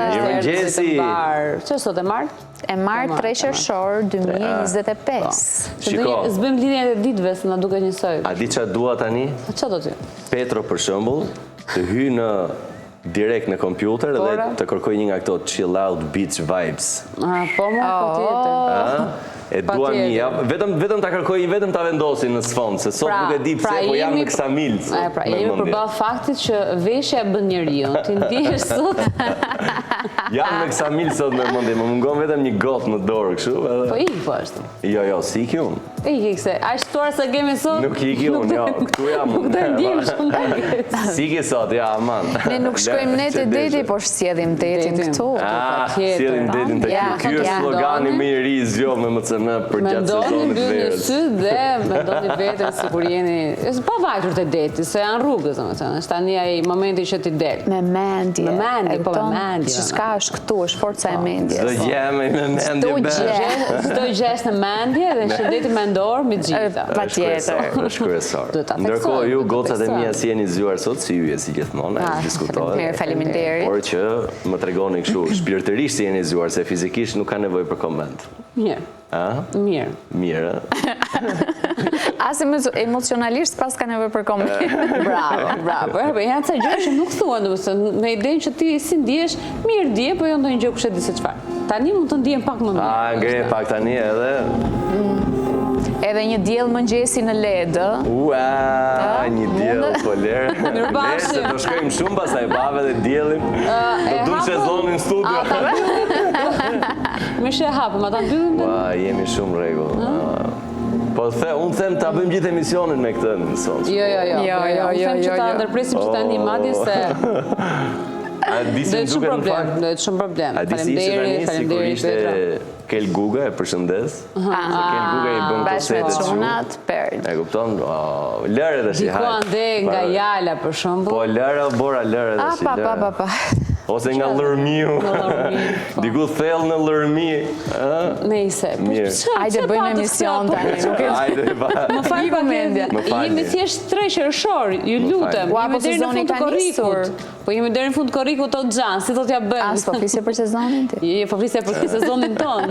Mirëmëngjesi. Që sot e martë? E martë 3 qershor 2025. Zbëm lidhjen e ditëve, se na duket njësoj. A di çfarë dua tani? Çfarë do ty? Petro për shembull, të hyj në direkt në kompjuter dhe të kërkoj një nga këto chill out beach vibes. Po patjetër. E dua një javë, vetëm ta kërkoj, vetëm ta vendosin në sfond, se sot nuk e di pse, po jam në Ksamil. Pra jemi përballë faktit që veshja e bën njeriu. Ti ndihesh sot? Jam në Ksamil sot me mendje, më mungon vetëm një gotë në dorë kështu, edhe. Po ik po ashtu. Jo, s'iki unë. Ik se aq ftuar sa kemi sot. Nuk iki unë, jo, këtu jam. Nuk do ndjem shumë. S'iki sot, ja, aman. Ne nuk shkojmë ne te deti, po sjellim detin këtu. Sjellim detin te këtu. Ky është slogani më i ri i zgjoh me MCN për gjatë sezonit të verës. Sy dhe mendoni veten sikur jeni pa vajtur te deti, se janë rrugës, domethënë, është tani ai momenti që ti del. Me mendje. Me mendje, po me mendje. Çka është këtu, është forca e mendjes. Çdo gjë me mendje. Çdo gjë është në mendje dhe shëndeti mendor me gjitha. Patjetër. Është kryesor. Ndërkohë ju gocat e mia si jeni zgjuar sot, si hyje si gjithmonë, diskutohet. Faleminderit. Por që më tregoni kështu shpirtërisht si jeni zgjuar, se fizikisht nuk ka nevojë për koment. Mirë. Mirë. Mirë. As emocionalisht pas ka nevojë për koment. Bravo. Janë ca gjëra që nuk thuan, domethënë, me idenë që ti si ndihesh, mirë ndje, po jo ndonjë gjë kush e di se çfarë. Tani mund të ndihem pak më mirë. Ngre pak tani edhe. Edhe një diell mëngjesi në Ledë. Një diell po lerë. Se do shkojmë shumë pastaj bave dhe diellim. Do dum sezonin në studio. Më shë hapëm, ata mbyllim. Jemi shumë rregull. Po unë them ta bëjmë gjithë emisionin me këtë në son. Jo. Unë them që ta ndërpresim që ta ndim madje se do të shumë problem. Faleminderit Petra. Kel Guga e përshëndes. Kel Guga i bën kosetet shumë. E kupton? Lëre tash i haj. Diku ande nga Jala për shembull. Po lëre bora lëre tash. Pa. Ose nga Lërmiu. Diku thellë në Lërmi. Nejse. Hajde bëjmë emision tani. Hajde pa. Më fal mendja. Jemi thjesht 3 qershor, ju lutem. Jemi deri në fund të korrikut. Po jemi deri në fund të korrikut tot xhan, si do t'ja bëjmë? As po flisje për sezonin ti. Jo, po flisje për sezonin ton.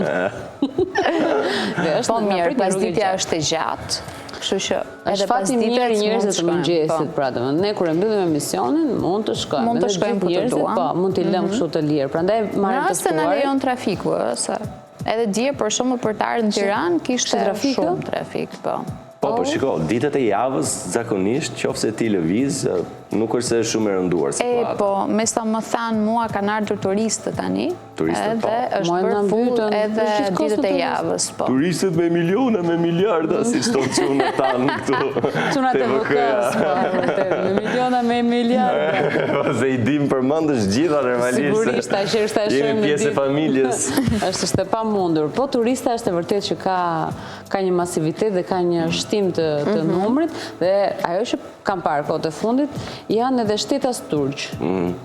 Po mirë, pasditja është e gjatë. Kështu që edhe pasditja e njerëzve të mëngjesit, pra domethënë, ne kur e mbyllim emisionin, mund të shkojmë. Mund të shkojmë ku të duam. Po, mund t'i lëm kështu të lirë. Prandaj marrim të shtuar. Nëse na lejon trafiku, se edhe dje për shembull për të ardhur në Tiranë kishte shumë trafik, po. Po shiko, ditët e javës zakonisht, qofse ti lëviz, nuk është se shumë e rënduar. Po, me sa më thanë mua kanë ardhur turistët tani. Turistët, po. Edhe është bërë full edhe ditët e javës, po. Turistët me miliona, me miliarda, si shto qunë tanë këtu. Qunat e vëkës, me miliona, me miliarda. Se i dim përmëndësh gjitha normalisht. Sigurisht, ta që është jemi pjesë e familjes. Është pa mundur. Po turista është e vërtet që ka një masivitet dhe ka një shtim të numrit, dhe ajo që kam parë kohët e fundit, janë edhe shtetas turq,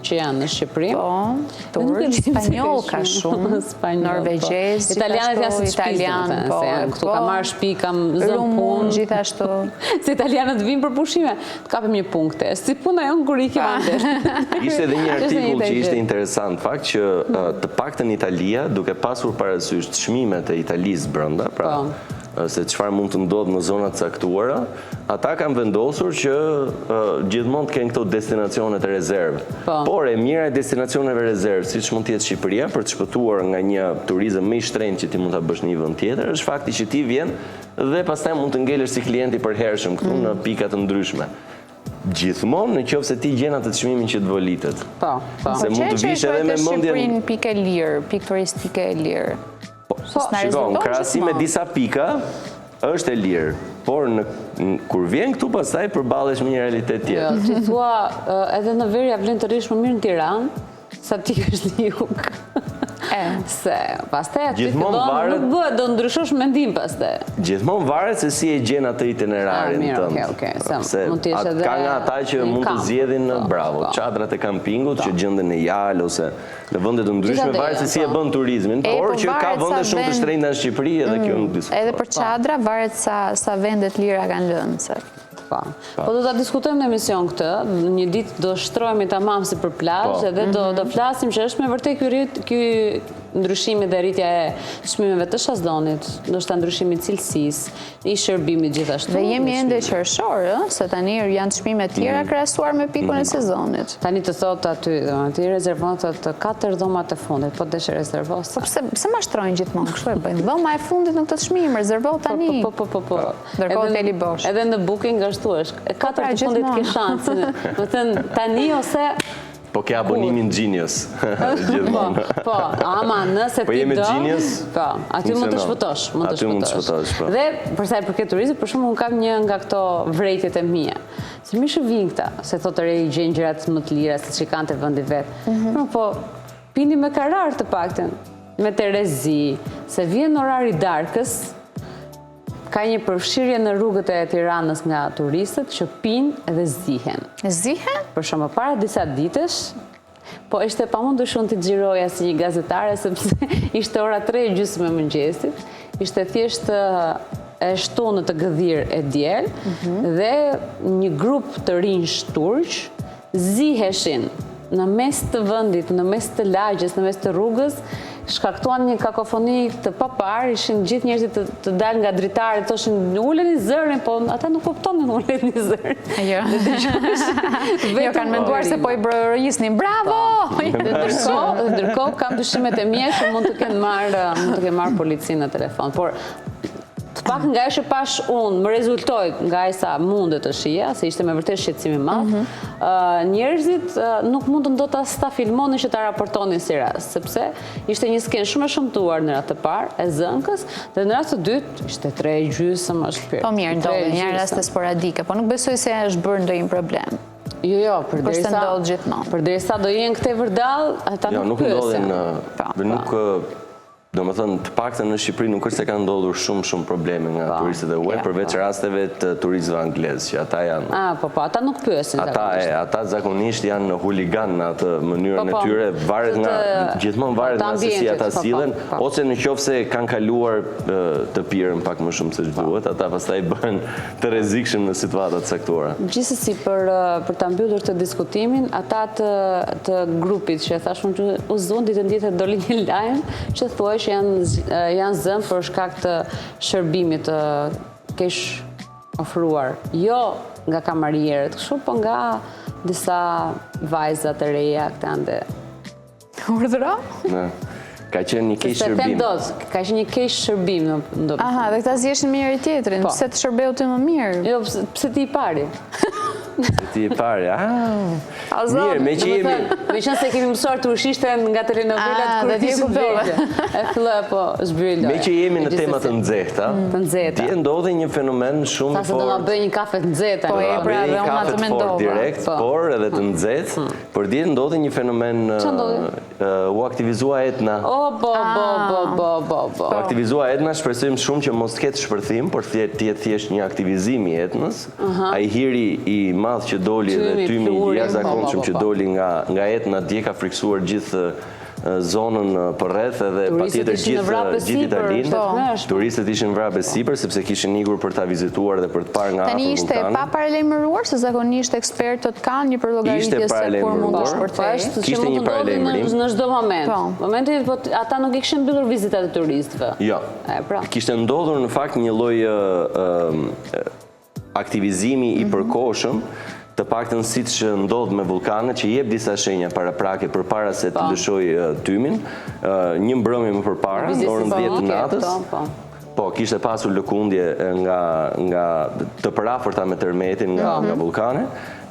që janë në Shqipëri. Po, turq, spanjoll ka shumë, norvegjez, italianët janë si shpizë, këtu ka marrë shpi, kam zënë punë. Gjithashtu. Se italianët vinë për pushime, të kapim një punkte, si puna jonë kur i kema ndesh. Ishte edhe një artikull që ishte interesant, fakt që të paktën Italia, duke pasur parasysh çmimet e Italisë brenda, pra se çfarë mund të ndodhë në zonat caktuara, ata kanë vendosur që gjithmonë të kenë këto destinacionet e rezervë. Por e mira e destinacioneve rezervë, siç mund të jetë Shqipëria, për të shpëtuar nga një turizëm më i shtrenjtë që ti mund ta bësh në një vend tjetër, është fakti që ti vjen dhe pastaj mund të ngelesh si klient i përhershëm këtu në pika të ndryshme. Gjithmonë nëse ti gjen atë çmimin që të volitet. Se mund të vish edhe me mendjen pikë lirë, pikë turistike e lirë. Shikon, krahasim me disa pika, është e lirë, por kur vjen këtu pastaj përballesh me një realitet tjetër. Ti thua edhe në verë ja vlen të rish më mirë në Tiranë, sa ti është në jug. Se pastaj aty nuk bëhet, do ndryshosh mendim pastaj. Gjithmonë varet se si e gjen atë itinerarin tënd. Se ka nga ata që mund të zgjedhin bravo, çadrat e kampingut që gjenden në Jalë ose në vende të ndryshme, varet se si e bën turizmin, por që ka vende shumë të shtrenjta në Shqipëri edhe kjo nuk diskutohet. Edhe për çadra varet sa vende të lira kanë lënë. Po do ta diskutojmë në emision këtë, një ditë do shtrohemi tamam si për plazh edhe do flasim që është me vërtet ky ndryshimi dhe rritja e çmimeve të shazlonit, ndoshta ndryshimi i cilësisë, i shërbimit gjithashtu. Dhe jemi ende qershor, se tani janë çmime të tjera krahasuar me pikun e sezonit. Tani të thot aty, ti rezervon të 4 dhomat e fundit, po desh rezervos. Po pse mashtrojnë gjithmonë kështu e bëjnë? Dhoma e fundit në këtë çmim, rezervo tani. Po. Ndërkohë hoteli bosh. Edhe në booking ashtu është. E 4 të fundit ke shansin. Do të thënë tani ose Po ke abonimin Genius. Po, ama nëse ti do... Po jemi Genius? Po, aty mund të shpëtosh. Aty mund të shpëtosh, po. Dhe, përsa i përket turizmit, për shumë unë kam një nga këto vrejtjet e mia. Se mi shëvin këta, se thotë rej gjenë gjërat më të lira, se që kanë të vëndi vetë. Po, pini me karar të pakten, me Terezi, se vjen orari darkës, ka një përfshirje në rrugët e Tiranës nga turistët që pinë edhe zihen. Zihen? Për shumë para disa ditësh, po ishte pamundur shumë të xhiroja si një gazetare, sepse ishte ora 3:30 e mëngjesit, ishte thjesht e shtunë të gëdhir e diel, dhe një grup të rinj turq ziheshin në mes të vendit, në mes të lagjes, në mes të rrugës, shkaktuan një kakofoni të papar, ishin gjithë njerëzit të dalë nga dritare, thoshin uleni zërin, po ata nuk kuptonin uleni zërin. Jo. Jo, kanë menduar se po i brojisnin, bravo! Ndërkohë kam dyshimet e mia që mund të kenë marrë policinë në telefon, por të pak nga e që pash unë, më rezultoj nga e sa mundet të shija, se ishte me vërtet shqetësim i madh, njerëzit nuk mundën do ta filmonin që ta raportonin si rast, sepse ishte një skenë shumë e shëmtuar në rast të parë, e zënkës, dhe në rast të dytë ishte 3:30 më shpirt. Po mirë, ndodhen janë raste sporadike, po nuk besoj se është bërë ndonjë problem. Jo, përderisa do jenë këtej vërdall, ata nuk pyesin. Nuk do më thënë, të paktën në Shqipëri nuk është se kanë ndodhur shumë probleme nga turistët e UE, përveç rasteve të turistëve anglezë, që ata janë... Po, ata nuk pyesin. Ata zakonisht janë huligan në atë mënyrën e tyre, gjithmonë varet nga se si ata sillen, ose në qoftë se kanë kaluar të pirën pak më shumë se ç'duhet, ata pastaj bëhen të rrezikshëm në situata të caktuara. Gjithsesi për ta mbyllur të diskutimin, ata të grupit që thashun që u zon ditën tjetër doli një lajm që thuaj që janë zënë për shkak të shërbimit të keq ofruar. Jo nga kamarierët, kështu, po nga disa vajza të reja këta ande. Urdhëro? Ka qenë një keq shërbim. Ka qenë një keq shërbim. Aha, dhe këta zjeshin me njëri tjetrin, pse të shërbeu ti më mirë? Jo, pse ti i pari. Se ti e pari, mirë, me që jemi... Me qënë se kemi mësuar të ushishte nga telenovelat kur ti shërbeve. E fillë, po, zbrylloj. Me që jemi në temat të nxehta, ti ndodhe një fenomen shumë fort... Sa se do nga bëj një kafe të nxehta. Po, e pra dhe unë atë mendova. Direkt, por edhe të nxehtë, por di ndodhe një fenomen... U aktivizua Etna. U aktivizua Etna, shpresojmë shumë që mos ketë shpërthim, por t'jetë thjesht një aktivizim i Etnës. Ai hiri i madh që doli dhe tymi i jashtëzakonshëm që doli nga Etna dje ka friksuar gjithë zonën përreth edhe patjetër gjithë Italinë. Turistët ishin vrapë sipër sepse kishin ikur për ta vizituar dhe për të parë nga afër vulkanin. Tani ishte pa paralajmëruar se zakonisht ekspertët kanë një përllogaritje se kur mund të shpërthejë. Kishte një paralajmërim në çdo moment. Momenti ata nuk i kishin mbyllur vizitat e turistëve. Jo. Kishte ndodhur në fakt një lloj aktivizimi i përkohshëm, të paktën siç ndodh me vulkanët, që jep disa shenja paraprake përpara se të lëshojë tymin, një mbrëmje më përpara, në orën 10 të natës. Po, kishte pasur lëkundje nga të përafërta me tërmetin nga vulkane,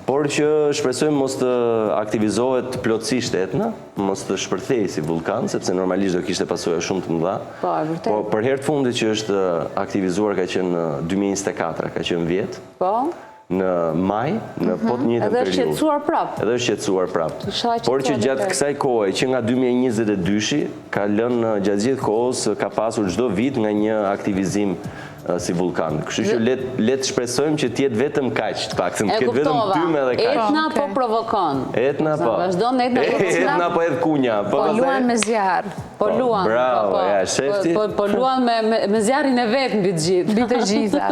por që shpresojmë mos të aktivizohet plotësisht Etna, mos të shpërthejë si vulkan, sepse normalisht do kishte pasoja shumë të mëdha. Po, për herë të fundit që është aktivizuar ka qenë 2024, ka qenë vjet. Po. Në maj, në po të njëjtën periudhë. Edhe është shqetësuar prapë. Edhe është shqetësuar prapë. Por që gjatë kësaj kohe, që nga 2022 ka lënë gjatë gjithë kohës, ka pasur çdo vit nga një aktivizim si vulkan. Kështu që le të shpresojmë që t'jetë vetëm kaq, të paktën, të ketë vetëm tyme dhe kaq. Etna po provokon. Etna po. Vazhdon Etna po. Etna po edhe kunja. Po luan me zjarr. Po luan. Bravo, ja, shefti. Po luan me zjarrin e vet mbi të gjithë. Mbi të gjitha.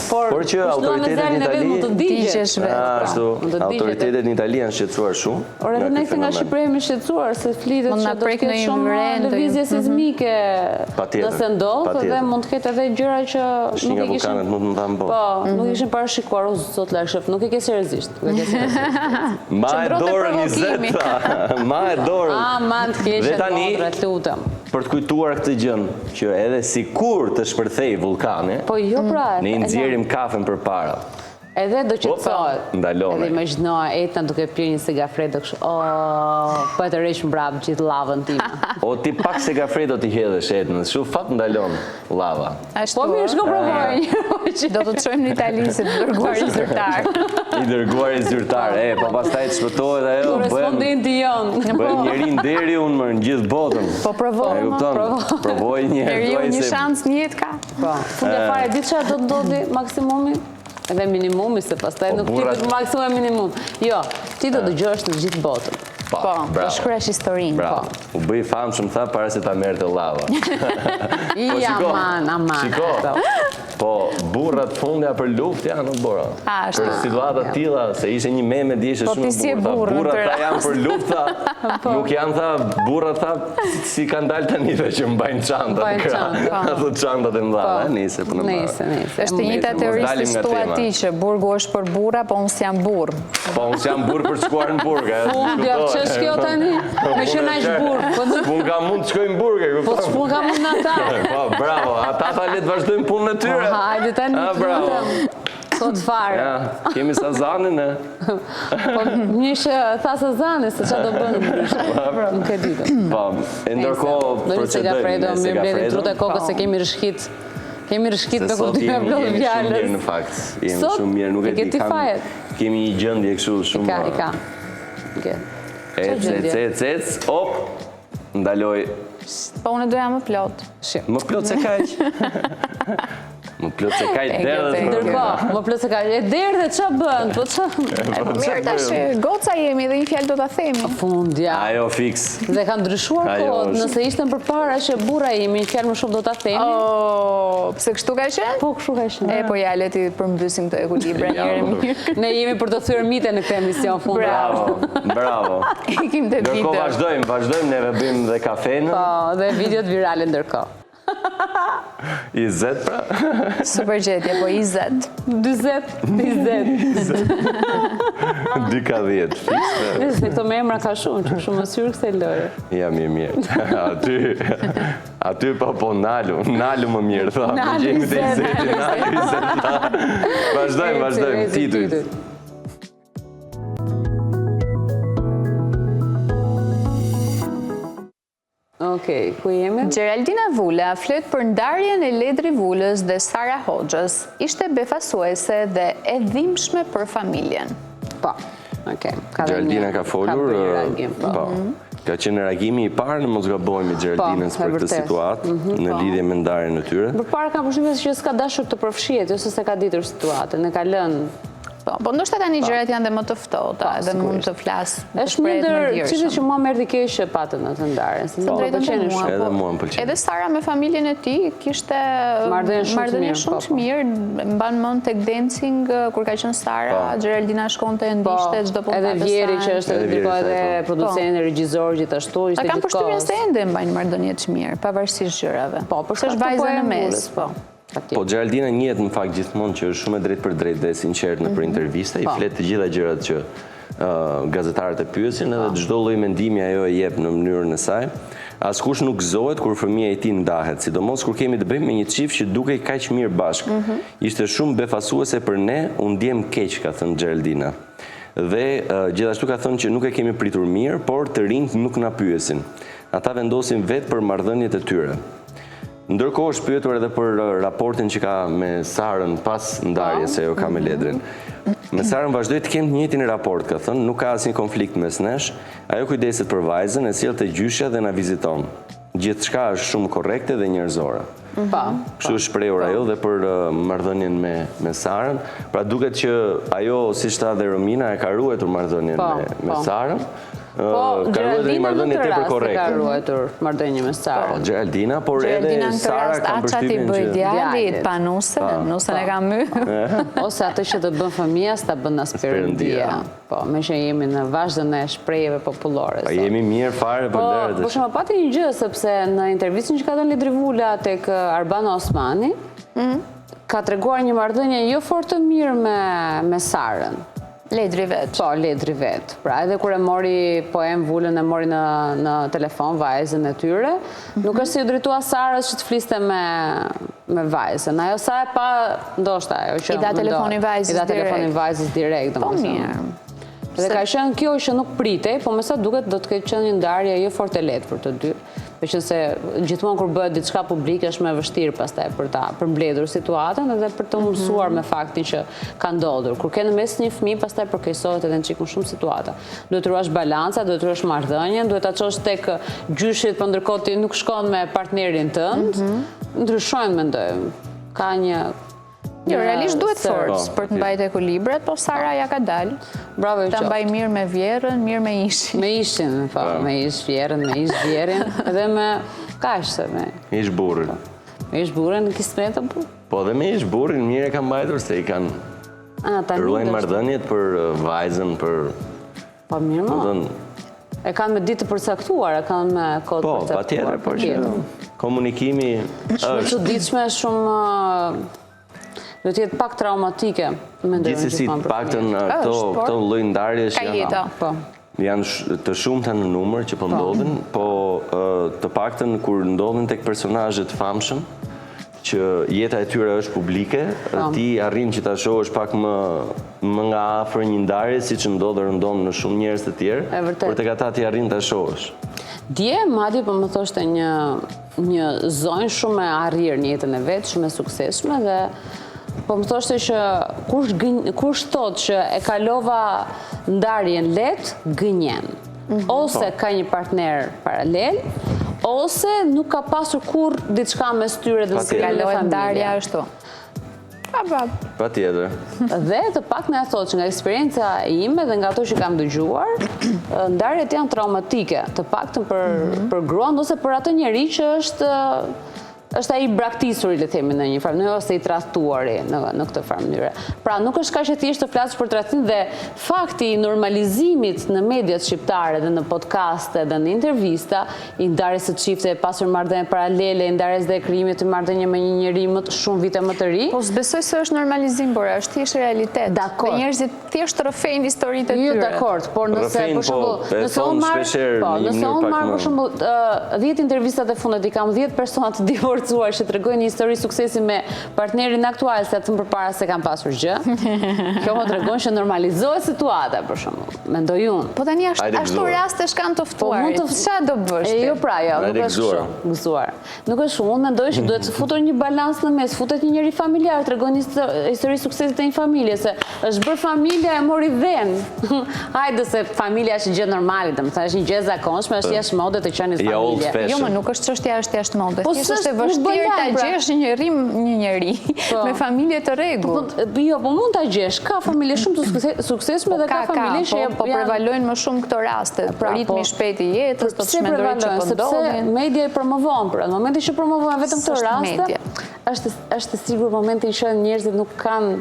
Por që autoritetet në Itali mund të digjesh vetë. Ashtu, autoritetet në Itali janë shqetësuar shumë. Ora edhe ne nga Shqipëria jemi shqetësuar se flitet që do të ketë shumë lëvizje sismike nëse ndodh dhe mund të ketë edhe gjëra që nuk e kishin. Mund të thanë po, nuk ishin parashikuar zot lashëf, nuk e ke seriozisht. Ma e dorën 20. Ma e dorën. Ma të keqe ndodrat, lutem. Për të kujtuar këtë gjën, që edhe sikur të shpërthej vulkani, po jo pra. Ne nxjerrim kafen përpara. Edhe do qetësohet. Ndalone. Edhe imagjinoa Etna duke pirë një segafredo kështu. Po e të rresh mbrapa gjithë lavën time. O ti pak segafredo ti hedhësh Etnës, shu fat ndalon lava. Po mirë shko provoj. Do të çojmë në Itali se të dërguar i zyrtar. I dërguar i zyrtar, po pastaj të shpëtohet ajo, korrespondenti jon. Bëhem njeri deri unë më në gjithë botën. Po provoj. Provoj një herë. Njeriu një shans në jetë ka. Po. Fundja fare di çfarë do të ndodhi maksimumi? Edhe minimumi, se pastaj nuk ti të maksimum e minimum. Jo, ti do dëgjosh në gjithë botën. Po, do shkruash historinë. Bravo. U bëj famshëm tha para se ta merrte llava. Aman. Shiko. Po, burrat fundja për luftë janë në bora. Për situata të tilla, se ishte një meme djeshtë shumë burr. Burrat tha janë për luftë, nuk janë tha burrat tha si kanë dalë tani që mbajnë çantat. Ato çantat e mëdha, nice për në marrë. Është e njëjta teori që thua ti që burgu është për burra, po unë jam burr. Po unë jam burr për të shkuar në burg. Fundja, ç'është kjo tani? Me që na ish burr. Pun ka mund të shkojmë në burg, e kupton? Po s'pun ka mund në ata. Po, bravo, ata tha le të vazhdojmë punën e tyre. Hajde tani. Bravo. Sot fare. Ja, kemi Sazanin, e? Po, njëshë tha Sazani, se që do bënë nuk e ditë. Po, e ndërkohë procedojmë me Mirë mbledhim trut e kokës se kemi rëshkit. Kemi rëshkit me këtë dy blodhë jemi vjallës. shumë mirë në fakt. Jemi shumë mirë, nuk e di kam. Kemi një gjëndje kështu shumë. I ka. Ec, op, ndaloj. Po unë doja më plot. Më plot se kaq. Më plot se kaq derdhet. Ndërkohë, më plot se kaq. E derdhet ç'a bën? Po ç'a? Mirë tash goca jemi dhe një fjalë do ta themi. Fundja. Ajo fiks. Dhe kanë ndryshuar kohët, nëse ishte përpara që burra jemi një fjalë më shumë do ta themi. Pse kështu ka qenë? Po kështu ka qenë. Po ja le ti përmbysim këtë ekuilibër një herë mirë. Ne jemi për të thyer mite në këtë emision fundja. Bravo. Ikim te video. Ndërkohë vazhdojmë, neve bëjmë dhe kafenë. Po, dhe videot virale ndërkohë. 20 pra? Super gjetje, po 20. 20. 2 ka 10. Se këto me emra ka shumë, që shumë më syrë këse lojë. Ja, mirë. Aty po nalu më mirë, tha. Nalu 20. Vazhdojmë, titujt. Okej, ku jemi? Gjeraldina Vula flet për ndarjen e Ledri Vulës dhe Sara Hoxhës. Ishte befasuese dhe e dhimbshme për familjen. Po, okej. Gjeraldina ka folur, ka qenë reagimi i parë në mos gabojmë i Gjeraldinës për këtë situatë, në lidhje me ndarjen e tyre. Përpara kam përshtypjen që s'ka dashur të përfshihet, ose se ka ditur situatën, e ka lënë. Po ndoshta tani gjërat janë dhe më të ftohta, edhe mund të flas. Është një ndër çështjet që mua më erdhi keq që patën në të ndarjen, se më pëlqen shumë. Edhe mua më pëlqen. Edhe Sara me familjen e tij kishte marrëdhënie shumë të mirë, mban mend tek dancing kur ka qenë Sara, Gjeraldina shkonte e ndiqte çdo punë. Edhe Vjeri që është edhe producent, regjisor gjithashtu, ishte gjithkohë. Kam përshtypjen se ende mbajnë marrëdhënie të mirë, pavarësisht gjërave. Po, për është vajza në mes, po. Po, Gjeraldina njihet në fakt gjithmonë që është shumë e drejtë për drejtë dhe sinqert në për intervista, i flet të gjitha gjërat që gazetarët e pyesin edhe çdo lloj mendimi ajo e jep në mënyrën e saj. Askush nuk gëzohet kur fëmia e tij ndahet, sidomos kur kemi të bëjmë me një çift që dukej kaq mirë bashkë. Ishte shumë befasuese për ne, u ndjem keq, ka thënë Gjeraldina. Dhe gjithashtu ka thënë që nuk e kemi pritur mirë, por të rinjt nuk na pyesin. Ata vendosin vetë për marrëdhëniet e tyre. Ndërkohë është pyetur edhe për raportin që ka me Sarën pas ndarjes se ajo ka me Ledrin. Me Sarën vazhdoi të kemë të njëjtin raport, ka thënë, nuk ka asnjë konflikt mes nesh. Ajo kujdeset për vajzën, e sjell te gjyshja dhe na viziton. Gjithçka është shumë korrekte dhe njerëzore. Kështu shprehur ajo dhe për marrëdhënien me Sarën. Pra duket që ajo, siç tha dhe Romina, e ka ruetur marrëdhënien me Sarën. Po, Gjeraldina në të rast e ka ruetur marrëdhënie me Sarën. Po, Gjeraldina, por edhe Sara ka përshtypjen që... djalit pa nusën e ka my. Ose atë që të bën fëmija, s'ta bën as perëndia. Po, me që jemi në vazhdën e shprehjeve popullore. Jemi mirë fare për dërët. Po, shumë pati një gjë, sepse në intervistën që ka dhënë Ledri Vula tek Arbana Osmani, ka treguar një marrëdhënie jo fort të mirë me Sarën. Ledri vetë. Po, Ledri vetë. Pra, edhe kur e mori poem Vulën, e mori në telefon vajzën e tyre, nuk është si u drejtua Sarës që të fliste me vajzën. Ajo sa e pa, ndoshta ajo që... I da telefonin vajzës direkt. Po, mirë. Dhe ka qenë kjo që nuk pritej, po me sa duket do të ketë qenë një ndarje jo fort e lehtë për të dy. Që se gjithmonë kur bëhet diçka publike është më e vështirë pastaj për ta përmbledhur situatën edhe për të mësuar me faktin që ka ndodhur. Kur ke në mes një fëmijë, pastaj përkeqësohet edhe në çikun shumë situata. Duhet të ruash balanca, duhet të ruash marrëdhënien, duhet ta çosh tek gjyshit, por ndërkohë ti nuk shkon me partnerin tënd. Ndryshojnë mendoj. Ka një realisht duhet forcë për të mbajtë ekuilibrat, po Sara ja ka dalë. Bravo, ta mbaj mirë me vjerën, mirë me ishin. Me ishin, me ish vjerën, me ish vjerin, edhe me kashtë. Me ish burrin. Me ish burrin në kismetë, po? Po dhe me ish burrin mirë e kanë mbajtur, se i kanë ruajnë marrëdhëniet për vajzën, për... Po mirë më. E kanë me ditë të përcaktuar, e kanë me kodë përcaktuar. Po, pa tjetër, por që komunikimi është... Shumë çuditshme, shumë... Do të jetë pak traumatike, mendoj. Gjithsesi, paktën këto lloj ndarjesh janë të shumta në numër që po ndodhin, po të paktën kur ndodhin tek personazhet famshëm, që jeta e tyre është publike, ti arrin që ta shohësh pak më nga afër një ndarje, siç rëndon në shumë njerëz të tjerë, por tek ata ti arrin ta shohësh. Dje, madje po më thoshte një zonjë shumë e arrirë në jetën e vet, shumë e suksesshme dhe po më thoshte që kush thot që e kalova ndarjen lehtë, gënjen. Ose ka një partner paralel, ose nuk ka pasur kur diçka mes tyre dhe nuk kalojë ndarja ashtu. Pa tjetër. Dhe të pak në e thot që nga eksperienca ime dhe nga ato që kam dëgjuar, ndarjet janë traumatike, të paktën për gruan, ose për atë njeri që është ai braktisuri, le themi në një farë, ose i tradhtuari në këtë farë mënyre. Pra nuk është kaq e thjeshtë të flasësh për tradhtim dhe fakti i normalizimit në mediat shqiptare dhe në podcaste dhe në intervista, i ndarjes së çifte, pasur marrëdhënie paralele, i ndarjes dhe krijimit të marrëdhënie me një njeri shumë vite më të ri. Po s'besoj se është normalizim, por është thjesht realitet. Dakor. Njerëzit thjesht rrëfejnë historitë e tyre. Jo, dakor, por nëse për shembull, nëse unë marr për shembull 10 intervistat e fundit, i kam 10 persona të divorcuar që të regojnë një histori suksesi me partnerin aktual, se atë më përpara se kam pasur gjë. Kjo më të regojnë që normalizohet situata, për shumë. Mendoj unë. Po tani ashtu raste shkan të ftuarit. Qa do bësh ti? Jo pra, jo, nuk është shumë gëzuar. Nuk është shumë, unë mendoj që duhet të futur një balans në mes, futet një njeri familjar, të regojnë një histori suksesit e një familje, se është bërë familja e mori dhen. Hajde se familja është gjë normale, dhe më thashtë një gjë zakonshme, është jashtë mode të qenis familje. Jo, më nuk është çështja është jashtë mode. Vështirë ta gjesh një njeri me familje të rregullt. Jo, po mund ta gjesh. Ka familje shumë të suksesshme dhe ka familje që po prevalojnë më shumë këto raste. Ritmi i shpejtë i jetës, të çmendurit që po ndodhin. Sepse media i promovon, pra në momentin që promovojnë vetëm këto raste, është sigur momentin që njerëzit nuk kanë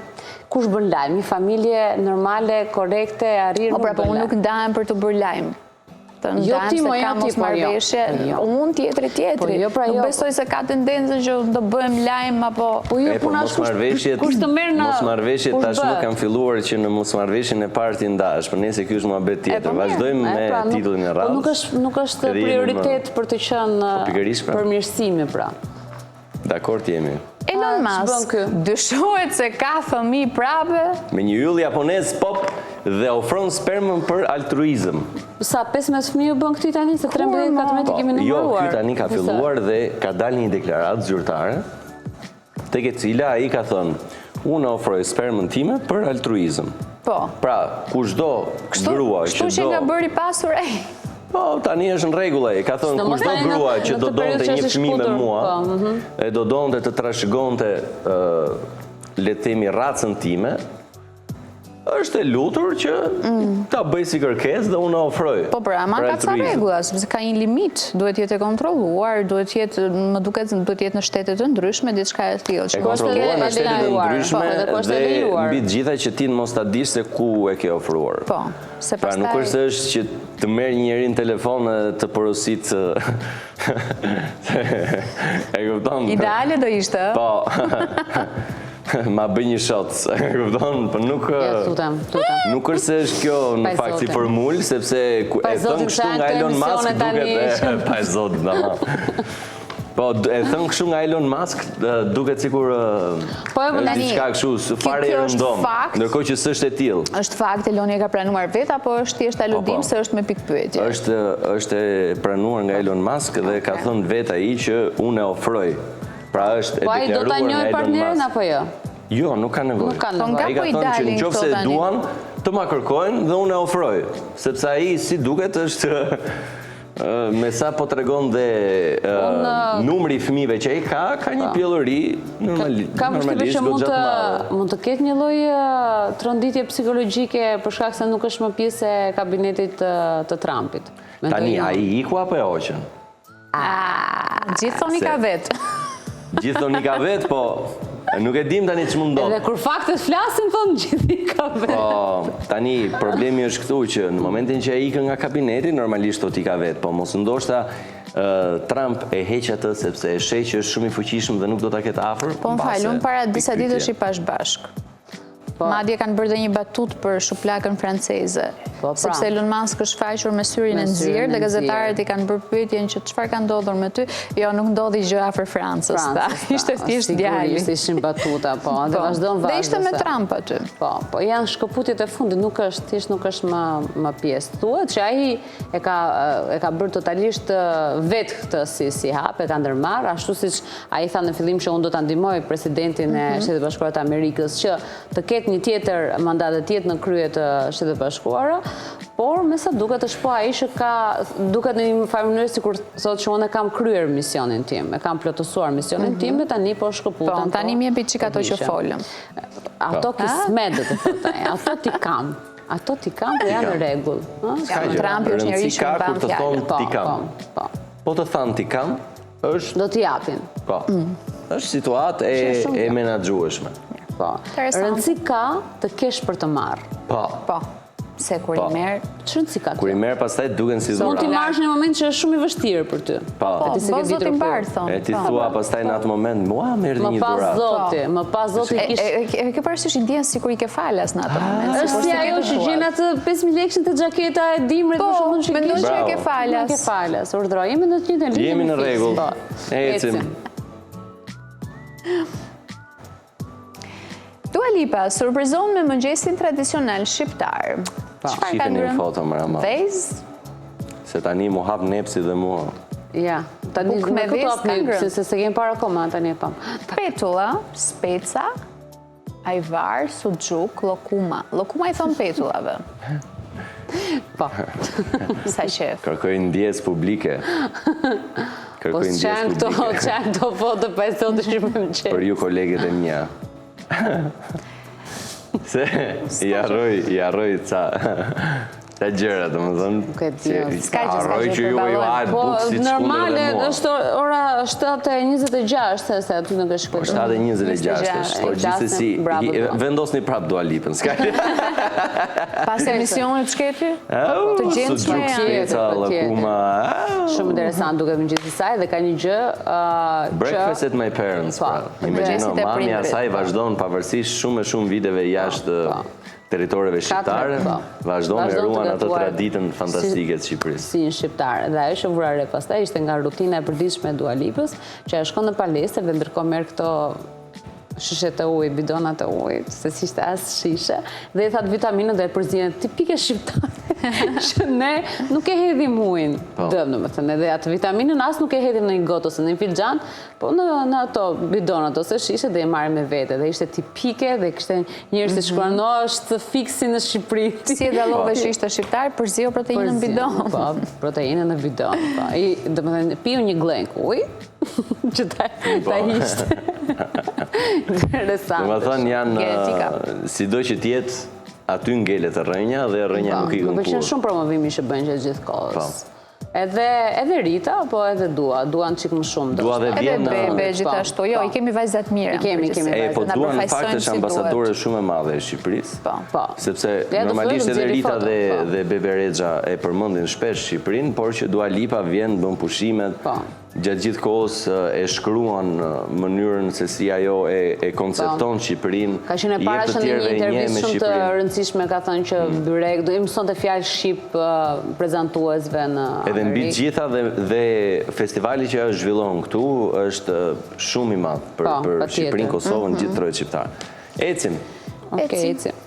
kush bën lajm, një familje normale, korrekte, arrirë. Po unë nuk ndahem për të bërë lajm. Jo ti më ka mos marrëveshje, unë tjetri. Nuk besoj se ka tendencën që do bëjmë lajm apo... Po jo, puna është kush të merë në... Mosmarrëveshjet tashmë kanë filluar që në mosmarrëveshjen e parë ti ndahesh, por nëse ky është muhabet tjetër. Vazhdojmë me titullin e radhës. Po nuk është prioritet për të qenë përmirësimi, pra. Dakord jemi. Elon Musk dyshohet se ka fëmijë prapë me një yll japonez pop dhe ofron spermën për altruizëm. Sa 15 fëmijë bën këty tani, se 13-14 i kemi numëruar. Jo, këty tani ka filluar dhe ka dalë një deklaratë zyrtare, tek e cila ai ka thënë, unë ofroj spermën time për altruizëm. Po. Pra, kushdo grua, kështu që nga bëri pasur ai. Po, tani është në rregull ai. Ka thënë kushdo grua që do donte një fëmijë me mua, e do donte të trashëgonte le të themi racën time, është e lutur që ta bëj si kërkesë dhe unë ofroj. Po pra, ma ka ca rregulla, sepse ka një limit, duhet jetë e kontrolluar, duhet jetë, më duket, duhet jetë në shtete të ndryshme, diçka e tillë. E kontrolluar në shtete të ndryshme dhe mbi të gjitha që ti mos ta dish se ku e ke ofruar. Po, se pra nuk është që të merr njëri në telefon e të porosit e kupton? Ideale do ishte. Po. Ma bëj një shot, e kupton, por nuk është se është kjo në fakt si formul, sepse e thënë kështu nga Elon Musk duket pa zot, po e thënë kështu nga Elon Musk duket sikur diçka kështu fare e rëndom, ndërkohë që s'është e tillë. Është fakt Eloni e ka pranuar vet apo është thjesht aludim se është me pikë pyetje? Është e pranuar nga Elon Musk dhe ka thënë vet ai që unë e ofroj. Pra është e deklaruar nga Elon Musk. Po ai do ta njohë partnerin apo jo? Jo, nuk ka nevojë. Ai ka thënë që nëse e duan, të ma kërkojnë dhe unë e ofroj, sepse ai si duket është me sa po tregon dhe numri i fëmijëve që ai ka një pjellëri normalisht goxha të madhe. Mund të ketë një lloj tronditje psikologjike për shkak se nuk është më pjesë e kabinetit të Trumpit. Tani ai iku apo e hoqën? Gjithë thoni ka vet. Gjithë thoni ka vet, po nuk e dim tani që mund do. Edhe kur faktet flasin, thonë gjithi ka vet. Po, tani problemi është këtu që në momentin që e ikën nga kabineti, normalisht do t'i ka vet, po mos ndoshta Trump e heq atë sepse e sheh që është shumë i fuqishëm dhe nuk do ta ketë afër. Po më fal, unë para disa ditësh i pash bashk. Madje kanë bërë dhe një batut për shuplakën franceze, sepse Elon Musk është faqur me syrin e nxirr dhe gazetarët i kanë bërë pyetjen që çfarë ka ndodhur me ty. Jo, nuk ndodhi gjë afër Francës. Ishte thjesht djali. Sigurisht ishin batuta, po, dhe vazhdon Dhe ishte me Trump aty. Po janë shkëputjet e fundit, nuk është, thjesht nuk është më pjesë. Thuhet që ai e ka bërë totalisht vetë këtë si hap, e ka ndërmarrë, ashtu siç ai tha në fillim që unë do ta ndihmoj presidentin e Shtetit Bashkuar të Amerikës që të ketë një tjetër mandat të tjetë në krye të Shtetit Bashkuara, por me sa duket është po ai që ka duket në një farë mënyrë sikur thotë që unë kam kryer misionin tim, e kam plotësuar misionin tim dhe tani po shkëputem. Po, tani më jepi çik ato që folëm. Ato kismet do të thotë, ato ti kam. Ato ti kam dhe janë në rregull, Trumpi është njëri që mban fjalën. Po të thanë ti kam, është do t'i japin. Po. Është situatë e menaxhueshme. Po. Rëndësi ka të kesh për të marrë. Po. Se kur i merr, ç'rëndësi ka? Kur i merr pastaj duken si dhuratë. Mund t'i marrësh në një moment që është shumë i vështirë për ty. Po. Zoti mbar thon. E ti thua pastaj në atë moment, mua merr një dhuratë. Më pas Zoti kishte. E ke parasysh ndjen sikur i ke falas në atë moment. Është si ajo që gjen atë 5000 lekë të xhaketa e dimrit për shkakun që mendoj që e ke falas. Ke falas, urdhëroj. Jemi në të njëjtën linjë. Jemi në rregull. Ecim. Dua Lipa, surprizon me mëngjesin tradicional shqiptar. Shqipe një foto më rama. Vez? Se tani mu hap nepsi dhe mua. Ja, tani me këto hap nepsi, se se kemë para koma, tani e pam. Petulla, speca, ajvar, suxhuk, llokuma. Llokuma i thon petullave. Po. Sa qef. Kërkoj ndjes publike. Po çan këto foto pa thonë të shpërmë çe. Për ju kolegët e mia. Se i arroj ca gjëra, domethënë. Arroj që ju e hajt buk si të normale, është ora 7:26, se aty nuk është shkruar. 7:26 është, por gjithsesi vendosni prap Dua Lipën. Pas emisionit shketi? Të gjendshme janë. Shumë interesant duket mëngjesi i saj dhe ka një gjë Breakfast at my parents. Imagjino, mami asaj vazhdon pavarësisht shumë viteve jashtë territoreve shqiptare, vazhdon me ruan atë traditën fantastike të Shqipërisë. Si në shqiptare. Dhe ajo që vura re pastaj ishte nga rutina e përditshme e Dua Lipës, që ajo shkon në palestre dhe ndërkohë merr këto shishet e ujit, bidonat e ujit, se si ishte as shishe, dhe i thatë vitaminën dhe e përzien tipike shqiptare, që ne nuk e hedhim ujin dëmë, në më thënë, edhe atë vitaminën as nuk e hedhim në një gotë ose në një filxhan, po në ato bidonat ose shishe dhe i marrim me vete, dhe ishte tipike dhe kështë njerëz që shkruan, no, është fiksi në Shqipëri. Si e dallove që ishte shqiptar, përzio proteinën në bidon. Po, proteinën në bidon, po. Dhe më thënë, piu një glenk uj, që ta ishte. Interesant. Dhe më thënë janë, sido që tjetë, aty ngelet e rënja dhe rënja nuk i më pëlqen shumë promovimi që bëjnë që gjithë kohës. Edhe Rita, po edhe duan qikë më shumë. Dua dhe vjen në... Edhe bebe, gjithashtu. Jo, i kemi vajzat mira. I kemi vajzat. Po duan në fakt është ambasadore shumë e madhe e Shqipërisë. Po. Sepse normalisht edhe Rita dhe Bebe Rexha e përmendin shpesh Shqipërinë, por që Dua Lipa vjen, bën pushimet. Gjatë gjithë kohës e shkruan mënyrën se si ajo e koncepton Shqipërinë. Ka qenë e para që në një intervistë shumë të rëndësishme ka thënë që Byrek do i mësonte fjalë shqip prezantuesve në Edhe mbi gjitha dhe festivali që është zhvillohen këtu është shumë i madh për Shqipërinë, Kosovën, gjithë trojet shqiptar. Ecim. Okej, ecim.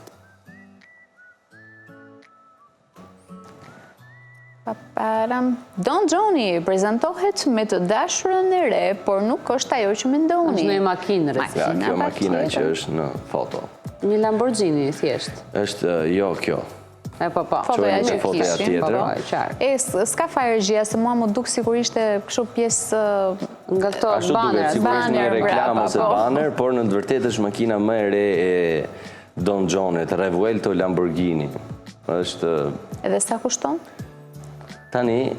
Don Gjoni prezentohet me të dashurën e re, por nuk është ajo që mendoni. Është në makinë, rëzë. Kjo makina që është në foto. Një Lamborghini, thjesht. Është, jo, kjo. Po. Fotoja që fotoja kishim. tjetër. S'ka fare regjia, se mua më duk sikur ishte kështu pjesë nga këto ashtu duket sigurisht një reklam ose banner, por në të vërtetë është makina më e re e Don Gjonit, Revuelto Lamborghini. Është... Edhe sa kushton? Tani,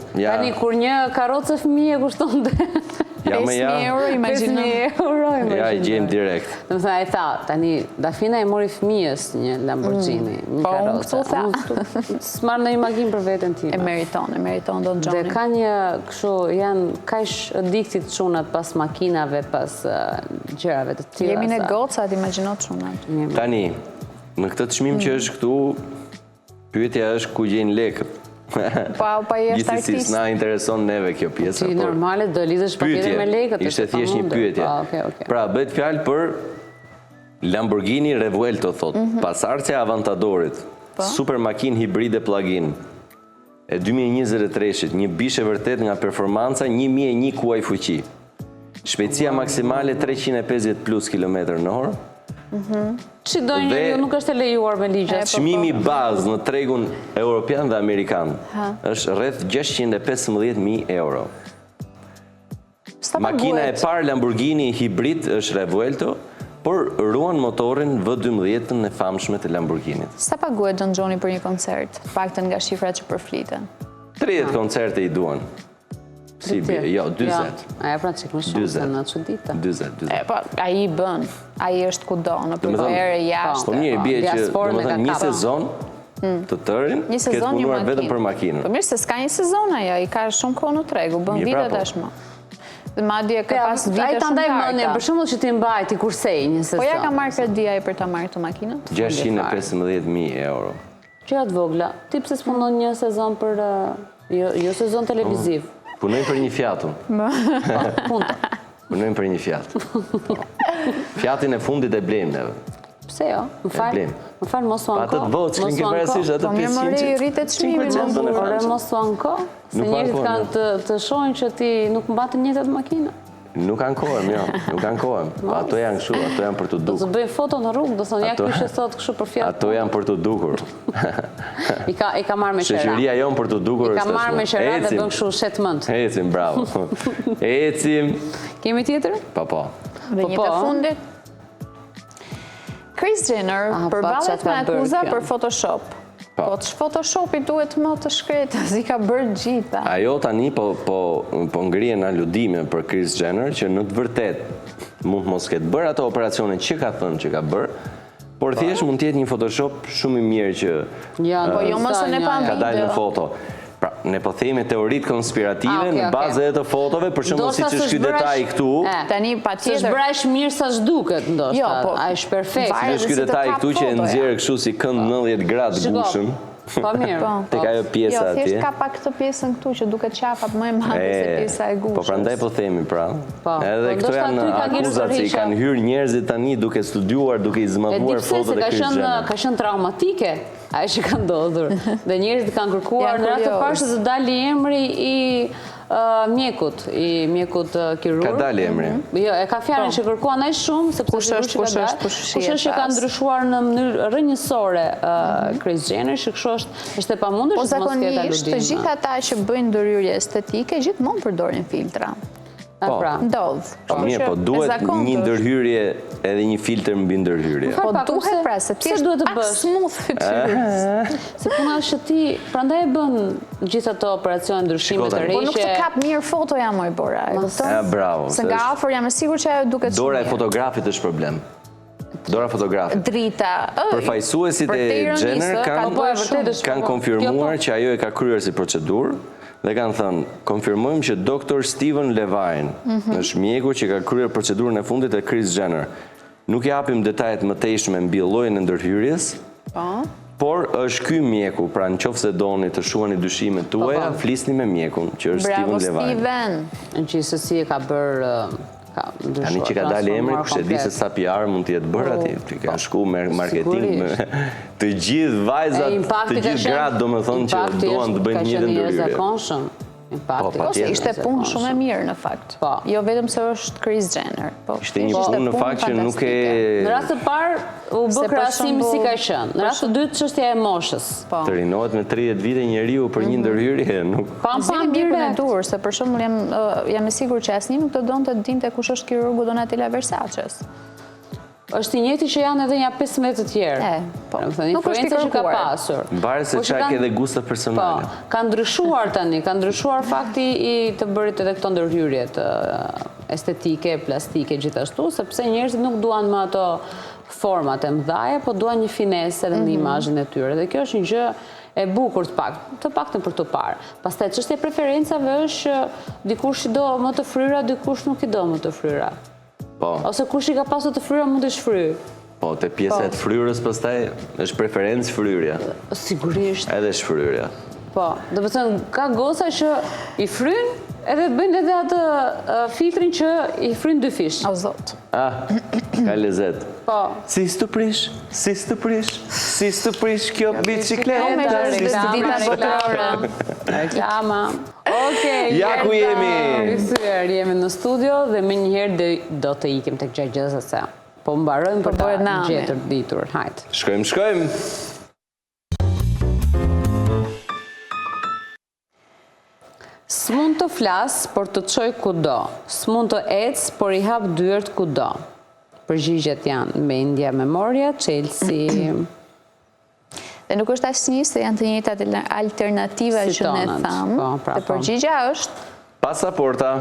kur një karrocë fëmije kushton dhe... 5.000 euro, imagjino. 5.000 euro, imagjino. Ja, i gjem direkt. Dhe më thënë, tha, tani, Dafina e mori fëmijës një Lamborghini, një karrocë. Po, unë këtu tha. S'marë në imagjin për veten time. E meriton Don Gjoni. Dhe ka një, kështu, janë kajsh adiktit çunat pas makinave, pas gjërave të tjera. Jemi në gocat, imagjino çunat. Tani, në këtë çmim që është këtu, pyetja është ku gjejnë lekët. Pa i është artist. Gjithsesi s'na intereson neve kjo pjesë. Si normale do lidhësh paketën me lekët. Ishte thjesht një pyetje. Pra, bëhet fjalë për Lamborghini Revuelto, thot. Pasardhja Aventadorit. Super makinë hibride plug-in. E 2023-shit, një bish e vërtet nga performanca, 1001 kuaj fuqi. Shpejtësia maksimale 350 plus km/h. Që do një nuk është e lejuar me ligjet. Çmimi bazë në tregun europian dhe amerikan është rreth 615.000 euro. Makina e parë Lamborghini hibrid është Revuelto, por ruan motorin V12 e famshme të Lamborghinit. Sa paguhet Don Gjoni për një koncert? Paktën nga shifrat që përfliten. 30 koncerte i duan. Si bje, jo, 20. Aja pra që më shumë, se në që dita. 20. A i bën, a i është kudo, në përvojere jashtë. Po mirë, bje që, do më thënë, një sezon të tërin, këtë punuar vetëm për makinën. Po mirë, se s'ka një sezon aja, i ka shumë kohë në tregu, bën vite tashmë. Dhe madje ka pas vite shumë karta. Për shumë që ti mbajti kursej një sezon. Po ja ka marrë kredia i për ta marrë të makinët? 615.000 euro. Që atë vogla, ti pse s'punon një sezon për, jo sezon televiziv. Punojmë për një Fiatun. Punojmë për një Fiat. Fiatin e fundit e blejmë neve. Pse jo? Më falë, mos u anko. Patët votë, që kënë ke parasysh atë 500 që... Po mirë mëri, rritet shmimi. Ore, mos u anko. Se njerëzit kanë të shojnë që ti nuk mbatë njëtët makina. Nuk ankohem, jo. Nuk ankohem. Ato janë këshu, ato janë për të dukur. Do të bëjë foto në rrugë, do të thonë, ja kështë e thotë këshu për Fiat. Ato janë për të dukur. I ka marrë me shera. Shoqëria jonë për të dukur është I ka marrë me shera dhe bën këshu shetë mënd. Ecim, bravo. Ecim. Kemi tjetër? Po. Dhe një të fundit. Kris Jenner përballet me akuza për Photoshop. Po që Photoshopi duhet më të shkretë, si ka bërë gjitha. Ajo tani po ngrien aludime për Kris Jenner, që në të vërtet mund mos ketë bërë ato operacione që ka thënë që ka bërë, por thjesht mund tjetë një Photoshop shumë i mirë që ka dalë në foto. Pra, ne po themi teoritë konspirative në bazë e të fotove, për shumë si që shky detaj këtu. Tani pa tjetër. Së shbrajsh mirë sa shduket, ndoshta. A është perfekt. Si shky detaj këtu që e nëzjerë kështu si kënd 90 gradë gushëm. Pa mirë. Tek ajo pjesa atje. Jo, thjesht ka pak këtë pjesën këtu që duket qafat më e madhe se pjesa e gushës. Po prandaj po themi pra. Edhe Po, këto ndoshta janë aty ka ngjitur akuzat që i rrisha. kanë hyrë njerëzit tani duke studiuar, duke i zmadhuar fotot e Kris Jenner. Ka qenë traumatike ajo që ka ndodhur. Dhe njerëzit kanë kërkuar në rast të parë se të dalë emri i mjekut kirurg. Ka dalë emri. Jo, e ka fjalën që kërkuan aq shumë sepse kush është që ka ndryshuar në mënyrë rrënjësore Kris Jenner, që kështu është e pamundur që mos ketë aludim. Të gjithë ata që bëjnë ndërhyrje estetike gjithmonë përdorin filtra. Ndodh. Po mirë, po duhet një ndërhyrje edhe një filtr mbi ndërhyrje. Po duhet pra, sepse duhet të bësh smooth fytyrës. Se puna është ti, prandaj e bën gjithë ato operacione ndryshime të rreshje. Po nuk të kap mirë fotoja më bora. Bravo. Se nga afër jam e sigurt që ajo duket shumë. Dora e fotografit është problem. Dora fotografit. Drita. Përfaqësuesit e Jenner kanë konfirmuar që ajo e ka kryer si procedurë. Dhe kanë thënë, konfirmojmë që Dr. Steven Levine është mjeku që ka kryer procedurën e fundit e Kris Jenner. Nuk japim detajet më tejshme mbi llojin e ndërhyrjes, por është ky mjeku, pra në qoftë se doni të shuani dyshimet tuaja, flisni me mjekun, që është Steven Levine. Bravo, Steven! Në gjithsesi e ka bërë... Tani që ka dalë emri, kush e di se sa PR mund të jetë bërë aty, që ka shku me marketing me të gjithë vajzat, të gjithë gratë, domethënë që duan të bëjnë një ndërhyrje. Ose ishte punë shumë e mirë në fakt. Jo vetëm se është Kris Jenner. Ishte një punë në fakt që nuk e... Në rast të parë u bë krahasimi si ka qenë. Në rast të dytë çështja e moshës. Të rinohet me 30 vite njeriu për një ndërhyrje, nuk... Pam direkt. Se për shembull jam e sigurt që asnjë nuk të donte të dinte kush është kirurgu Donatella Versaces. Është i njëjti që janë edhe një 15 të tjerë. Nuk është i që ka kërkuar. pasur. Varet se çka ke dhe gusta personale. Ka ndryshuar tani, ka ndryshuar fakti i të bërit edhe këto ndërhyrjet estetike, plastike, gjithashtu, sepse njerëzit nuk duan më ato format e mëdhaja, po duan një finesë edhe në imazhin e tyre. Dhe kjo është një gjë e bukur të paktën për të parë. Pastaj çështja e preferencave është dikush i do më të fryra, dikush nuk i do më të fryra. Ose kush i ka pasur të fryra mund të shfryj. Po, te pjesa e të fryrës pastaj është preferencë fryrja. Sigurisht. Edhe shfryrja. Po, do të thënë ka goca që i fryn edhe bëjnë edhe atë filtrin që i fryn dy fish. O zot. Ka lezet. Po. Si s'të prish kjo bicikleta. Reklama. Okej. Ja ku jemi. Jemi në studio dhe me njëherë do të ikim tek gjagjëza se po mbarojmë për ta gjetur ditur. Hajt. Shkojmë. S'mund të flas, por të çoj kudo. S'mund të ec, por i hap dyert kudo. Përgjigjet janë Mendja Memoria, Chelsea. Dhe nuk është asnjë se janë të njëjtat alternativa që ne thamë. Dhe përgjigja është pasaporta.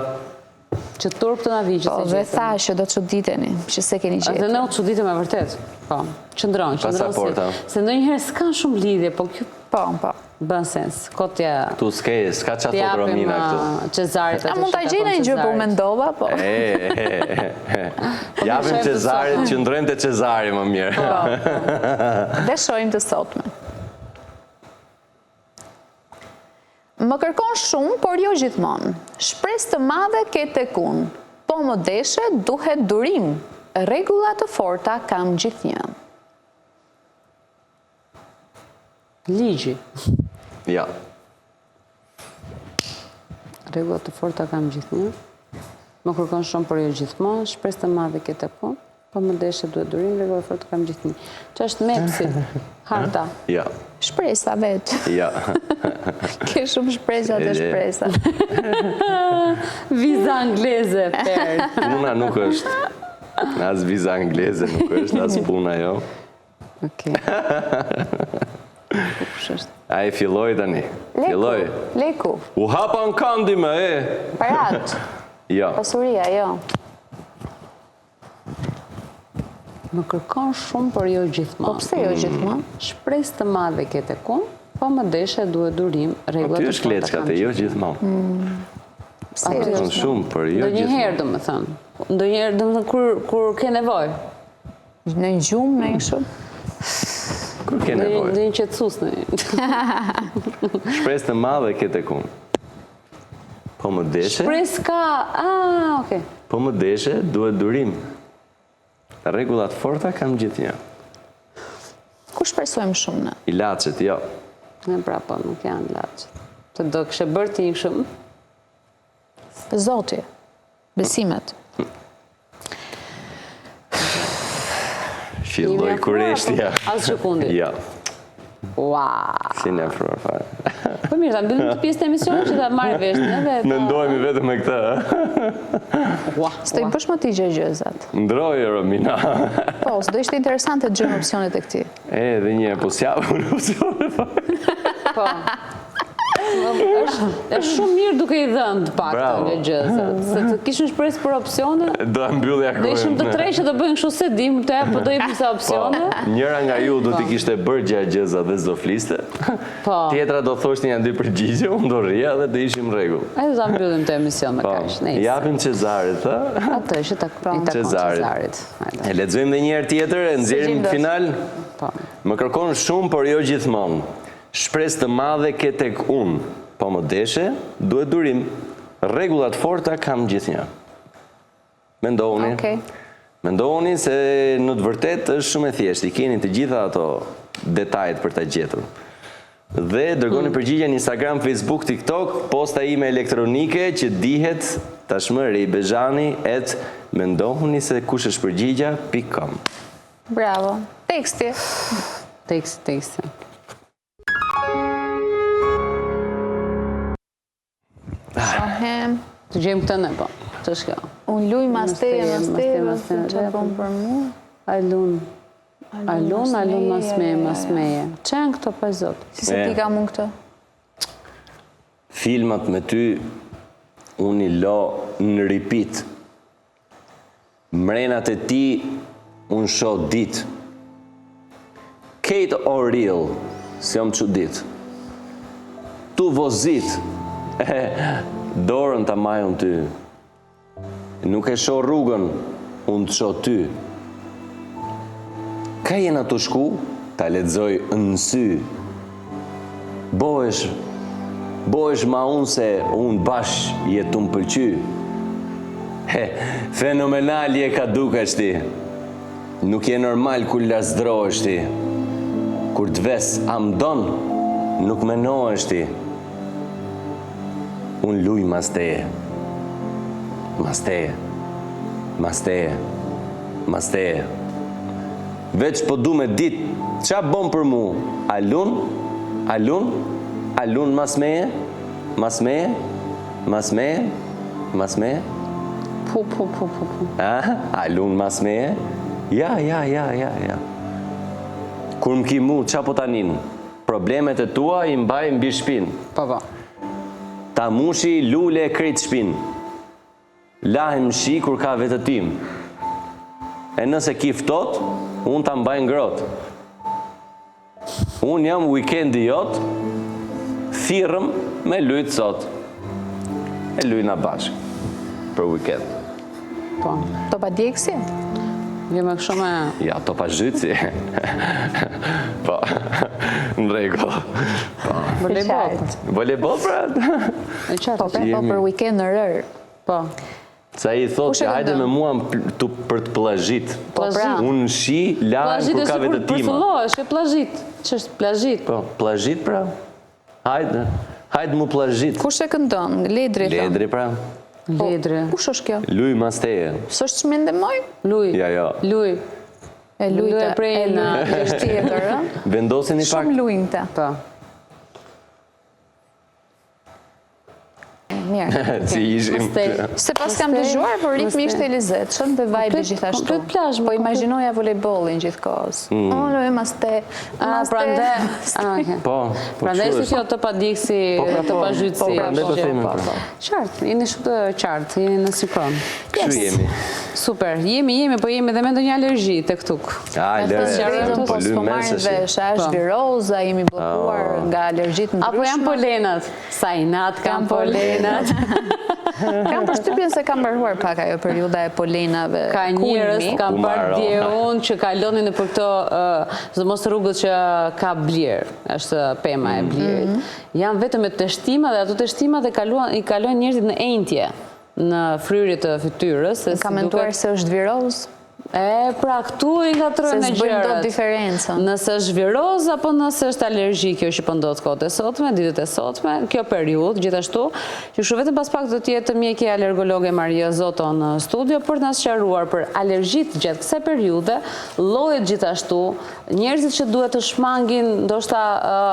Që turp të na vigjë. Po, dhe tha që do të çuditeni, që se keni gjetur. Dhe ne u çuditëm e vërtet. Po, qëndron. Pasaporta. Se ndonjëherë s'kan shumë lidhje, po kjo bën sens. Kotja. Tu s'ka çato Romina këtu. Cezarit atë. A mund ta gjejnë një gjë po mendova, po. Japim Cezarit, qëndrojmë te Cezari më mirë. Dhe shohim të sotme. Më kërkon shumë, por jo gjithmonë. Shpresë të madhe ke tek unë. Po më deshe, duhet durim. Rregulla të forta kam gjithnjë. Ligji. Ja. Rregulla të forta kam gjithnjë. Më kërkon shumë, por jo gjithmonë. Shpresë të madhe ke tek unë. Po më deshe, duhet durim. Rregulla të forta kam gjithnjë. Që është mepsi? Harta. Ja. Shpresa vetë. Ja. Ke shumë shpresa dhe shpresa. Viza angleze, per. Puna nuk është. As viza angleze nuk është, as puna jo. Okej. A e filloj tani? Filloj. Leku. U hapan kandi me, Parat. Jo. Pasuria, jo. Më kërkon shumë, por jo gjithmonë. Po pse jo gjithmonë? Shpresë të madhe ke tek unë, po më deshe duhet durim, rregulla të forta. Ty është kleçkate, jo gjithmonë. Pse jo gjithmonë? Shumë, por jo gjithmonë. Ndonjëherë domethënë. Ndonjëherë domethënë kur ke nevojë. Në gjumë, në kështu. Kur ke nevojë? Dhe një qetësus në një. Shpresë të madhe ke tek unë. Po më deshe? Shpresë ka... okej. Po më deshe, duhet durim. Rregullat forta kam gjithnjë. Ku shpresojmë shumë në? Ilaçet, jo. Ne prapa, nuk janë ilaçet. Të do kështë bërë ti një shumë? Zoti, besimet. Filloj kureshtja. Asë sekundit? Jo. Ua. Si në afruar fare. Po mirë, ta mbyllim të pjesë të emisionit që ta marrë vesh edhe. Mendojmë vetëm me këtë. Ua. Së të i bësh më t'i gjëgjëzat. Ndrojë, Romina. Po, së do ishte interesante të gjëmë opcionet e këti. Dhe një, po s'javë në opcione fare. Po. është shumë mirë duke i dhënë të pak të një gjëzat. Se të kishën shpresë për opcione, Do ta mbyllja kohën. do ishëm të tre që do bëjnë kështu se dim, të po do jepim sa opcione. Njëra nga ju do t'i kishte bërë gjatë gjëza dhe s'do fliste. Po. Tjetra do thoshte janë dy përgjigje, unë do rria dhe do ishim rregull. Ajde ta mbyllim të emision me kaq. Japim Cezarit, ha? Atë që ta takon Cezarit. E lexojmë edhe një herë tjetër, e nxjerrim final. Po. Më kërkon shumë, por jo gjithmonë. Shpresë të madhe ke tek unë. Po më deshe, duhet durim. Rregullat forta kam gjithnjë. Mendoni. Okej. Mendoni se në të vërtet është shumë e thjeshtë. I keni të gjitha ato detajet për ta gjetur. Dhe dërgoni përgjigje në Instagram, Facebook, TikTok, posta ime elektronike që dihet tashmë Rejbezhani @mendohuni se kush është përgjigja.com. Bravo. Teksti. Teksti. Shohem. Të gjejmë këtë ne, po. Që është kjo? Unë luj masteje, që bom për mu. Alun, masmeje. Që janë këto për zotë? Si se ti ka mund këtë? Filmat me ty, unë i lo në repeat. Mrenat e ti, unë shoh dit. Kate O'Reilly, si jam që dit. Tu vozit, dorën të majon ty. Nuk e shoh rrugën, unë të shoh ty. Ka jena të shku, ta lexoj në sy. Bohesh ma unë se unë bash jetu më pëlqy. Fenomenal je ka dukesh ti. Nuk je normal kur lasdrohesh ti. Kur të ves amdon, nuk menohesh ti. Unë luj mas teje. Mas teje. Veç po du me dit, qa bom për mu? Alun mas meje? Pu. Alun mas meje? Ja. Kur më ki mu, qa po tanin? Problemet e tua i mbaj mbi shpin. Po. Ta mushi lule e krejt shpin. Lahim shi kur ka vetë tim. E nëse ki ftot, unë ta mbaj ngrot. Unë jam weekendi jot, thirrëm me lujt sot. E lujna bashk për weekend. Po. Topa djekësi? Jo me kështu me... Ja, topa zhytsi. Po, në rregull. Po. Volejboll, pra? E qartë. Po për weekend në rër. Po. Sa i thot që hajde me mua për të plazhit. Unë shi, lajmë kur ka vetë tima. Plazhit e sikur përfullohesh, e plazhit. Që është plazhit? Po, plazhit pra. Hajde mu plazhit. Kush e këndon? Ledri? Ledri pra. Ledri. Kush është kjo? Luj mas teje. Së është që me ndemoj? Luj. Ja. Luj. E lujtë. E prej në tjetër, Vendosin i pak. Shumë lujnë të. Po. Mirë. Si ishim. Se pas kam dëgjuar, por ritmi ishte i lezetshëm dhe vajbi gjithashtu. Komplet plazh. Po imaginoja volejbollin gjithkohës. Lojë maste. Po. Prandaj se kjo topa djeksi, topa zhytsi. Po, prandaj po themi. Qartë, jeni shumë të qartë, jeni në sinkron. Kështu jemi. Super, jemi, po jemi dhe me ndonjë alergji tek tuk. Po marrin vesh, është viroza, jemi bllokuar nga alergjit ndryshme. Apo janë polenat? Sa i nat kanë polenat. Kam përshtypjen se kam mbaruar pak ajo periudha e polenave. Ka njerëz kam parë dje unë që kalonin nëpër këto, sidomos rrugët që ka blir, është pema e blirit. Janë vetëm me teshtima dhe ato teshtimat i kalojnë njerëzit në enjtje, në fryrje të fytyrës. Ka menduar se është viroz? Pra këtu i nga trojnë e gjërat. Se s'bëjnë do diferencën. Nëse është viroz, apo nëse është alergji kjo që pëndot kohët e sotme, ditët e sotme, kjo periudhë, gjithashtu, që shu vetëm pas pak do tjetë mjekja alergologe Maria Zoto në studio për të sqaruar për alergjit gjatë kësaj periudhe, llojet gjithashtu, njerëzit që duhet të shmangin ndoshta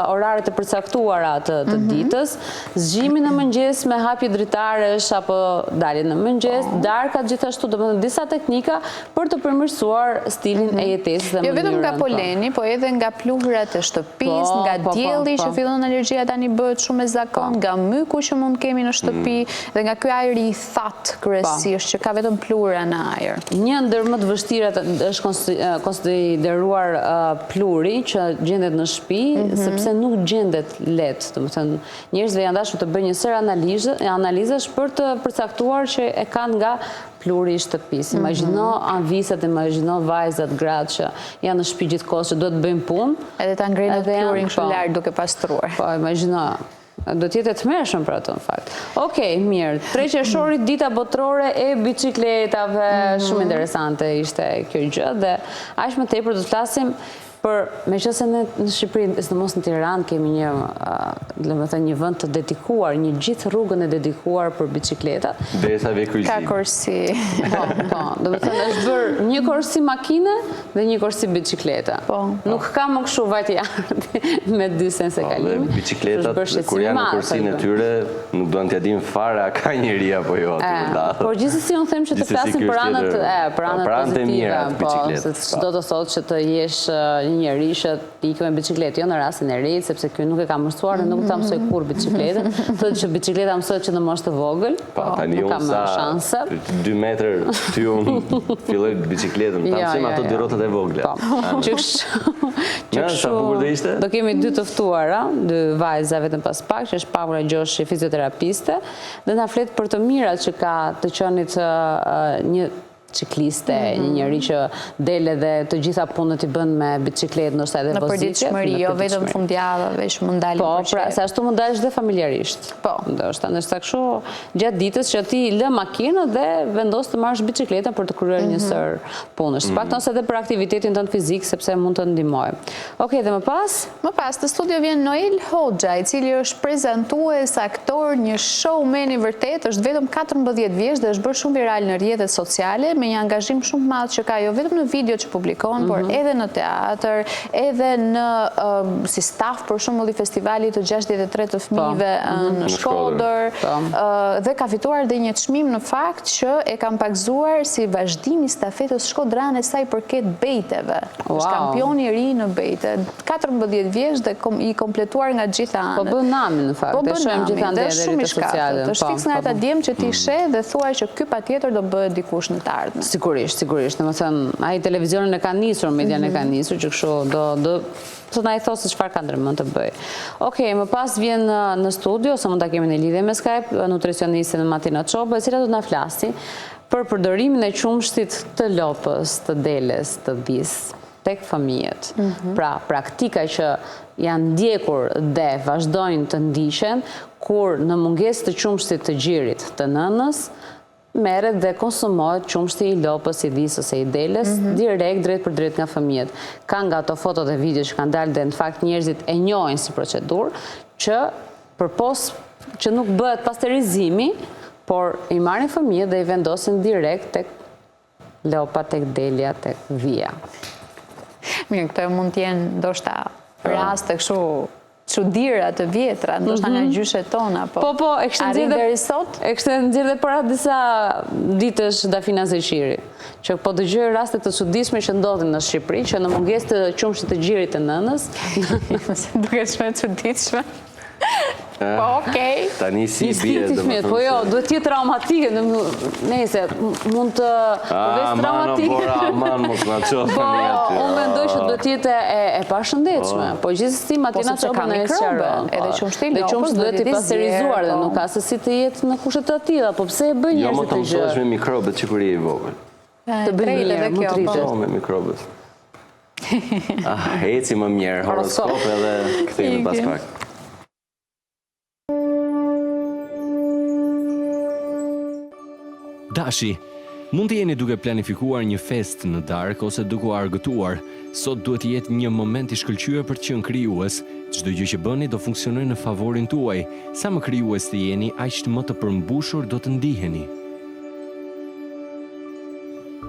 oraret e përcaktuara të ditës, zgjimin në mëngjes me hapje dritaresh apo dalje në mëngjes, darkat gjithashtu, domethënë disa teknika për të përmirësuar stilin e jetesës dhe mënyrën. Jo vetëm nga poleni, po edhe nga pluhurat e shtëpis, nga dielli që fillon alergjia tani bëhet shumë e zakon, nga myku që mund kemi në shtëpi, dhe nga ky ajri i thatë kryesisht që ka vetëm pluhura në ajër. Një ndër më të vështirat është konsideruar pluri që gjendet në shtëpi, sepse nuk gjendet lehtë. Domethënë, njerëzve janë dashur të bëjnë një sër analizash për të përcaktuar që e kanë nga pluri i shtëpisë. Imagjino anvisat, imagjino vajzat, gratë që janë në shtëpi gjithkohës që duhet të bëjnë punë. Edhe ta ngrenë plurin kështu lart duke pastruar. Po, imagjino. Do t'jetë e tmerrshëm për ato në fakt. Okej, mirë. 3 qershori dita botërore e biçikletave, shumë interesante ishte kjo gjë dhe aq më tepër do të flasim për, meqense ne në Shqipëri, sidomos në Tiranë, kemi një vend të dedikuar, një gjithë rrugën e dedikuar për biçikletat. Derisa ve kryqëzimi. Ka korsi. Po, domethënë është bërë një korsi makine dhe një korsi biçikleta. Nuk ka më kështu vajtëardhje me 2 sense kalimi. Biçikletat kur janë në korsinë e tyre, nuk duan t'ia dinë fare a ka njeri apo jo aty. Por gjithsesi unë them që të flasim për anët pozitive, po, se çdo të thotë që të jesh njëri që ikë me bicikletë, jo në rastin e rejtë, sepse kjo nuk e ka mësuar dhe nuk ta mësoj kur bicikletën, thotë që biциkleta mësohet që në moshë të vogël, nuk ka më shanse. 2 metër ty unë filloj bicikletën, ta mësojmë ato 2 rrotat e vogla. Që kështu, do kemi 2 të ftuara, 2 vajza vetëm pas pak, që është Paula Gjoshi, fizioterapiste, dhe na flet për të mirat që ka të qenit një cikliste, një njeri që dele dhe të gjitha punët i bën me bicikletë, ndoshta edhe vozitje. Në përditshmëri, jo vetëm fundjavave që mund dalin për Po, pra, se ashtu mund dalësh dhe familjarisht. Po. Ndoshta kështu gjatë ditës që ti lë makinën dhe vendos të marrësh bicikletën për të kryer një sër punësh. Paktën edhe për aktivitetin tënd fizik, sepse mund të ndihmojë. Okej, dhe më pas? Më pas në studio vjen Noel Hoxha, i cili është prezantues, aktor, një showman i vërtet, është vetëm 14 vjeç dhe është bërë shumë viral në rrjetet sociale, me një angazhim shumë madh që ka jo vetëm në video që publikon, por edhe në teatr, edhe në si staf për shembull i festivalit të 63 të fëmijëve në Shkodër, dhe ka fituar dhe një çmim në fakt që e kam pagzuar si vazhdim i stafetës shkodrane sa i përket bejteve. Është kampioni i ri në bejte, 14 vjeç dhe i kompletuar nga gjitha anët. Po bën namin në fakt, e shohim gjithandaj edhe rrjetet sociale. Është fiks nga ata djem që ti sheh dhe thuaj që ky patjetër do bëhet dikush në të ardhmen. Sigurisht, domethënë ai televizionin e ka nisur, median e ka nisur, që kështu do të na i thosë se çfarë ka ndërmend të bëj. Okej, më pas vjen në studio, ose mund ta kemi në lidhje me Skype, nutricioniste Martina Çoba, e cila do të na flasi për përdorimin e qumshtit të lopës, të deles, të bis tek fëmijët. Pra, praktika që janë ndjekur dhe vazhdojnë të ndiqen kur në mungesë të qumshtit të gjirit të nënës merret dhe konsumohet qumshti i lopës, i dis ose i deles, direkt drejt për drejt nga fëmijët. Ka nga ato foto dhe video që kanë dalë dhe në fakt njerëzit e njohin si procedurë, që përpos që nuk bëhet pasterizimi, por i marrin fëmijët dhe i vendosin direkt tek lopa, tek delja, tek vija. Mirë, këto mund të jenë ndoshta raste kështu çuditëra të vjetra, ndoshta nga gjyshet tona, po. Po, e kishte nxjerrë para disa ditësh Dafina Zeqiri, që po dëgjoj raste të çuditshme që ndodhin në Shqipëri, që në mungesë të qumshtit të gjirit të nënës, duket shumë e çuditshme. Po, okej. Tani si bie fëmijët, po jo, duhet të jetë traumatike, nëse mund të përveç traumatike. Aman, mos na çof Po, tani aty. unë mendoj që duhet të jetë e pashëndetshme, po gjithsesi Matina çopën e sqaron. Edhe qumshti Dhe qumshti duhet të pasterizuar dhe nuk ka se si të jetë në kushte të tilla, po pse e bën Jo, më njerëzit të të gjë? mësohesh me mikrobet që kur je i vogël. Të bëj mirë, më tritet. Po, me mikrobet. Eci më mirë, horoskop edhe kthehemi pas pak. Dashi, mund të jeni duke planifikuar një fest në darkë ose duke u argëtuar. Sot duhet të jetë një moment i shkëlqyer për të qenë krijues. Çdo gjë që bëni do funksionojë në favorin tuaj. Sa më krijues të jeni, aq më të përmbushur do të ndiheni.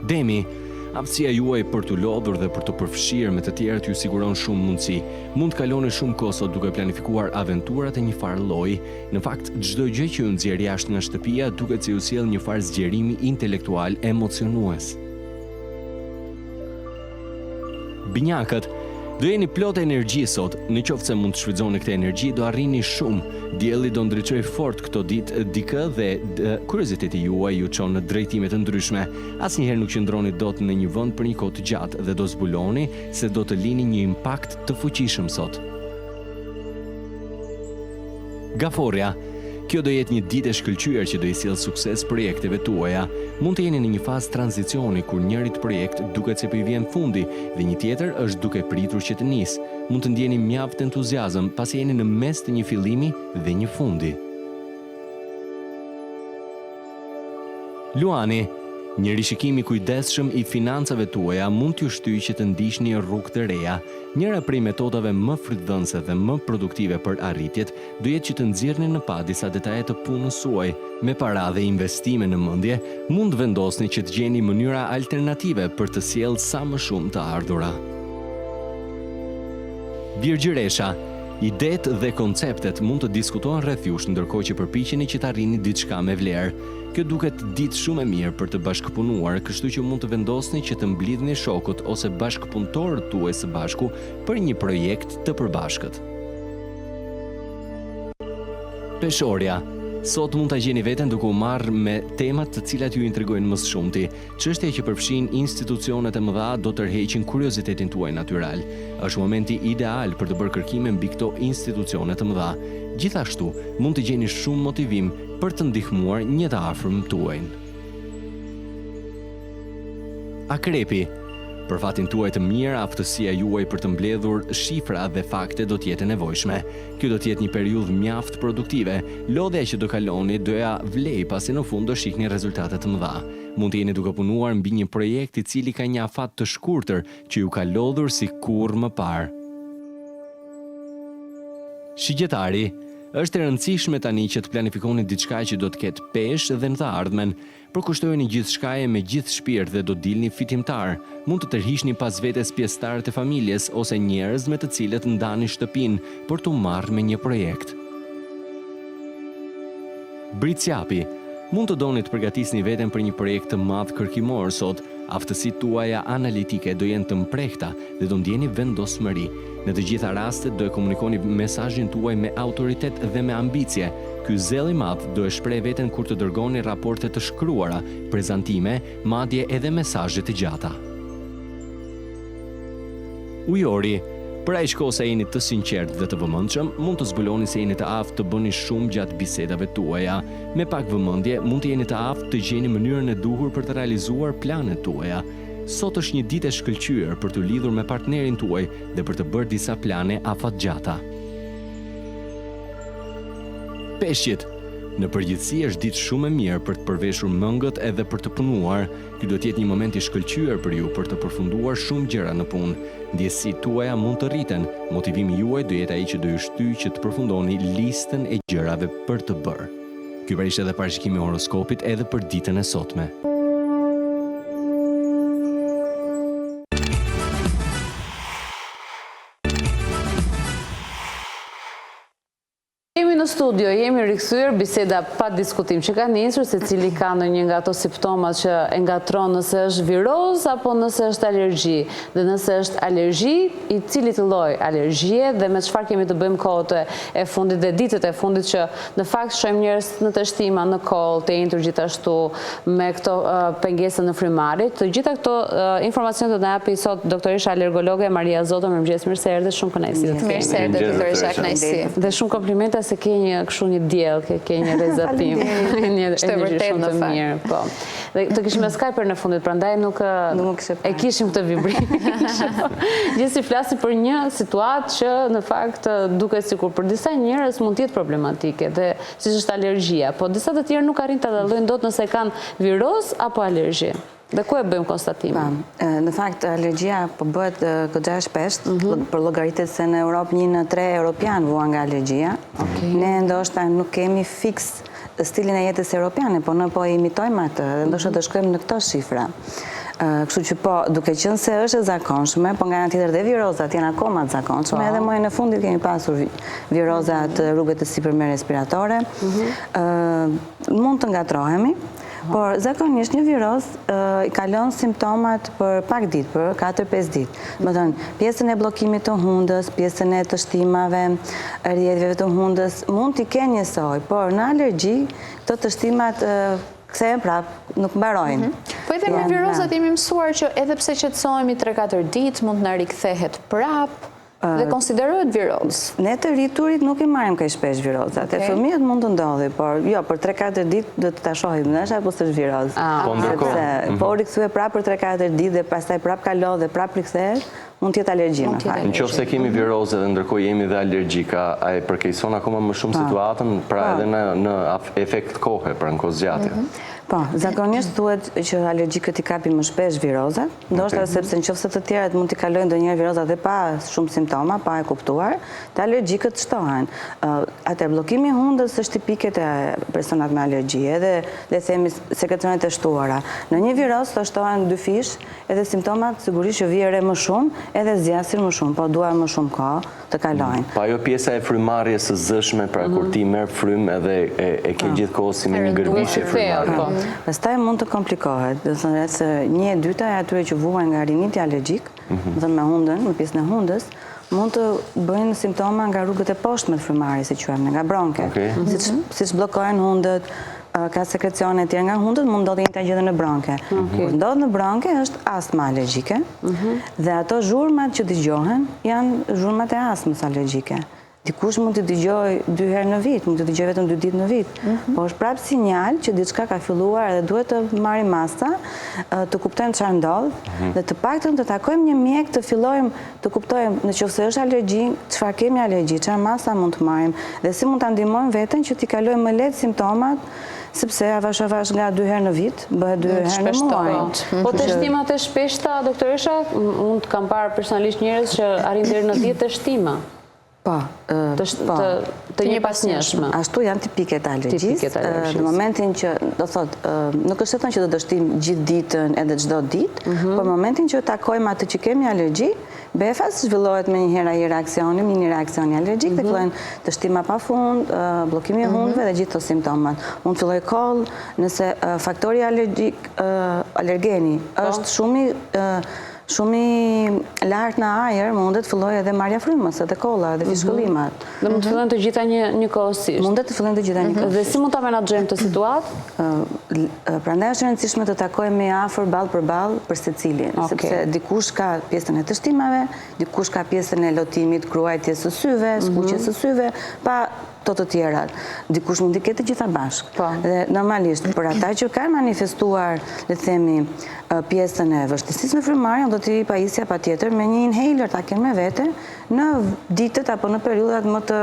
Demi, aftësia juaj për të lodhur dhe për të përfshirë me të tjerët ju siguron shumë mundësi. Mund të kaloni shumë kohë sot duke planifikuar aventurat e një farë lloji. Në fakt, çdo gjë që ju nxjerr jashtë nga shtëpia duket se ju sjell një farë zgjerimi intelektual emocionues. Binjakët, do jeni plot energji sot, në qoftë se mund të shfrytëzoni këtë energji, do arrini shumë. Dielli do ndriçojë fort këto ditë dikë dhe kurioziteti juaj ju çon në drejtime të ndryshme. Asnjëherë nuk qëndroni dot në një vend për një kohë të gjatë dhe do zbuloni se do të lini një impakt të fuqishëm sot. Gaforja, kjo do jetë një ditë e shkëlqyer që do i sjellë sukses projekteve tuaja. Mund të jeni në një fazë tranzicioni kur njëri projekt duket se po i vjen fundi dhe një tjetër është duke pritur që të nisë. Mund të ndjeni mjaft entuziazëm pasi jeni në mes të një fillimi dhe një fundi. Luani, një rishikim i kujdesshëm i financave tuaja mund t'ju shtyjë që të ndiqni rrugë të reja. Njëra prej metodave më frytëdhënëse dhe më produktive për arritjet do jetë që të nxjerrni në pa disa detaje të punës suaj. Me para dhe investime në mendje, mund vendosni që të gjeni mënyra alternative për të sjellë sa më shumë të ardhura. Virgjëresha, idetë dhe konceptet mund të diskutohen rreth jush ndërkohë që përpiqeni që të arrini diçka me vlerë. Kjo duket ditë shumë e mirë për të bashkëpunuar, kështu që mund të vendosni që të mblidhni shokut ose bashkëpunëtorët tuaj së bashku për një projekt të përbashkët. Peshorja, sot mund ta gjeni veten duke u marrë me temat të cilat ju intrigojnë më së shumti. Çështja që përfshin institucionet e mëdha do tërheqin kuriozitetin tuaj natyral. Është momenti ideal për të bërë kërkime mbi këto institucione të mëdha. Gjithashtu, mund të gjeni shumë motivim për të ndihmuar një të afërm tuaj. Akrepi, për fatin tuaj të mirë, aftësia juaj për të mbledhur shifra dhe fakte do të jetë e nevojshme. Kjo do të jetë një periudhë mjaft produktive. Lodhja që do kaloni do ja vlej pasi në fund do shihni rezultate të mëdha. Mund të jeni duke punuar mbi një projekt i cili ka një afat të shkurtër që ju ka lodhur si kurrë më parë. Shigjetari, është e rëndësishme tani që të planifikoni diçka që do të ketë peshë dhe në të ardhmen. Përkushtojeni gjithçkaje me gjithë shpirt dhe do dilni fitimtar. Mund të tërhiqni pas vetes pjesëtarët e familjes ose njerëz me të cilët ndani shtëpinë për t'u marrë me një projekt. Britsjapi, mund të doni të përgatisni veten për një projekt të madh kërkimor sot. Aftësitë tuaja analitike do jenë të mprehta dhe do ndjeni vendosmëri. Në të gjitha rastet do e komunikoni mesazhin tuaj me autoritet dhe me ambicie. Ky zell i madh do e shpreh veten kur të dërgoni raporte të shkruara, prezantime, madje edhe mesazhe të gjata. Ujori, për aq kohë sa jeni të sinqert dhe të vëmendshëm, mund të zbuloni se jeni të aftë të bëni shumë gjatë bisedave tuaja. Me pak vëmendje, mund të jeni të aftë të gjeni mënyrën e duhur për të realizuar planet tuaja. Sot është një ditë e shkëlqyer për të lidhur me partnerin tuaj dhe për të bërë disa plane afatgjata. Peshqit, në përgjithësi është ditë shumë e mirë për të përveshur mëngët edhe për të punuar. Ky do të jetë një moment i shkëlqyer për ju për të përfunduar shumë gjëra në punë. Ndjesitë tuaja mund të rriten. Motivimi juaj do jetë ai që do ju shtyjë që të përfundoni listën e gjërave për të bërë. Ky pra ishte edhe parashikimi i horoskopit edhe për ditën e sotme. Jemi në studio studio jemi rikthyer, biseda pa diskutim që ka nisur, se cili ka ndonjë nga ato simptomat që e ngatron nëse është viroz apo nëse është alergji. Dhe nëse është alergji, i cili të lloj alergjie dhe me çfarë kemi të bëjmë kohët e fundit dhe ditët e fundit që në fakt shohim njerëz në të shtima, në koll, të entur gjithashtu me këto pengesë në frymarrje. Të gjitha këto informacione do na japi sot doktoresha alergologe Maria Zoto. Mirëmëngjes, mirë se erdhe, shumë kënaqësi të kemi. Mirë se erdhe doktoresha, kënaqësi. Dhe shumë komplimenta se ke një diell, ke një rezapim, një energji shumë të mirë. Po. Dhe të kishim me Skype në fundit, prandaj nuk e kishim këtë vibrim. Gjithsesi flasim për një situatë që në fakt duket sikur për disa njerëz mund të jetë problematike, dhe siç është alergjia, po disa të tjerë nuk arrin ta dallojnë dot nëse kanë viroz apo alergji. Dhe ku e bëjmë konstatimin? Në fakt, alergjia po bëhet goxha shpesh, për llogaritet se në Europë 1 në 3 europian vuan nga alergjia. Ne ndoshta nuk kemi fiks stilin e jetës europiane, po ne po imitojmë atë, dhe ndoshta do shkojmë në këto shifra. Kështu që po, duke qenë se është e zakonshme, po nga ana tjetër dhe virozat janë akoma të zakonshme, edhe muajin e fundit kemi pasur virozat rrugët e sipërme respiratore. Mund të ngatrohemi, por zakonisht një viroz i kalon simptomat për pak ditë, për 4-5 ditë. Më thënë, pjesën e bllokimit të hundës, pjesën e të shtimave, rrjedhjeve të hundës, mund t'i kenë njësoj, por në alergji, këto të shtimat kthehen prapë, nuk mbarojnë. Po edhe me virozat jemi mësuar që edhe pse qetësohemi 3-4 ditë, mund të na rikthehet prapë, dhe konsiderohet viroz. Ne të rriturit nuk i marrim kaq shpesh virozat. E fëmijët mund të ndodhi, por jo, për 3-4 ditë do të ta shohim nëse apo s'është viroz. Po ndërkohë, po rikthye prapë për 3-4 ditë dhe pastaj prapë kalon dhe prapë rikthehet, mund të jetë alergji në fakt. Nëse kemi viroze dhe ndërkohë jemi dhe alergjika, ai përkeqëson akoma më shumë situatën, pra edhe në efekt kohe, pra në kohë zgjatje. Po, zakonisht thuhet që alergjikët i kapin më shpesh virozat, ndoshta sepse nëse të tjerët mund t'i kalojnë ndonjëherë virozat dhe pa shumë simptoma, pa e kuptuar, të alergjikët shtohen. Atë bllokimi i hundës është tipike te personat me alergji, edhe le të themi sekrecionet e shtuara. Në një viroz të shtohen 2 fish, edhe simptomat sigurisht që vijnë më shumë, edhe zgjasin më shumë, po duan më shumë kohë të kalojnë. Pa ajo pjesa e frymarrjes së zëshme, pra kur ti merr frym edhe e ke gjithkohë si me një gërbishje frymarrje. Pastaj mund të komplikohet, do të thonë se 1/2 e atyre që vuajnë nga riniti alergjik, do të thonë me hundën, me pjesën e hundës, mund të bëjnë simptoma nga rrugët e poshtme të frymarrjes, si quajmë, nga bronket. Siç bllokohen hundët, ka sekrecione tjerë nga hundët, mund ndodhi njëjta gjë në bronke. Kur ndodh në bronke është astma alergjike, dhe ato zhurmat që dëgjohen janë zhurmat e astmës alergjike. Dikush mund të dëgjoj 2 herë në vit, mund të dëgjoj vetëm 2 ditë në vit, po është prapë sinjal që diçka ka filluar dhe duhet të marrim masa, të kuptojmë çfarë ndodh, dhe të paktën të takojmë një mjek, të fillojmë të kuptojmë nëse është alergji, çfarë kemi alergji, çfarë masa mund të marrim, dhe si mund ta ndihmojmë veten që t'i kalojmë më lehtë simptomat, sepse avash nga 2 herë në vit, bëhet 2 herë në muaj. Po të shtimat e shpeshta, doktoresha, unë kam parë personalisht njerëz që arrin deri në 10 shtima. Po, të një pasnjëshme. Ashtu janë tipike të alergjisë. Në momentin që, do thot, nuk është thënë që do të shtim gjithë ditën edhe çdo ditë, por në momentin që takojmë atë që kemi alergji, befas zhvillohet me një herë ai reaksioni, mini reaksioni alergjik, dhe fillojnë të shtima pafund, bllokimi i hundëve dhe gjithë ato simptomat. Mund të fillojë koll, nëse faktori alergjik, alergeni është shumë i lartë në ajër, mundet të fillojë edhe marrja frymës, edhe kolla, edhe fishkëllimat. Dhe mund të fillojnë të gjitha njëkohësisht. Mundet të fillojnë të gjitha njëkohësisht. Dhe si mund ta menaxhojmë këtë situatë? Prandaj është e rëndësishme të takojmë afër ballë për ballë për secilin, sepse dikush ka pjesën e të shtimave, dikush ka pjesën e lotimit, kruajtjes së syve, skuqjes së syve, pa të tjerat. Dikush mund të ketë të gjitha bashkë. Dhe normalisht, për ata që kanë manifestuar, le të themi, pjesën e vështirësisë me frymarrjen, do t'i pajisja patjetër me një inhaler ta kenë me vete në ditët apo në periudhat më të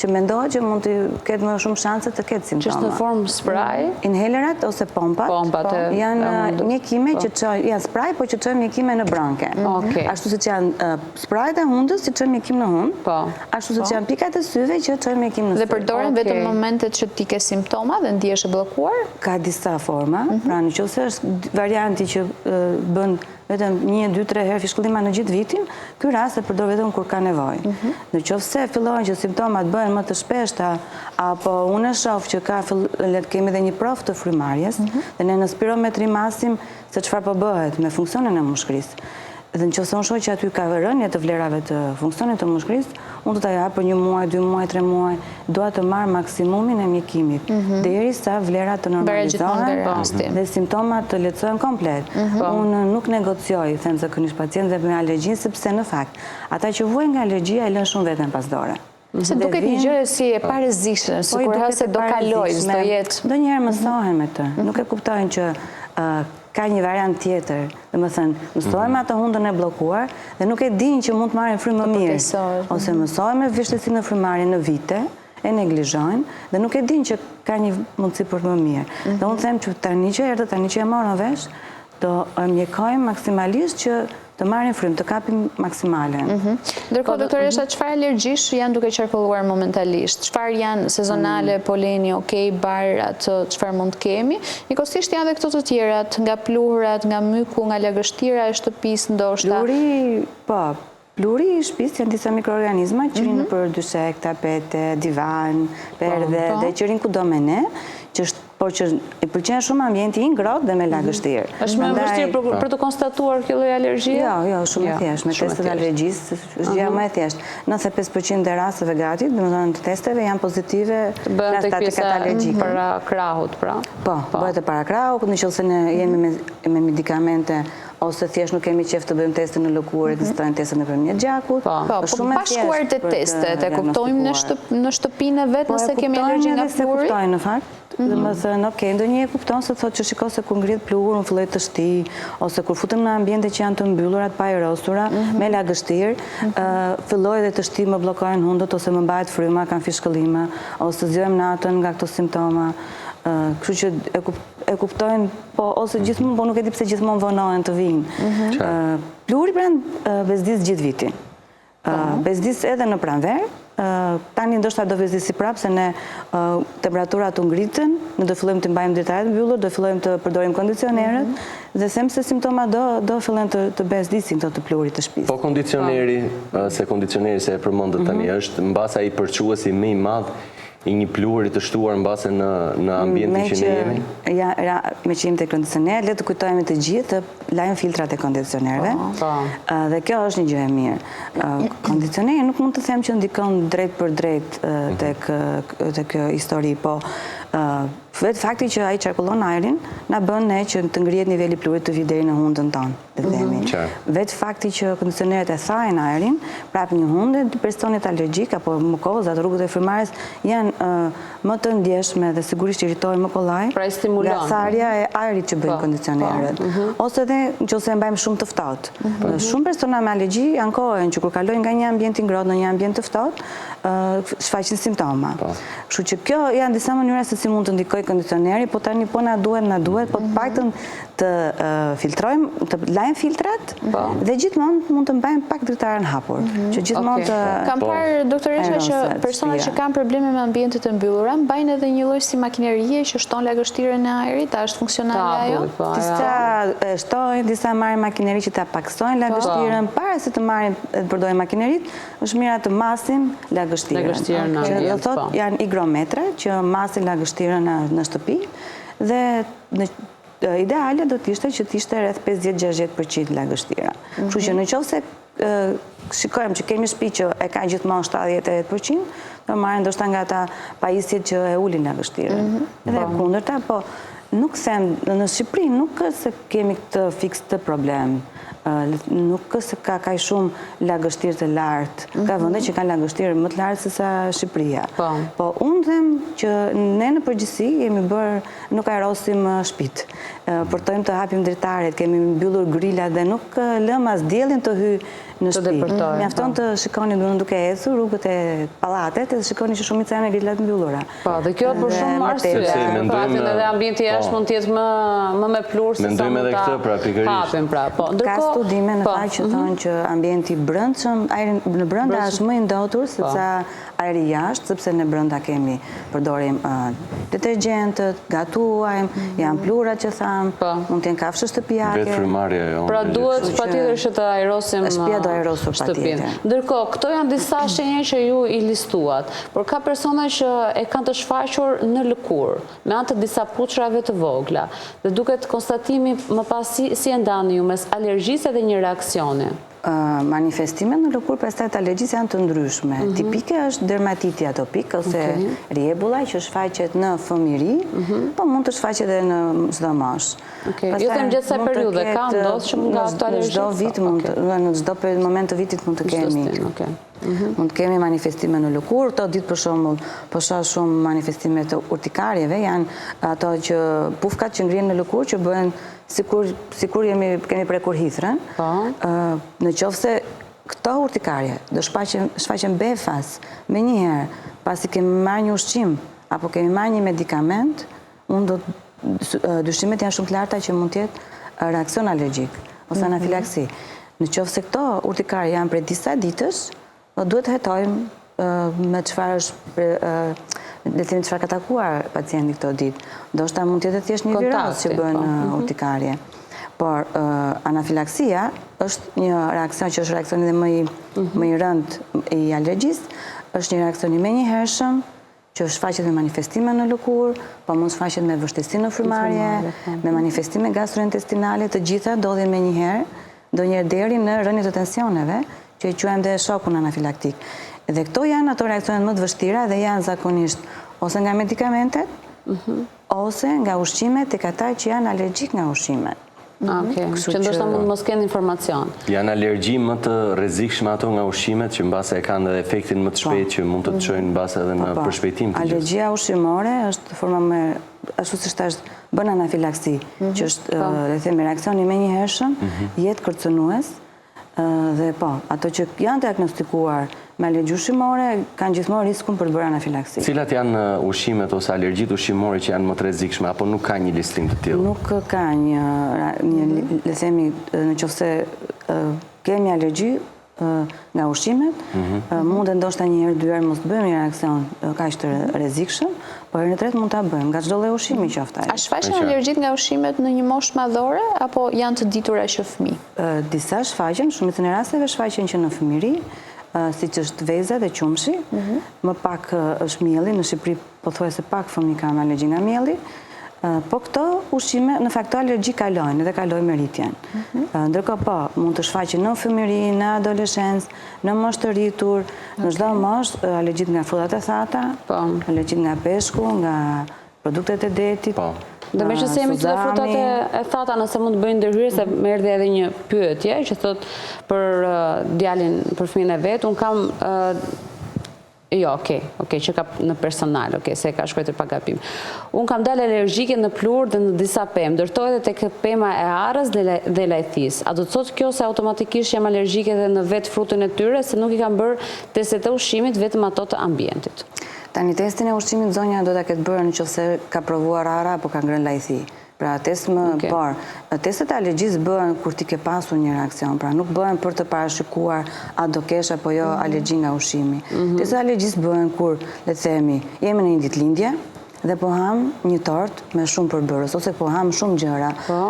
që mendohet që mund të ketë më shumë shanse të ketë simptoma. Që është në formë spray? Inhalerat ose pompat janë mjekime që çojnë, janë spray, po që çojnë mjekime në bronke. Ashtu siç janë sprayt e hundës që çojnë mjekim në hund, ashtu siç janë pikat e syve që çojnë mjekim në sy. Dhe përdoren vetëm momentet që ti ke simptoma dhe ndihesh e bllokuar? Ka disa forma, pra nëse është varianti që bën vetëm 1, 2, 3 herë fishkullima në gjithë vitin, ky rast e përdor vetëm kur ka nevojë. Në qoftë se fillojnë që simptomat bëhen më të shpeshta, apo unë e shoh që kemi dhe një provë të frymarrjes, dhe ne në spirometri masim se çfarë po bëhet me funksionin e mushkërisë. Dhe nëse unë shoh që aty ka rënje të vlerave të funksionit të mushkërisë, unë do ta jap për 1 muaj, 2 muaj, 3 muaj, dua të marr maksimumin e mjekimit derisa vlerat të normalizohen dhe simptomat të lehtësohen komplet. Unë nuk negocioj, them zakonisht pacientëve me alergji, sepse në fakt ata që vuajnë nga alergjia e lënë shumë veten pas dore. Se duket një gjë si e parezishme, sikur se do kalojë, do jetë. Ndonjëherë mësohen me të. Nuk e kuptojnë që ka një variant tjetër, dhe më thënë, mësojme atë hundën e blokuar dhe nuk e dinë që mund të marrin frymë më mirë. Ose mësojme vështirësinë në frymarrje në vite, e neglizhojnë dhe nuk e dinë që ka një mundësi për më mirë. Dhe unë them që tani që erdhët, tani që e morën vesh, do mjekojmë maksimalisht që të marrin frymë, të kapim maksimale. Ndërkohë, doktoresha, çfarë alergjish janë duke qarkulluar momentalisht? Çfarë janë sezonale, poleni, barat, çfarë mund të kemi? Njëkohësisht janë dhe këto të tjerat, nga pluhurat, nga myku, nga lagështira e shtëpisë ndoshta. Pluri i shtëpisë janë disa mikroorganizma që rinë nëpër dyshek, tapete, divan, perde dhe që rinë kudo me ne, por që i pëlqen shumë ambienti i ngrohtë dhe me lagështirë. Është më vështirë për të konstatuar kjo lloj alergjie? Jo, shumë e thjeshtë. Me testet alergjisë është gjë më e thjeshtë. 95% e rasteve gati, domethënë të testeve janë pozitive në statistikat alergjike. Para krahut, pra? Po, bëhet e para krahut, nëse ne jemi me medikamente ose thjesht nuk kemi qef të bëjmë testin në lëkurë, ekzistojnë testet nëpërmjet gjakut. Po, pa shkuar te testet, e kuptojmë në shtëpinë vet nëse kemi alergji nga pluri? Po, e kuptojnë në fakt. Dhe më thënë, ndonjë e kupton se thotë që shiko se kur ngrihet pluhur, unë filloj të shti, ose kur futem në ambiente që janë të mbyllurat pa aerosura, me lagështirë, filloj dhe të shti më bllokojnë hundët, ose më mbahet fryma, kanë fishkëllime, ose zgjohem natën nga këto simptoma. Kështu që e kuptojnë, ose gjithmonë, po nuk e di pse gjithmonë vonohen të vinë. Pluri pranë bezdis gjithë vitin. Bezdis edhe në pranverë. Tani ndoshta do bezdisi prapë se ne temperaturat u ngritën, ne do fillojmë të mbajmë dritaret mbyllur, do fillojmë të përdorim kondicionerët dhe them se simptomat do fillojnë të bezdisin të plurit të shtëpisë. Po kondicioneri se e përmendët tani është mbas ai përçuesi më i madh i një pluri të shtuar mbase në ambientin që ne jemi? Me që jemi te kondicionerët, le të kujtojmë të gjithë të lajmë filtrat e kondicionerëve. Dhe kjo është një gjë e mirë. Kondicioneri nuk mund të them që ndikon drejt për drejt tek kjo histori, po vetë fakti që ai qarkullon ajrin na bën ne që të ngrihet niveli plurit të vi deri në hundën tonë, le të themi. Vetë fakti që kondicionerët e thajnë ajrin, prapë një hundë, personit alergjik apo mukozat, rrugët e frymarrjes janë më të ndjeshme dhe sigurisht irritojnë më kollaj nga tharja e ajrit që bëjnë kondicionerët. Ose edhe nëse e mbajmë shumë të ftohtë. Shumë persona me alergji ankohen që kur kalojnë nga një ambient i ngrohtë në një ambient të ftohtë, shfaqin simptoma. Kështu që kjo janë disa mënyra se si mund të ndikojë kondicioneri, po tani po na duhet, po të paktën të filtrojmë, të lajmë filtrat dhe gjithmonë mund të mbajmë pak dritaren hapur. Që gjithmonë të kam parë doktoresha që personat që kanë probleme me ambientet e mbyllura mbajnë edhe një lloj si makinerie që shton lagështirën e ajrit, a është funksionale ajo? Disa shtojnë, disa marrin makineri që ta paksojnë lagështirën, para se të marrin të përdorin makineritë, është mira të masin lagështirën. Që do thotë janë igrometra që masin lagështirën në shtëpi dhe ideale do t'ishte që t'ishte rreth 50-60% lagështira. Kështu që nëse shikojmë që kemi shtëpi që e ka gjithmonë 70-80%, do marrin ndoshta nga ata pajisjet që e ulin lagështirën. Dhe kundërta, po nuk them në Shqipëri nuk është se kemi këtë fiks të problem. Nuk është ka kaq shumë lagështirë të lartë. Ka vende që kanë lagështirë më të lartë se sa Shqipëria. Po unë them që ne në përgjithësi jemi bërë, nuk aerosim shtëpitë. Portojmë të hapim dritaret, kemi mbyllur grilat dhe nuk lëm as diellin të hyjë në shtëpi. Mjafton të shikoni duke ecur rrugët e pallatet dhe shikoni që shumica janë me grilat mbyllura. Po, dhe kjo për shumë arsye. Fatin edhe ambienti jashtë mund të jetë më me plurë se sa mund ta hapim pra. Po, ndërkohë studime në fakt që thonë që ambienti brendshëm, ajri në brenda është më i ndotur se ajri jashtë, sepse në brenda kemi përdorim detergjentët, gatuajmë, janë plurat që thamë, mund të jenë kafshë shtëpiake. Vetë frymarrja jo. Pra duhet patjetër që të ajrosim shtëpia do ajrosur shtëpinë. patjetër. Ndërkohë, këto janë disa shenja që ju i listuat, por ka persona që e kanë të shfaqur në lëkurë, me anë të disa puçrave të vogla, dhe duket konstatimi më pas si e ndani ju mes alergjisë dhe një reaksioni. Manifestimet në lëkurë pastaj të alergjisë janë të ndryshme. Tipike është dermatiti atopik ose riebulla që shfaqet në fëmijëri, po mund të shfaqet edhe në çdo moshë. Jo them gjatë sa periudhe ka ndodhur që mund nga ato alergji. Çdo vit në çdo moment të vitit mund të kemi. Mund të kemi manifestime në lëkurë, këto ditë për shembull, po shoh shumë manifestime të urtikarjeve, janë ato që pufkat që ngrihen në lëkurë që bëhen sikur kemi prekur hithrën. Në qoftë se këto urtikarje do shfaqen befas menjëherë pasi kemi marrë një ushqim apo kemi marrë një medikament, dyshimet janë shumë të larta që mund të jetë reaksion alergjik ose anafilaksi. Në qoftë se këto urtikarje janë prej disa ditësh, duhet të hetojmë me çfarë ka takuar pacienti këto ditë. Ndoshta mund të jetë thjesht një viroz që bën urtikarje. Por anafilaksia është një reakcion që është reakcioni dhe më i rëndë i alergjisë, është një reakcion i menjëhershëm që shfaqet me manifestime në lëkurë, po mund shfaqet me vështirësi në frymarrje, me manifestime gastrointestinale, të gjitha ndodhin menjëherë, ndonjëherë deri në rënje të tensioneve, që i quajmë dhe shokun anafilaktik. Dhe këto janë ato reakcionet më të vështira dhe janë zakonisht ose nga medikamentet, ose nga ushqimet tek ata që janë alergjik nga ushqimet. Që ndoshta mund mos kenë informacion. Janë alergji më të rrezikshme ato nga ushqimet që mbase e kanë edhe efektin më të shpejtë që mund të të çojnë mbase edhe në përshpejtim të gjithë. Alergjia ushqimore është forma më ashtu siç thash bën anafilaksi, që është le të themi reakcioni menjëhershëm, jetë kërcënues. Dhe po, ato që janë diagnostikuar me alergji ushqimore kanë gjithmonë riskun për të bërë anafilaksi. Cilat janë ushqimet ose alergjitë ushqimore që janë më të rrezikshme apo nuk ka një listim të tillë? Nuk ka një le të themi nëse kemi alergji nga ushqimet, mund të ndoshta një herë dy herë mos bëjmë një reaksion kaq të rrezikshëm, por herën e tretë mund ta bëjmë nga çdo lloj ushqimi qoftë ai. A shfaqen alergjitë nga ushqimet në një moshë madhore apo janë të ditura që fëmijë? Disa shfaqen, shumicën e rasteve shfaqen që në fëmijëri, siç është veza dhe qumshi, më pak është mielli, në Shqipëri pothuajse pak fëmijë kanë alergji nga mielli. Po këto ushqime, në fakt, alergji kalojnë dhe kalojnë me rritjen. Ndërkohë po, mund të shfaqen në fëmijëri, në adoleshencë, në moshë të rritur, në çdo moshë, alergjitë nga frutat e thata, alergjitë nga peshku, nga produktet e detit. Dhe me që se jemi të dhe frutat e thata, nëse mund të bëjnë ndërhyrje, se më erdhi edhe një pyetje që thot për djalin, për fëmijën e vet, unë kam jo, okej, që ka në personal, se ka shkruar pa gabim. Unë kam dalë alergjike në plur dhe në disa pemë, ndërtoj edhe tek pema e arës dhe lajthisë. A do të thotë kjo se automatikisht jam alergjike dhe në vetë frutën e tyre, se nuk i kam bërë testet e ushqimit, vetëm ato të ambientit? Tani testin e ushqimit zonja do ta ketë bërë nëse ka provuar ara apo ka ngrënë lajthi. Pra test më parë. Testet e alergjisë bëhen kur ti ke pasur një reakcion, pra nuk bëhen për të parashikuar a do kesh apo jo alergji nga ushqimi. Testet e alergjisë bëhen kur, le të themi, jemi në një ditëlindje dhe po ham një tort me shumë përbërës, ose po ham shumë gjëra,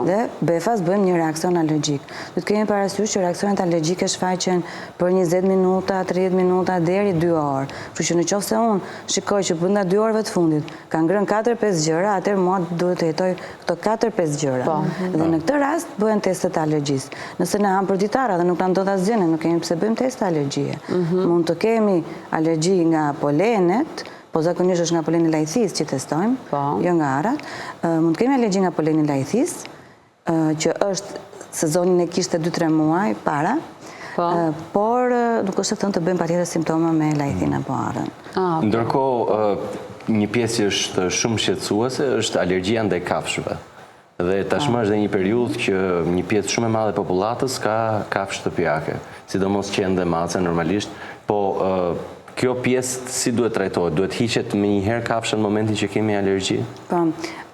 dhe befas bëjmë një reakcion alergjik. Do të kemi parasysh që reakcionet alergjike shfaqen për 20 minuta, 30 minuta, deri 2 orë. Kështu që nëse unë shikoj që brenda 2 orëve të fundit ka ngrënë 4-5 gjëra, atëherë mua duhet të jetoj këto 4-5 gjëra. Dhe në këtë rast bëhen testet alergjisë. Nëse ne ham për ditara dhe nuk na ndodh asgjë, nuk kemi pse bëjmë test alergjie. Mund të kemi alergji nga polenet, po zakonisht është nga poleni lajthisë që testojmë, jo nga arat. Mund të kemi alergji nga poleni lajthisë, që është sezonin e kishte 2-3 muaj para, por nuk është thënë të bëjmë patjetër simptoma me lajthin apo arën. Ndërkohë, një pjesë që është shumë shqetësuese është alergjia ndaj kafshëve. Dhe tashmë është dhe një periudhë që një pjesë shumë e madhe e popullatës ka kafshë shtëpiake, sidomos qenë dhe mace normalisht, po kjo pjesë si duhet trajtohet? Duhet hiqet me njëherë kafshën në momentin që kemi alergji? Po,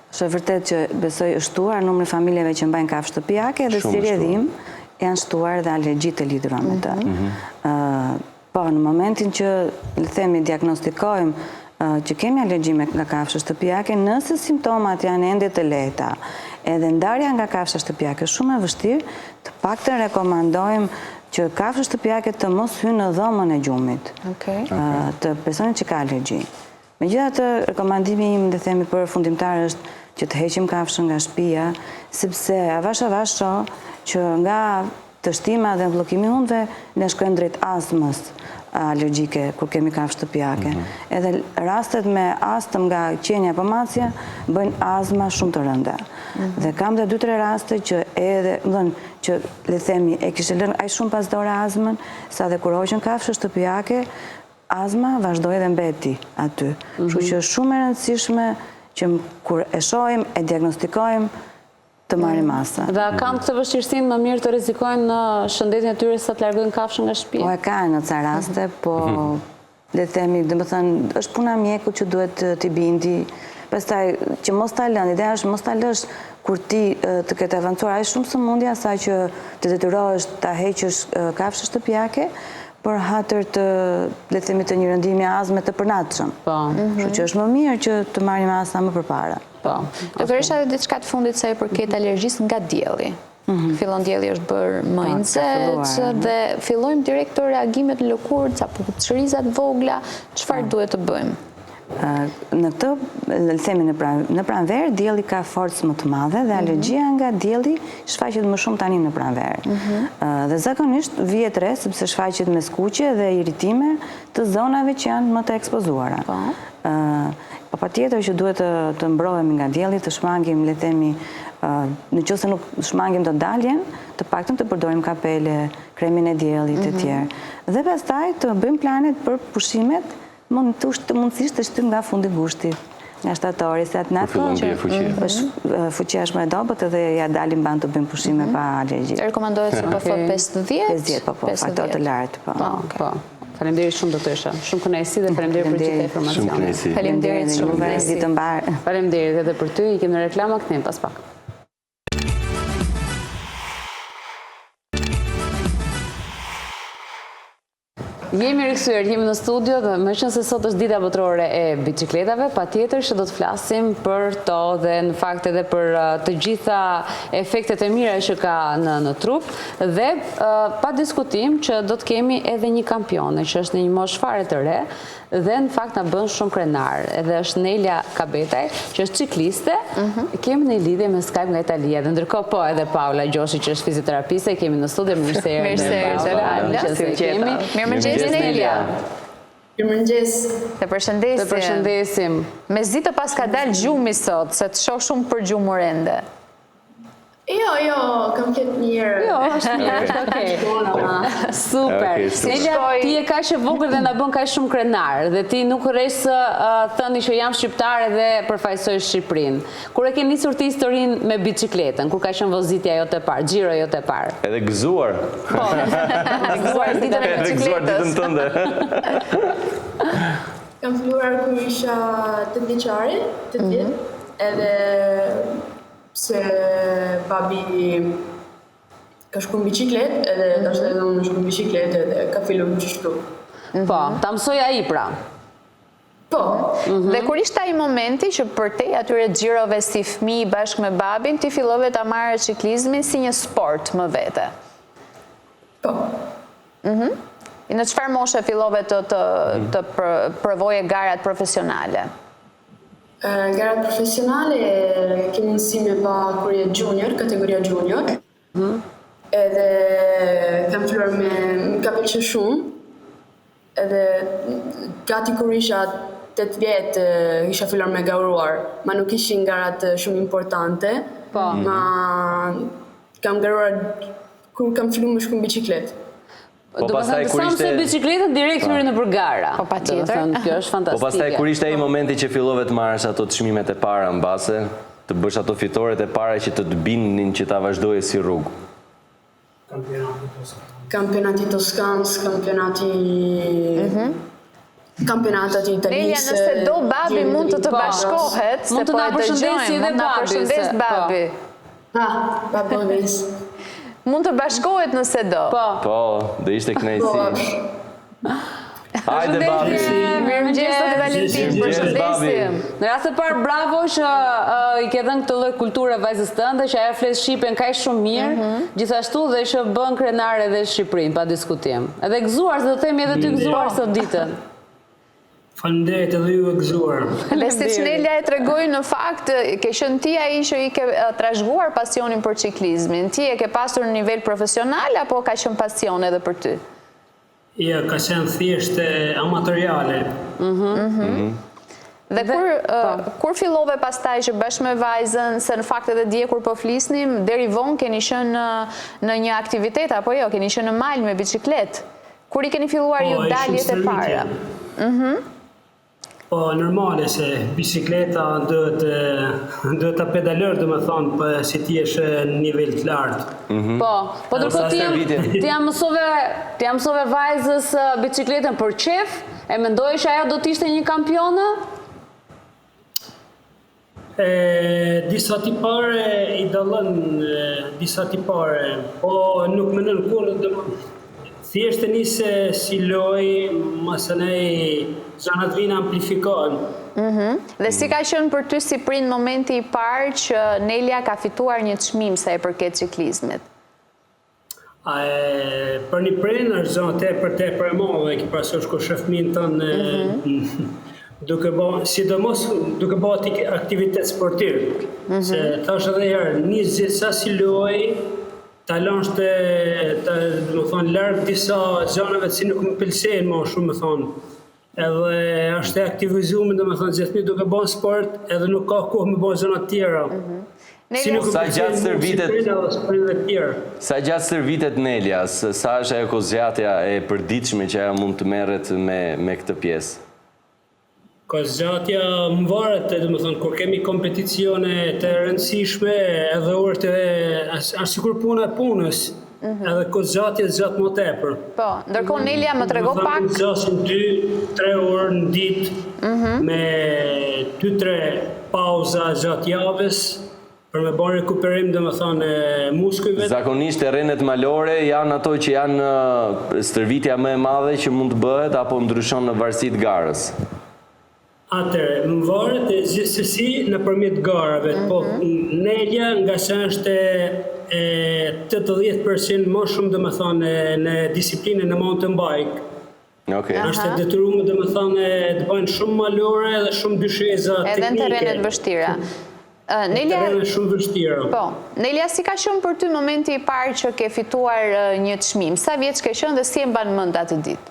është vërtet që besoj është shtuar numri familjeve që mbajnë kafshë shtëpiake dhe si rrjedhim janë shtuar dhe alergjit të lidhura me të. Po, në momentin që, le themi, diagnostikojmë që kemi alergji nga kafshë shtëpiake, nëse simptomat janë ende të lehta, edhe ndarja nga kafsha shtëpiake shumë e vështirë, të paktën rekomandojmë që kafshë shtëpiake të mos hynë në dhomën e gjumit të personit që ka alergji. Megjithatë, rekomandimi im, le themi, për fundimtar është që të heqim kafshën nga shtëpia, sepse avash shoh që nga të shtima dhe bllokimi i hundëve ne shkojmë drejt astmës alergjike kur kemi kafshë shtëpiake. Edhe rastet me astëm nga qenia apo macja bëjnë astma shumë të rënda. Dhe kam dhe 2-3 raste që edhe, që le themi e kishte lënë aq shumë pas dore astmën, sa dhe kur hoqën kafshë shtëpiake, astma vazhdoi dhe mbeti aty. Kështu që është shumë e rëndësishme që kur e shohim, e diagnostikojmë, të marrim masa. Dhe kanë këtë vështirësinë më mirë të rrezikojnë në shëndetin e tyre sa të largojnë kafshën nga shtëpia? Po e ka në ca raste, po le të themi, domethënë është puna mjeku që duhet t'i bindi. Pastaj që mos ta lënë, ideja është mos ta lësh kur ti të ketë avancuar aq shumë sëmundje sa që të detyrohesh ta heqësh kafshën shtëpiake për hatër të, le të themi, të një rëndimi astme të përnatsshëm. Po. Kështu që është më mirë që të marrim masa më përpara. Po. Doktoresha, edhe diçka të fundit sa i përket alergjisë nga dielli. Fillon dielli është bërë më i nxehtë dhe fillojmë direkt të reagimet lëkurë, apo çriza të vogla, çfarë duhet të bëjmë? Në këtë, le të themi, në pranverë, dielli ka forcë më të madhe dhe alergjia nga dielli shfaqet më shumë tani në pranverë. Dhe zakonisht vihet re sepse shfaqet me skuqje dhe iritime të zonave që janë më të ekspozuara. Po patjetër që duhet të mbrohemi nga dielli, të shmangim, le të themi, nëse nuk shmangim të daljen, të paktën të përdorim kapele, kremin e diellit e tjerë. Dhe pastaj të bëjmë planet për pushimet mundësisht të shtym nga fundi gushtit, nga shtatori, se atë natë fuqia është më e dobët edhe ja dalim ban të bëjmë pushime pa alergji. Rekomandohet se po thot 50? 50, po, faktor të lartë, po. Faleminderit shumë, doktoresha. Shumë kënaqësi dhe faleminderit për gjithë informacionet. Faleminderit shumë. Ditë mbar. Faleminderit edhe për ty. I kemi në reklama, kthehemi pas pak. Jemi rikthyer, jemi në studio dhe më qenë se sot është dita botërore e biçikletave, patjetër që do të flasim për to dhe në fakt edhe për të gjitha efektet e mira që ka në trup dhe pa diskutim që do të kemi edhe një kampione që është në një moshë fare të re dhe në fakt na bën shumë krenar. Edhe është Nelia Kabetaj, që është cikliste. Kemi një lidhje me Skype nga Italia dhe ndërkohë po edhe Paula Gjoshi që është fizioterapiste, kemi në studio. Mirëmëngjes Nelia. Mirëmëngjes. Të përshëndesim. Të përshëndesim. Mezi të pas ka dalë gjumi sot, se të shoh shumë për gjumur ende. Jo, kam qenë mirë. Jo, është mirë, është okej. Super. Nelia, ti e kaq e vogël dhe na bën kaq shumë krenar dhe ti nuk rresh thëni që jam shqiptare dhe përfaqësoj Shqipërinë. Kur e ke nisur ti historinë me biçikletën, kur ka qenë vozitja jote e parë, xhiro jote e parë? Edhe gëzuar. Po. Gëzuar ditën e bicikletës. Tënde. Kam filluar kur isha 8 vjeçare, 8 vjet, edhe se babi ka shku në biciklet, edhe tash edhe unë shku në biciklet edhe ka filluar kështu. Po, ta mësoj ai pra. Po. Dhe kur ishte ai momenti që për te atyre xhirove si fëmijë bashkë me babin, ti fillove ta marrë ciklizmin si një sport më vete. Po. Në çfarë moshe fillove të provoje garat profesionale? Garat profesionale kemi mësime pa kur je junior, kategoria junior. Edhe kam filluar ka pëlqyer shumë. Edhe gati kur isha 8 vjet isha filluar me garuar, ma nuk ishin garat shumë importante. Po. Ma kam garuar kur kam filluar me shku në biciklet. Do të thënë sa mëse bicikletën direkt hyri në gara. Po patjetër. Kjo është fantastike. Po pastaj kur ishte ai momenti që fillove të marrësh ato çmimet e para mbase, të bësh ato fitoret e para që të binin që ta vazhdoje si rrugë. Kampionati Toskanës, kampionatat italisë. Nelia, nëse do babi mund të bashkohet, se po e dëgjojmë, mund të na përshëndes babi. Babonës. Mund të bashkohet nëse do. Po, do ishte kënaqësi. Hajde babi. Mirëmëngjes Zoti Valentin, përshëndesim. Në rast të parë bravo që i ke dhënë këtë lloj kulture vajzës tënde, që ajo flet shqipen kaq shumë mirë, gjithashtu dhe që bën krenare edhe Shqipërinë pa diskutim. Edhe gëzuar, se do të themi edhe ty gëzuar sot ditën. Faleminderit edhe ju e gëzuar. Dhe siç Nelia e tregoi, në fakt ke qenë ti ai që i ke trashëguar pasionin për ciklizmin. Ti e ke pasur në nivel profesional apo ka qenë pasion edhe për ty? Ja, ka qenë thjesht amatoriale. Dhe kur fillove pastaj që bashkë me vajzën, se në fakt edhe dje kur po flisnim, deri vonë keni qenë në një aktivitet apo jo, keni qenë në mal me biçikletë. Kur i keni filluar ju daljet e para? Po, normale se bicikleta duhet ta pedalër, do me thonë, si ti eshe në nivel të lartë. Po ndërkohë ti jam mësove vajzës bicikletën për qef, e mendoj që ajo do të ishte një kampione? Disa tipare i dallën disa tipare, po nuk më nën kur thjesht e nisë si loj, masanej zanat vina amplifikohen. Dhe si ka qenë për ty si prind momenti i parë që Nelia ka fituar një çmim sa i përket ciklizmit? Për një prind është zonë tepër e madhe, ki pasur shko shë fëmijën tonë sidomos duke bë aktivitet sportiv. Se thash edhe herë, nisë gjithsa si loj, talon shte, më thonë, largë disa zonave që si nuk më pëlqejnë më shumë, më thonë. Edhe është e aktivizuar, më thonë, gjithmi duke bën sport, edhe nuk ka kohë me bën zonat tjera. Sa gjatë stërvitet Nelias, sa është ajo kozgjatja e përditshme që ajo mund të merret me këtë pjesë? Kozgjatja më varet, dhe më thonë, kur kemi kompeticione të rëndësishme, edhe orët është sikur puna e punës, edhe kozgjatja zgjatë më tepër. Po, ndërkohë Nelia më trego pak. Më zgjasin 2-3 orë në ditë, me 2-3 pauza gjatë javës, për me bërë rekuperim, dhe më thonë, muskujve. Zakonisht terrenet malore janë ato që janë stërvitja më e madhe që mund të bëhet, apo ndryshon në varësi të garës? Atëre, më varet e gjithsesi në përmjet garave, po Nelia nga që është 80% më shumë, dhe më thonë, në disiplinën në mountain bike. Është e detyruar, dhe më thonë, të bëjnë shumë malore dhe shumë dysheza teknike. Edhe në terrenet vështira. Terrenet shumë vështira. Po, Nelia, si ka qenë për ty momenti i parë që ke fituar një çmim? Sa vjeç ke qenë dhe si e mban mend atë ditë?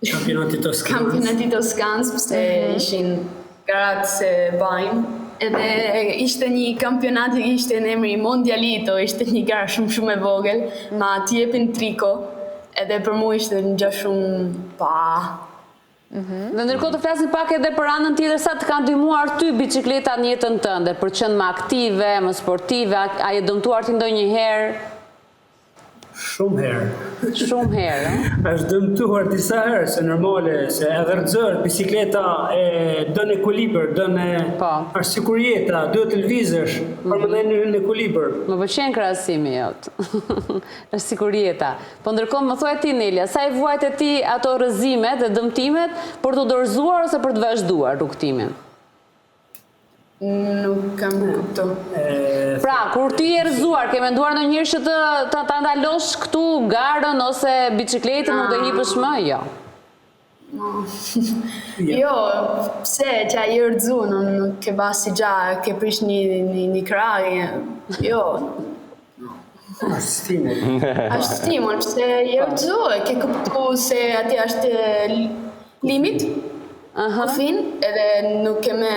Kampionati Toskanës. Kampionati Toskanës, pëse ishin garat se bajnë. Edhe ishte një kampionat që ishte në emri Mondialito, ishte një garë shumë e vogël, ma t'i jepin triko, edhe për mu ishte një gjë shumë Dhe ndërkohë të flasin pak edhe për anën tjetër, sa të kanë ndihmuar ty bicikleta në jetën tënde, për qenë më aktive, më sportive, a je dëmtuar ti ndonjëherë? Shumë herë. Shumë herë, është dëmtuar disa herë, se normale, se edhe rëzër, bicikleta dënë ekuliber, është sikur jeta, duhet të lëvizësh, për më dhenë në ekuliber. Më pëlqen krahasimi jot. Është sikur jeta. Po ndërkohë më thuaj ti, Nelia, sa i vuajt e ti ato rrëzimet dhe dëmtimet për të dorëzuar ose për të vazhduar rrugtimin? Nuk kam kuptu. Pra, kur ti je rrëzuar, ke menduar ndonjëherë që të ndalosh këtu garën ose bicikletën nuk të hipësh më? Jo. Jo, pse që a je rrëzu, nuk ke basi gja, ke prish një krahë, jo. Ashtë stimul. Ashtë stimul, pse je rrëzu, ke kuptu se ati është limit, kufin, edhe nuk keme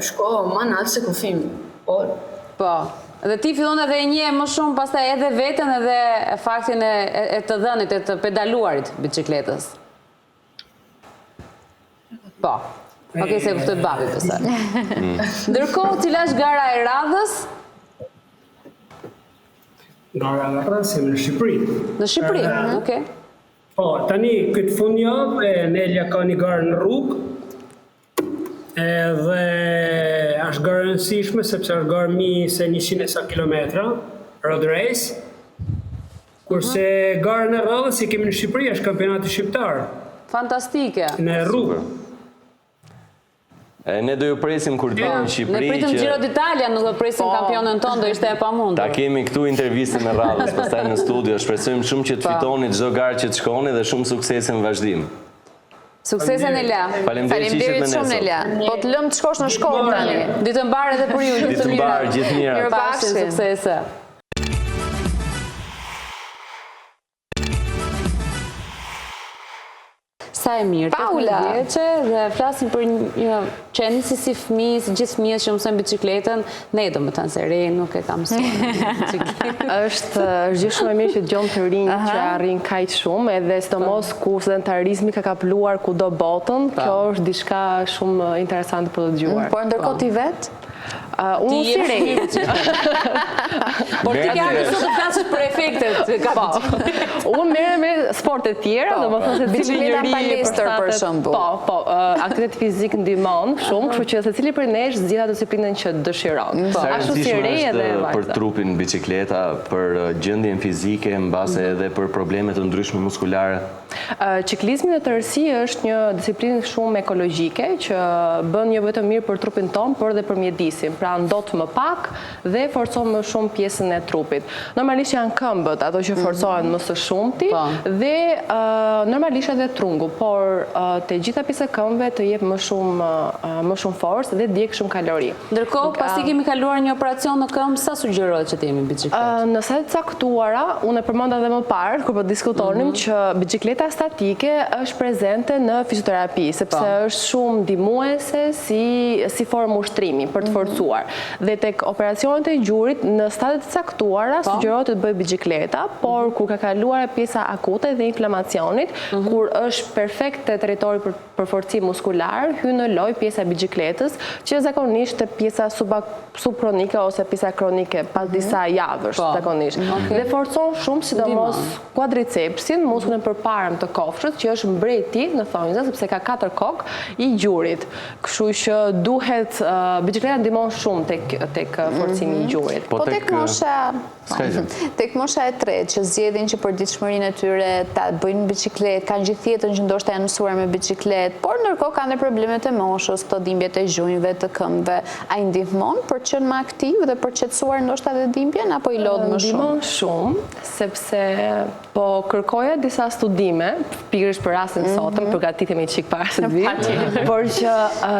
shko ma nalë se kufin. Po. Dhe ti fillon edhe një më shumë pastaj edhe veten edhe faktin e të dhënit, e të pedaluarit bicikletës. Po. Okej, se kuptoj babi pësa. Ndërkohë, cila është gara e radhës? Gara e radhës jemi në Shqipëri. Në Shqipëri, okej. Po, tani këtë fundjavë, Nelia ka një garë në rrugë, Dhe është garë rëndësishme, sepse është garë mi se 100 kilometra, road race, kurse garën e radhës si kemi në Shqipëri është kampionati shqiptar. Fantastike. Në rrugë. Ne do ju presim kur të vinë në Shqipëri. Ne pritëm Giro d'Italia, nuk do presim kampionën tonë, do ishte e pamundur. Ta kemi këtu intervistën e radhës, pastaj në studio. Shpresojmë shumë që të fitoni çdo garë që të shkoni dhe shumë suksese në vazhdim. Suksese në la. Faleminderit shumë Nela. Po të lëm të shkosh në shkollë tani. Ditë mbarë edhe për ju, Ditë mbarë, gjithë mira. Mirupafshim. Suksese. Sa e mirë, Paula. 18 vjeçe dhe flasim për një që e nisi si fëmijë, si gjithë fëmijët që mësojnë bicikletën, ne domethënë se re nuk e kam mësuar bicikletën. Është gjë shumë e mirë që dëgjon të rinj që arrin kaq shumë, edhe sidomos ku sedentarizmi ka kapluar kudo botën, kjo është diçka shumë interesante për të dëgjuar. Por ndërkohë ti vet? Unë si re. Por ti ke ardhur sot të flasësh për efektet. Unë merrem me sporte tjera, domethënë se bicikleta palestër për shembull. Po, aktivitet fizik ndihmon shumë, kështu që secili prej nesh zgjidh disiplinën që dëshiron. Ashtu si re edhe për trupin bicikleta, për gjendjen fizike, mbase edhe për probleme të ndryshme muskulare. Ciklizmi në tërësi është një disiplinë shumë ekologjike që bën jo vetëm mirë për trupin ton, por edhe për mjedisin. Pra ndot më pak dhe forcon më shumë pjesën e trupit. Normalisht janë këmbët ato që forcohen më së shumti dhe normalisht edhe trungu, por te gjitha pjesët e këmbëve të jep më shumë forcë dhe djeg shumë kalori. Ndërkohë, pasi kemi kaluar një operacion në këmbë, sa sugjerohet që të jemi bicikletë? Në sa të caktuara, unë e përmenda edhe më parë kur po diskutonim që bicikleta statike është prezente në fizioterapi, sepse është shumë ndihmuese si formë ushtrimi për të forcuar. Dhe tek operacionet e gjurit në stadie të caktuara sugjerohet të bëj bicikleta, por kur ka kaluar pjesa akute dhe inflamacionit, kur është perfekt te territori për forcim muskular, hyn në lojë pjesa e bicikletës, që zakonisht te pjesa subkronike ose pjesa kronike pas disa javësh zakonisht. Dhe forcon shumë sidomos quadricepsin, muskulin përpara të kofshët, që është mbreti në thonjza, sepse ka 4 kokë i gjurit. Kështu që duhet bicikleta ndihmon shumë tek forcimi i gjurit. Po tek mosha e tretë që zgjedhin që për ditëshmërinë e tyre ta bëjnë bicikletë, kanë gjithë jetën që ndoshta janë mësuar me bicikletë, por ndërkohë kanë problemet e moshës, të dhimbjet e gjunjëve, të këmbëve. Ai ndihmon për të qenë më aktiv dhe për të qetësuar ndoshta edhe dhimbjen apo i lodh më shumë? Ndihmon shumë, sepse po kërkoja disa studime, pikërisht për rastin sotëm, përgatitemi çik para se të vi, por që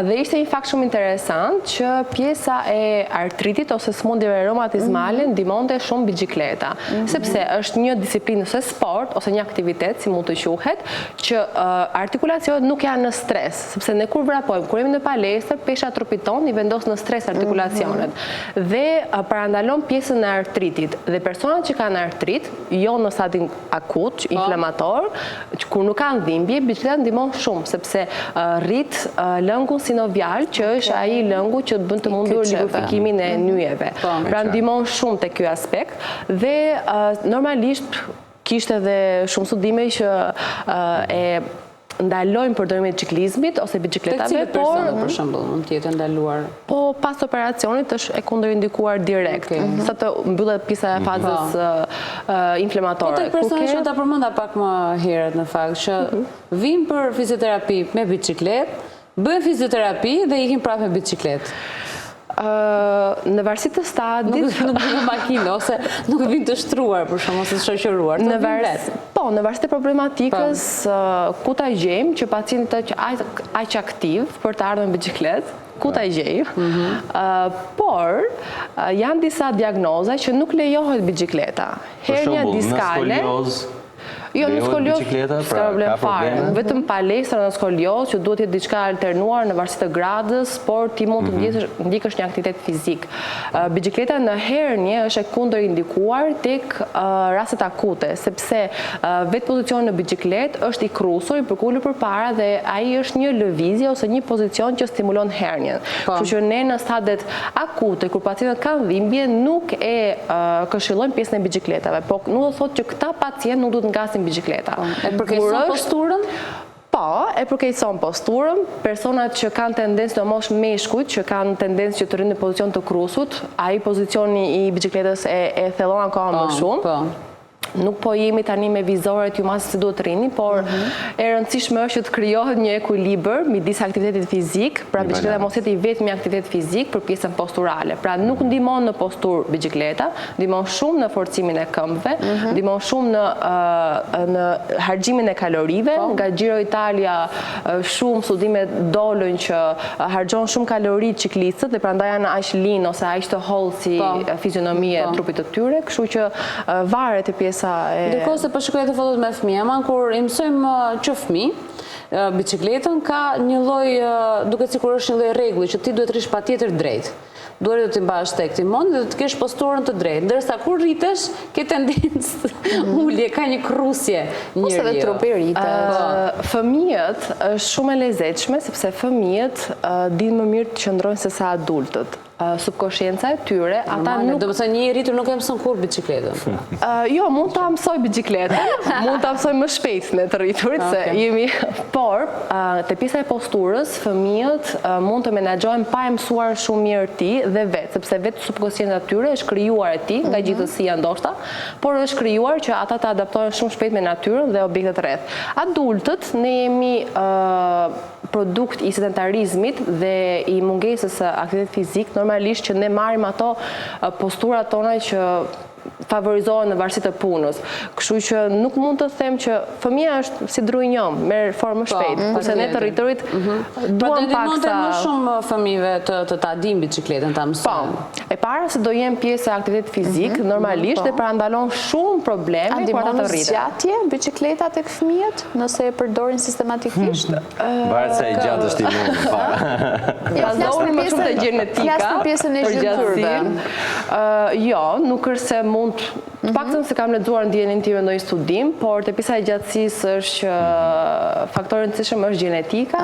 dhe ishte një fakt shumë interesant që pjesa e artritit ose sëmundjeve reumatizmale ndihmonte shumë bicikleta, sepse është një disiplinë ose sport ose një aktivitet, si mund të quhet, që artikulacionet nuk janë në stres, sepse ne kur vrapojmë, kur jemi në palestër, pesha e trupit ton i vendos në stres artikulacionet dhe parandalon pjesën e artritit. Dhe personat që kanë artrit, jo në stadin akut, inflamator, kur nuk kanë dhimbje, bicikleta ndihmon shumë, sepse rrit lëngun sinovial, që është ai lëngu që bën të mundur lubrifikimin e nyjeve. Pra ndihmon shumë te ky aspekt dhe normalisht kishte edhe shumë studime që e ndalojnë përdorimin e ciklizmit ose bicikletave, por për shembull mund të jetë ndaluar. Po pas operacionit është e kundërindikuar direkt, sa të mbyllet pjesa e fazës inflamatore. Po tek personat që ta përmenda pak më herët në fakt që vinë për fizioterapi me bicikletë, bëjnë fizioterapi dhe ikin prapë me bicikletë. Në varësi të stadit nuk bëjnë makinë ose nuk vinë të shtruar për shkak ose të shoqëruar. Në varësi të problematikës ku ta gjejmë që pacienti që aq aktiv për të ardhur me bicikletë, ku ta gjejmë. Por janë disa diagnoza që nuk lejohet bicikleta. Hernia diskale. Jo, në skolios s'ka problem fare. Vetëm palestra në skolios që duhet jetë diçka alternuar në varësi të gradës, por ti mund të ndikësh një aktivitet fizik. Bicikleta në hernie është e kundërindikuar tek rastet akute, sepse vetë pozicioni në bicikletë është i krusur, i përkulur përpara dhe ai është një lëvizje ose një pozicion që stimulon hernien. Kështu që ne në stadet akute kur pacientët kanë dhimbje nuk e këshillojmë pjesën e bicikletave, por nuk do thotë që këta pacient nuk duhet ngasin bicikleta. E përkeson posturën? Po, e përkeqëson posturën, personat që kanë tendencë në moshë meshkujt, që kanë tendencë që të rrinë në pozicion të krusut, ai pozicioni i biçikletës e thellon akoma më shumë. Nuk po jemi tani me vizoret ju masë se duhet të rini, por e rëndësishme është që të krijohet një ekuilibër midis aktivitetit fizik, pra biçikleta mos jetë i vetmi aktivitet fizik për pjesën posturale. Pra nuk ndihmon në posturë biçikleta, ndihmon shumë në forcimin e këmbëve, ndihmon shumë në harxhimin e kalorive. Nga Giro Italia shumë studime dolën që harxhon shumë kalori ciklistët dhe prandaj janë aq linë ose aq të hollë si fizionomia e trupit të tyre, kështu që varet e pjesë. Ndërkohë se po shikoj të fotot me fëmijë, ama kur i mësojmë që fëmijë, biçikletën ka një lloj, duket sikur është një lloj rregulli që ti duhet të rish patjetër drejt. Duhet të t'i mbash tek timoni dhe të kesh posturën të drejtë. Ndërsa kur rritesh, ke tendencë ulje, ka një krusje njeriu. Ose dhe trupi rritet. Fëmijët është shumë e lezetshme sepse fëmijët dinë më mirë të qëndrojnë se sa adultët. Subkonscienca e tyre, ata nuk... Do të thënë një i rritur nuk e mëson kur biçikletën. Jo, mund ta mësoj biçikletën, mund ta mësoj më shpejt me të rriturit, se jemi... Por, te pjesa e posturës, fëmijët mund të menaxhojnë pa e mësuar shumë mirë ti dhe vetë, sepse vetë subkonscienca e tyre është krijuar e ti, nga gjithësia ndoshta, por është krijuar që ata të adaptohen shumë shpejt me natyrën dhe objektet rreth. Adultët, ne jemi produkt i sedentarizmit dhe i mungesës së aktivitetit fizik, normalisht që ne marrim ato posturat tona që favorizohen në varësi të punës. Kështu që nuk mund të them që fëmia është si dru i njom, merr formë shpejt, kurse ne të rriturit duam pak sa... më shumë fëmijëve të ta dinë biçikletën, ta mësojnë. Po, e para se do jenë pjesë e aktivitet fizik, normalisht, dhe parandalon shumë probleme kur ata të rriten. Zgjatje biçikleta tek fëmijët, nëse e përdorin sistematikisht? Varet sa i gjatë është i mund para. Bazohemi më shumë te gjenetika. Flas për pjesën e gjymtyrëve. Jo, nuk është se mund, të paktën se kam lexuar ndjenin time ndonjë studim, por te pjesa e gjatësisë është që faktori i rëndësishëm është gjenetika,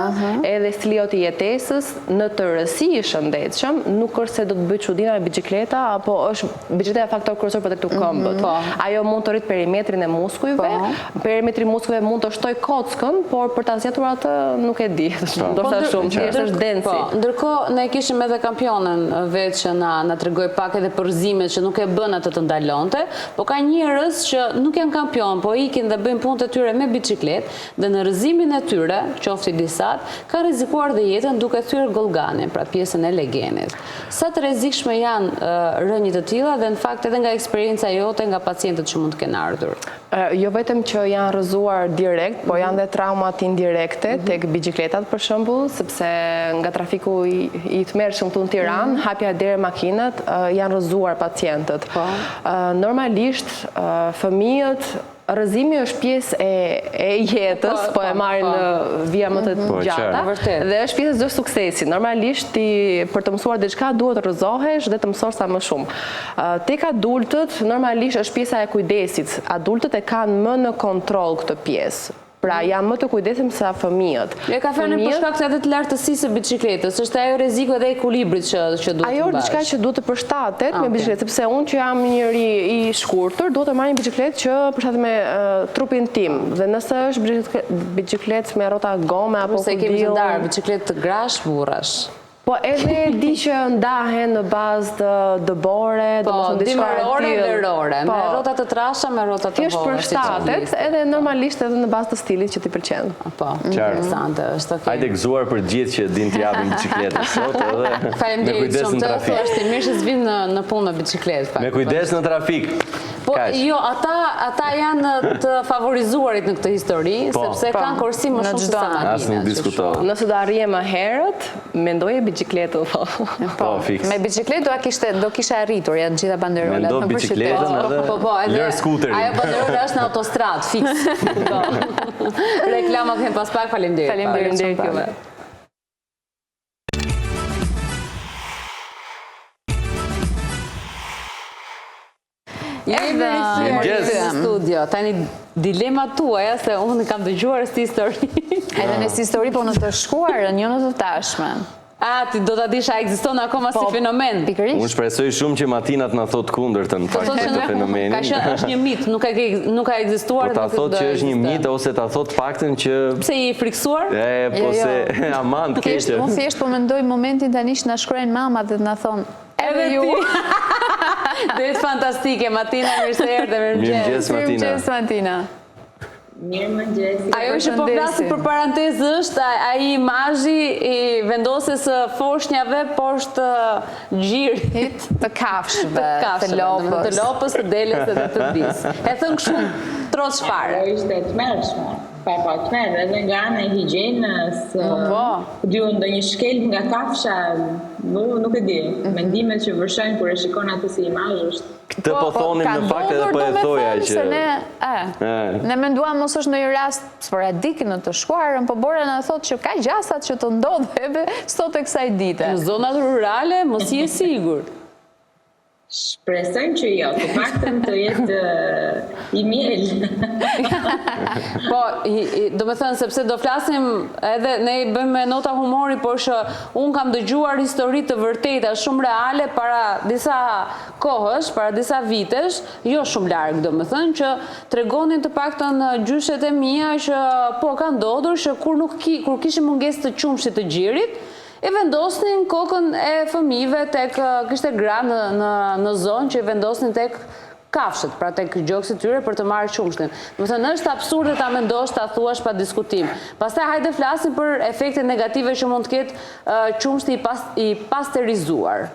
edhe stili i jetesës në të rësi i shëndetshëm, nuk është se do të bëj çudina me biçikleta, apo është biçikleta faktor kryesor për të këtu këmbët. Ajo mund të rrit perimetrin e muskujve, perimetri i muskujve mund të shtoj kockën, por për ta zgjatur atë nuk e di, ndoshta shumë, thjesht është densi. Ndërkohë ne kishim edhe kampionën vetë që na tregoi pak edhe për rrezimet që nuk e bën atë të ndalonte, po ka njerëz që nuk janë kampion, po ikin dhe bëjnë punët e tyre me biçikletë dhe në rrezimin e tyre, qoftë disat, ka rrezikuar dhe jetën duke thyer golganin, pra pjesën e legenit. Sa të rrezikshme janë rënjit të tilla dhe në fakt edhe nga eksperjenca jote, nga pacientët që mund të kenë ardhur? Jo vetëm që janë rrëzuar direkt, po janë dhe traumat indirekte tek biçikletat për shembull, sepse nga trafiku i tmerrshëm këtu në Tiranë, hapja deri makinat, janë rrëzuar pacientët. Normalisht, fëmijët, rrëzimi është pjesë e jetës, po e marrin në vija më të gjata, dhe është pjesë çdo suksesi. Normalisht, ti për të mësuar diçka duhet të rrëzohesh dhe të mësosh sa më shumë. Tek adultët, normalisht është pjesa e kujdesit. Adultët e kanë më në kontroll këtë pjesë. Pra, janë më të kujdesshëm se fëmijët. Ne ka thënë për shkak të të lartësisë së biçikletës, është ajo rreziku edhe ekuilibrit që duhet të ajo është diçka që duhet të përshtatet me biçikletë, sepse unë që jam njëri i shkurtër, duhet të marr një biçikletë që përshtatet me trupin tim. Dhe nëse është biçikletë me rrota gome apo se kemi të ndarë biçikletë të grash, burrash. Po edhe di që ndahen në bazë të dëbore, dimërore dhe rore, me rrota të trasha, me rrota të thjesht përshtatet, edhe normalisht edhe në bazë të stilit që ti pëlqen. Po, interesante, është okay. Hajde gëzuar për gjithë që din të japin biçikletën sot edhe me kujdes në trafik. Është i mirë që s'vin në punë me biçikletë. Me kujdes në trafik. Po, jo, ata janë të favorizuarit në këtë histori, sepse kanë korsi më shumë se sa makinat. As nuk diskutohet. Nëse do arrije më herët, mendoje biçikletën. Po, fiks. Me biçikletë do kisha arritur janë gjitha banderolat në qytet. Mendo biçikletën edhe lër skuterin. Ajo banderola është në autostradë, fiks. Reklama kemi pas pak, faleminderit. Faleminderit juve. Jemi në studio. Tani dilema tuaja, se unë kam dëgjuar si histori. Edhe në si histori, po në të shkuarën, jo në të tashmen. Ti do ta dish a ekziston akoma si fenomen. Unë shpresoj shumë që Matina të na thot kundërtën fakt këtë fenomenin. Ka qenë është një mit, nuk ka ekzistuar. Po ta thot që është një mit ose ta thot faktën që pse je i friksuar? Po se aman të keqë. Unë thjesht po mendoj momentin tani që na shkruajnë mamat dhe na thon edhe ju. Do jetë fantastike, Matina, mirë se erdhe, mirëmëngjes Matina. Mirëmëngjes Matina. Mirëmëngjes. Ajo që po flasim për parantezë është ai imazhi i vendosjes së foshnjave poshtë gjirit të kafshëve, të lopës, të delës dhe të dis. E thën kështu troç fare. Ajo ishte të mërshme. Pa, të mërë, edhe nga ana e higjienës, ndonjë shkelm nga kafsha, nuk e di. Mendimet që vërshojnë kur e shikon atë si imazh është. Këtë po thonim në fakt edhe po e thoja që ne menduam mos është ndonjë rast sporadik në të shkuarën, po Bora na thotë që ka gjasat që të ndodhin edhe sot e kësaj dite. Në zonat rurale mos je sigurt. Shpresojmë që jo, të paktën të jetë i miel. Po, do me thënë, sepse do flasim edhe ne bëjmë nota humori, por që unë kam dëgjuar histori të vërteta shumë reale para disa kohësh, para disa vitesh, jo shumë largë, do me thënë, që tregonin të paktën gjyshet e mia që po ka ndodhur që kur kishim mungesë të qumshit të gjirit, e vendosnin kokën e fëmijëve tek kishte gra në zonë që e vendosnin tek kafshët, pra tek gjoksit e tyre për të marrë qumshtin. Do të thënë është absurde ta mendosh, ta thuash pa diskutim. Pastaj hajde flasim për efektet negative që mund të ketë qumshti i pasterizuar.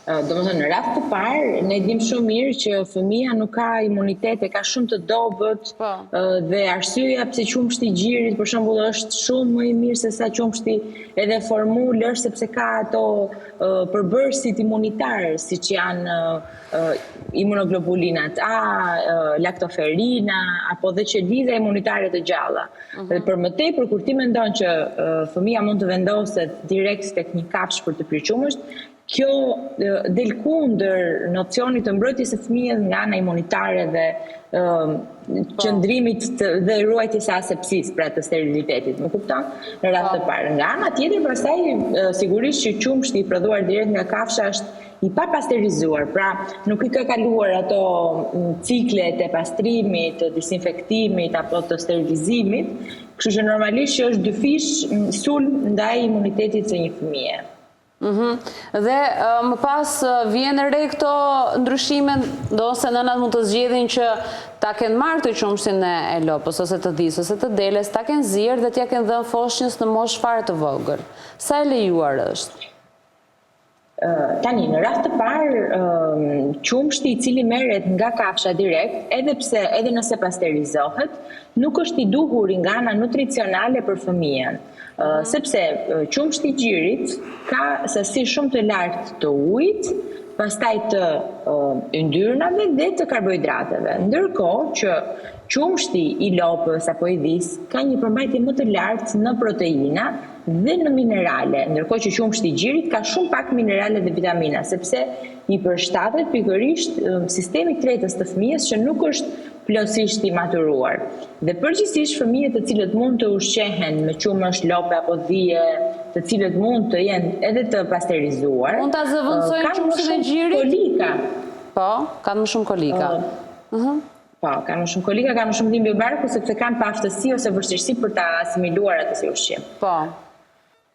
Do më thënë, në rast të parë, ne dim shumë mirë që fëmia nuk ka imunitet, e ka shumë të dobët dhe arsyeja pse qumshti i gjirit për shembull është shumë më i mirë se sa qumshti edhe formul është sepse ka ato përbërësit imunitar, siç janë imunoglobulinat A, laktoferina, apo dhe qelida imunitare të gjalla. Dhe për më tepër, kur ti mendon që fëmia mund të vendoset direkt tek një kafshë për të pirë qumësht, kjo del kundër nocionit të mbrojtjes së fëmijës nga ana imunitare dhe qëndrimit dhe ruajtjes së asepsisë, pra të sterilitetit, më kupton? Në rast të parë. Nga ana tjetër, pastaj sigurisht që qumshti i prodhuar direkt nga kafsha është i papasterizuar, pra nuk i ka kaluar ato ciklet e pastrimit, të disinfektimit apo të sterilizimit, kështu që normalisht që është dyfish sulm ndaj imunitetit të një fëmie. Dhe më pas vjen re këto ndryshime, ose nënat mund të zgjedhin që ta kenë marrë të qumshtin e lopës, ose të dis, ose të deles, ta kenë zirë dhe t'ja kenë dhënë foshnjës në moshë fare të vogël. Sa e lejuar është? Tani, në rast të parë, qumshti i cili merret nga kafsha direkt, edhe nëse pasterizohet, nuk është i duhur nga ana nutricionale për fëmijën. Sepse qumshti i gjirit ka sasi shumë të lartë të ujit, pastaj të yndyrnave dhe të karbohidrateve. Ndërkohë që qumshti i lopës apo i dis ka një përmbajtje më të lartë në proteina dhe në minerale, ndërkohë që qumshti i gjirit ka shumë pak minerale dhe vitamina, sepse i përshtatet pikërisht sistemit tretës të fëmijës që nuk është plotësisht i maturuar. Dhe përgjithsisht fëmijët të cilët mund të ushqehen me qumësh, lope apo dhije, të cilët mund të jenë edhe të pasterizuar, mund ta zëvendësojnë qumshtin e gjirit? Kolika. Po, kanë më shumë kolika. Po, kanë më shumë kolika, kanë më shumë dhimbje barku sepse kanë pa aftësi ose vështirësi për ta asimiluar atë si ushqim. Po.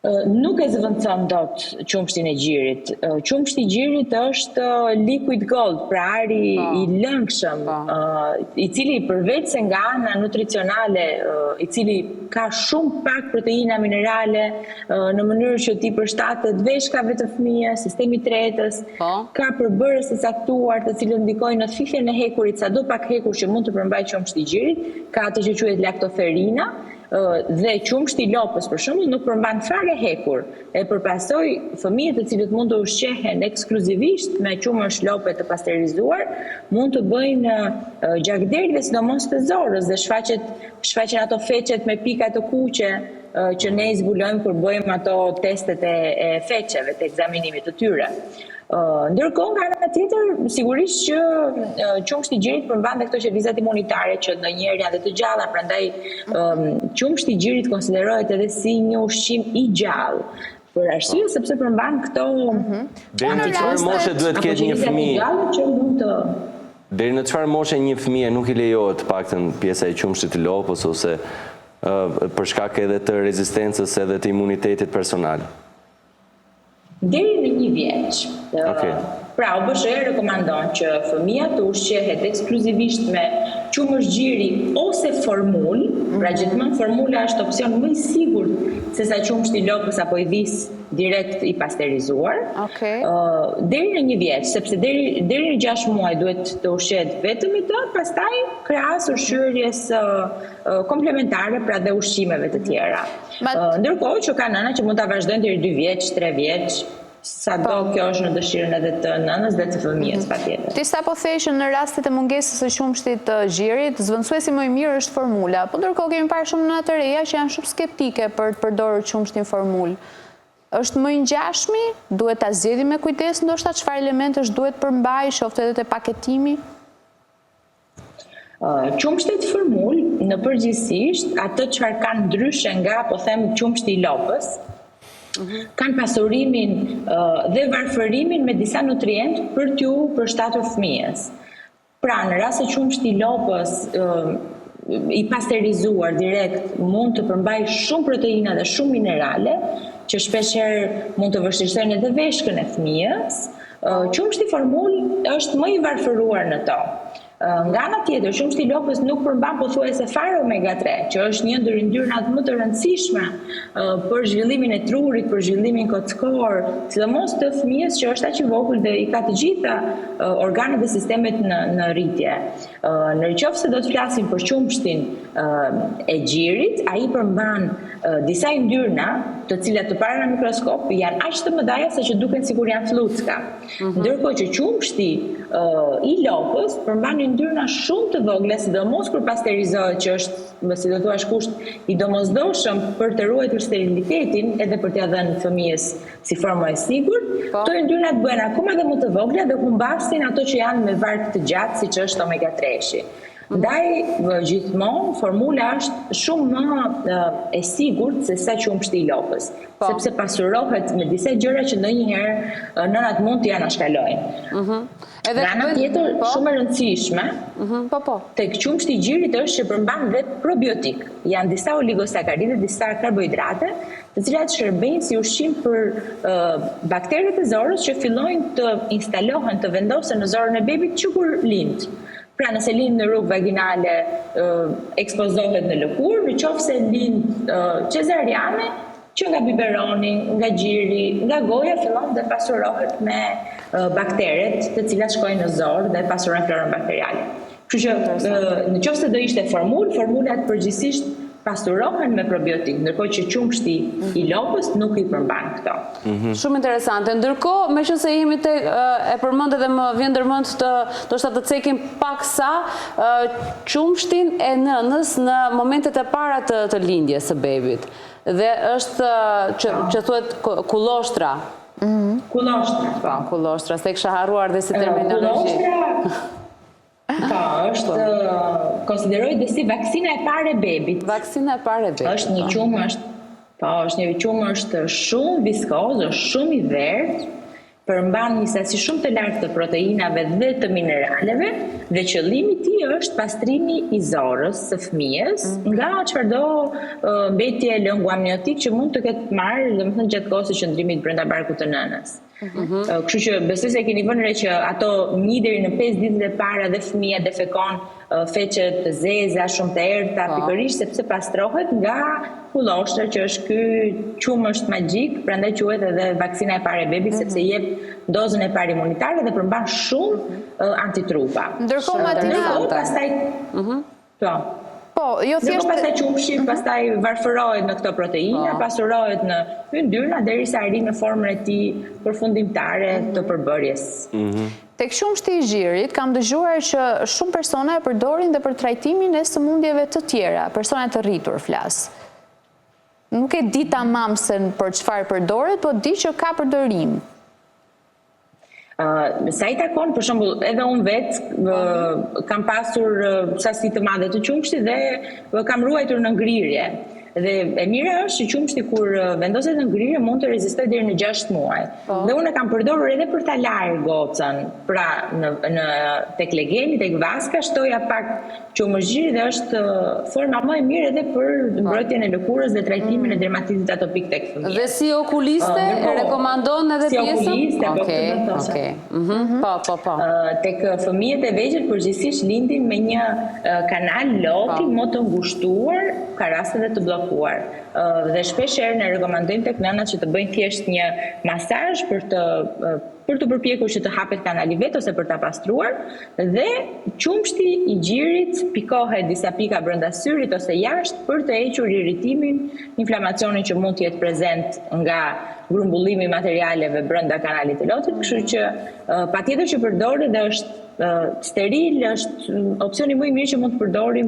Nuk e zëvendëson dot qumshtin e gjirit. Qumshti i gjirit është liquid gold, pra ari i lëngshëm, i cili përveç se nga ana nutricionale, i cili ka shumë pak proteina minerale në mënyrë që t'i përshtatet veshkave të fëmijës, sistemit tretës, ka përbërës të caktuar të cilët ndikojnë në thithjen e hekurit, sado pak hekur që mund të përmbajë qumshti i gjirit, ka atë që quhet laktoferina, dhe qumshti i lopës për shembull nuk përmban fare hekur. E përpasoj fëmijët të cilët mund të ushqehen ekskluzivisht me qumësh lope të pasterizuar, mund të bëjnë gjakderi dhe sidomos të zorës dhe shfaqen ato feqet me pika të kuqe që ne i zbulojmë kur bëjmë ato testet e feqeve, të ekzaminimit të tyre. Ndërkohë, nga ana tjetër, sigurisht që qumshti i gjirit përmban këto qelizat imunitare që ndonjëherë janë dhe të gjalla, prandaj qumshti i gjirit konsiderohet edhe si një ushqim i gjallë. Për arsye sepse përmban këto Deri në çfarë moshe duhet të ketë një fëmijë? Që mund të Deri në çfarë moshe një fëmijë nuk i lejohet paktën pjesa e qumshtit të lopës ose për shkak edhe të rezistencës edhe të imunitetit personal? Deri në 1 vjeç. Pra, OBSH rekomandon që fëmia të ushqehet ekskluzivisht me qumësht gjiri ose formul, pra gjithmonë formula është opsion më i sigurt se sa qumshti i lopës apo i vis direkt i pasterizuar. Deri në 1 vjeç, sepse deri në 6 muaj duhet të ushqehet vetëm i të, pastaj krahas ushqyerjes komplementare, pra dhe ushqimeve të tjera. Ndërkohë që ka nëna që mund ta vazhdojnë deri 2 vjeç, 3 vjeç, sado kjo është në dëshirën edhe të nënës dhe të fëmijës patjetër. Ti sapo the që në rastet e mungesës së qumshtit të gjirit, zvendësuesi më i mirë është formula, po ndërkohë kemi parë shumë nëna të reja që janë shumë skeptike për të përdorur qumshtin formul. Është më i ngjashmi? Duhet ta zgjedhim me kujdes ndoshta çfarë elementesh duhet përmbaj, qoftë edhe te paketimi? Qumshtet formul, në përgjithsisht, atë çfarë kanë ndryshe nga, po them, qumshti i lopës, kanë pasurimin dhe varfërimin me disa nutrientë për t'ju përshtatur fëmijës. Pra, në rast se qumshti i lopës i pasterizuar direkt mund të përmbajë shumë proteina dhe shumë minerale, që shpeshherë mund të vështirësojnë edhe veshkën e fëmijës, qumshti formul është më i varfëruar në to. Nga ana tjetër, qumshti i lopës nuk përmban pothuajse fare omega 3, që është një ndër yndyrnat më të rëndësishme për zhvillimin e trurit, për zhvillimin kockor, sidomos të fëmijës që është aq i vogël dhe i ka të gjitha organet dhe sistemet në rritje. Nëse do të flasim për qumshtin e gjirit, ai përmban disa yndyrna, të cilat të para në mikroskop janë aq të mëdha sa që duken sikur janë flucka. Ndërkohë që qumshti i lopës përmban yndyrna shumë të vogla, sidomos kur pasterizohet, që është, si do thuash, kusht i domosdoshëm për të ruajtur sterilitetin edhe për t'ia dhënë fëmijës si formë e sigurt. Këto yndyrna bëhen akoma dhe më të vogla dhe humbasin ato që janë me varg të gjatë, siç është omega 3-shi. Ndaj, gjithmonë, formula është shumë më e sigurt se sa qumshti i lopës, sepse pasurohet me disa gjëra që ndonjëherë nënat mund t'ja anashkalojnë. Nga ana tjetër, shumë e rëndësishme, tek qumshti i gjirit është që përmban dhe probiotik. Janë disa oligosakaride, disa karbohidrate, të cilat shërbejnë si ushqim për bakteret e zorës që fillojnë të instalohen, të vendosen në zorën e bebit që kur lind. Pra, nëse lind në rrugë vaginale, ekspozohet në lëkurë, në qoftë se lind cezariane, që nga biberoni, nga gjiri, nga goja fillon dhe pasurohet me bakteret të cilat shkojnë në zorë dhe pasurojnë florën bakteriale. Kështu që në qoftë se do ishte formulat përgjithsisht pasurohen me probiotik, ndërkohë që qumshti i lopës nuk i përmban këto. Shumë interesante. Ndërkohë, meqense jemi e përmend dhe më vjen ndërmend të cekim paksa qumshtin e nënës në momentet e para të lindjes së bebit. Dhe është që thuhet kullostra. Kullostra. Kullostra, se kisha harruar dhe si terminologji. Është konsiderohet dhe si vaksina e parë e bebit. Vaksina e parë e bebit. Është një qumë është shumë viskoz, është shumë i verdh, përmban një sasi shumë të lartë të proteinave dhe të mineraleve, dhe qëllimi i tij është pastrimi i zorës së fëmijës nga çfarëdo mbetje lëngu amniotik që mund të ketë marrë, domethënë gjatë kohës së qëndrimit brenda barkut të nënës. Kështu që besoj se keni vënë re që ato 1 deri në 5 ditët e para dhe fëmia defekon feqe të zeza, shumë të errta, pikërisht sepse pastrohet nga kullostra, që është ky qumësht magjik, prandaj quhet edhe vaksina e parë e bebit, sepse jep dozën e parë imunitare dhe përmban shumë antitrupa. Ndërkohë pastaj jo thjesht pastaj qumshi pastaj varfërohet në këto proteina, pasurohet në yndyrna derisa arrin në formën e tij përfundimtare të përbërjes. Tek qumshti i gjirit kam dëgjuar që shumë persona e përdorin dhe për trajtimin e sëmundjeve të tjera, persona të rritur flas. nuk e di tamam se për çfarë përdoret, po di që ka përdorim. Sa I takon, për shembull, edhe unë vetë kam pasur sasi të madhe të qumshtit dhe kam ruajtur në ngrirje. Dhe e mira është që qumshti kur vendoset në ngrirje mund të rezistoj deri në 6 muaj. Dhe unë e kam përdorur edhe për ta larë gocën. Pra tek legeni, tek vaska, shtoja pak qumëshgjiri dhe është forma më e mirë edhe për mbrojtjen e lëkurës dhe trajtimin e dermatitit atopik tek fëmijët. Dhe si okuliste e rekomandon edhe pjesën? Si okuliste, po këtë do thosha. Po. Tek fëmijët e vegjël përgjithsisht lindin me një kanal loti më të ngushtuar, ka raste dhe të bllokuar. Dhe shpeshherë ne rekomandojmë tek nënat që të bëjnë thjesht një masazh për të përpjekur që të hapet kanali vet ose për ta pastruar dhe qumshti I gjirit pikohet disa pika brenda syrit ose jashtë për të hequr irritimin, inflamacionin që mund të jetë prezent nga grumbullimi I materialeve brenda kanalit të lotit, kështu që patjetër që përdoret dhe është steril, është opsioni më I mirë që mund të përdorim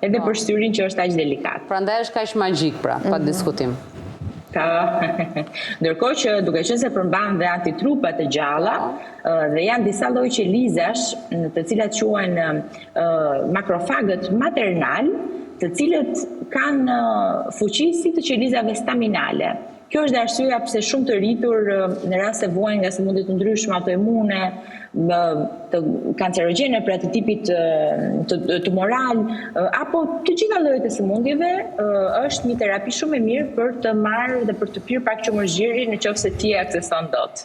edhe për syrin që është aq delikat. Prandaj është kaq magjik pra, pa diskutim. Ndërkohë që duke qenë se përmban dhe antitrupat të gjalla dhe janë disa lloj qelizash të cilat quhen makrofagët maternal, të cilët kanë fuqi si të qelizave staminale. Kjo është arsyeja pse shumë të rritur në rast se vuajnë nga sëmundje të ndryshme autoimune, të kancerogjene pra të tipit tumoral, apo të gjitha llojet e sëmundjeve, është një terapi shumë e mirë për të marrë dhe për të pirë pak qumëshgjiri nëse ti e akseson dot.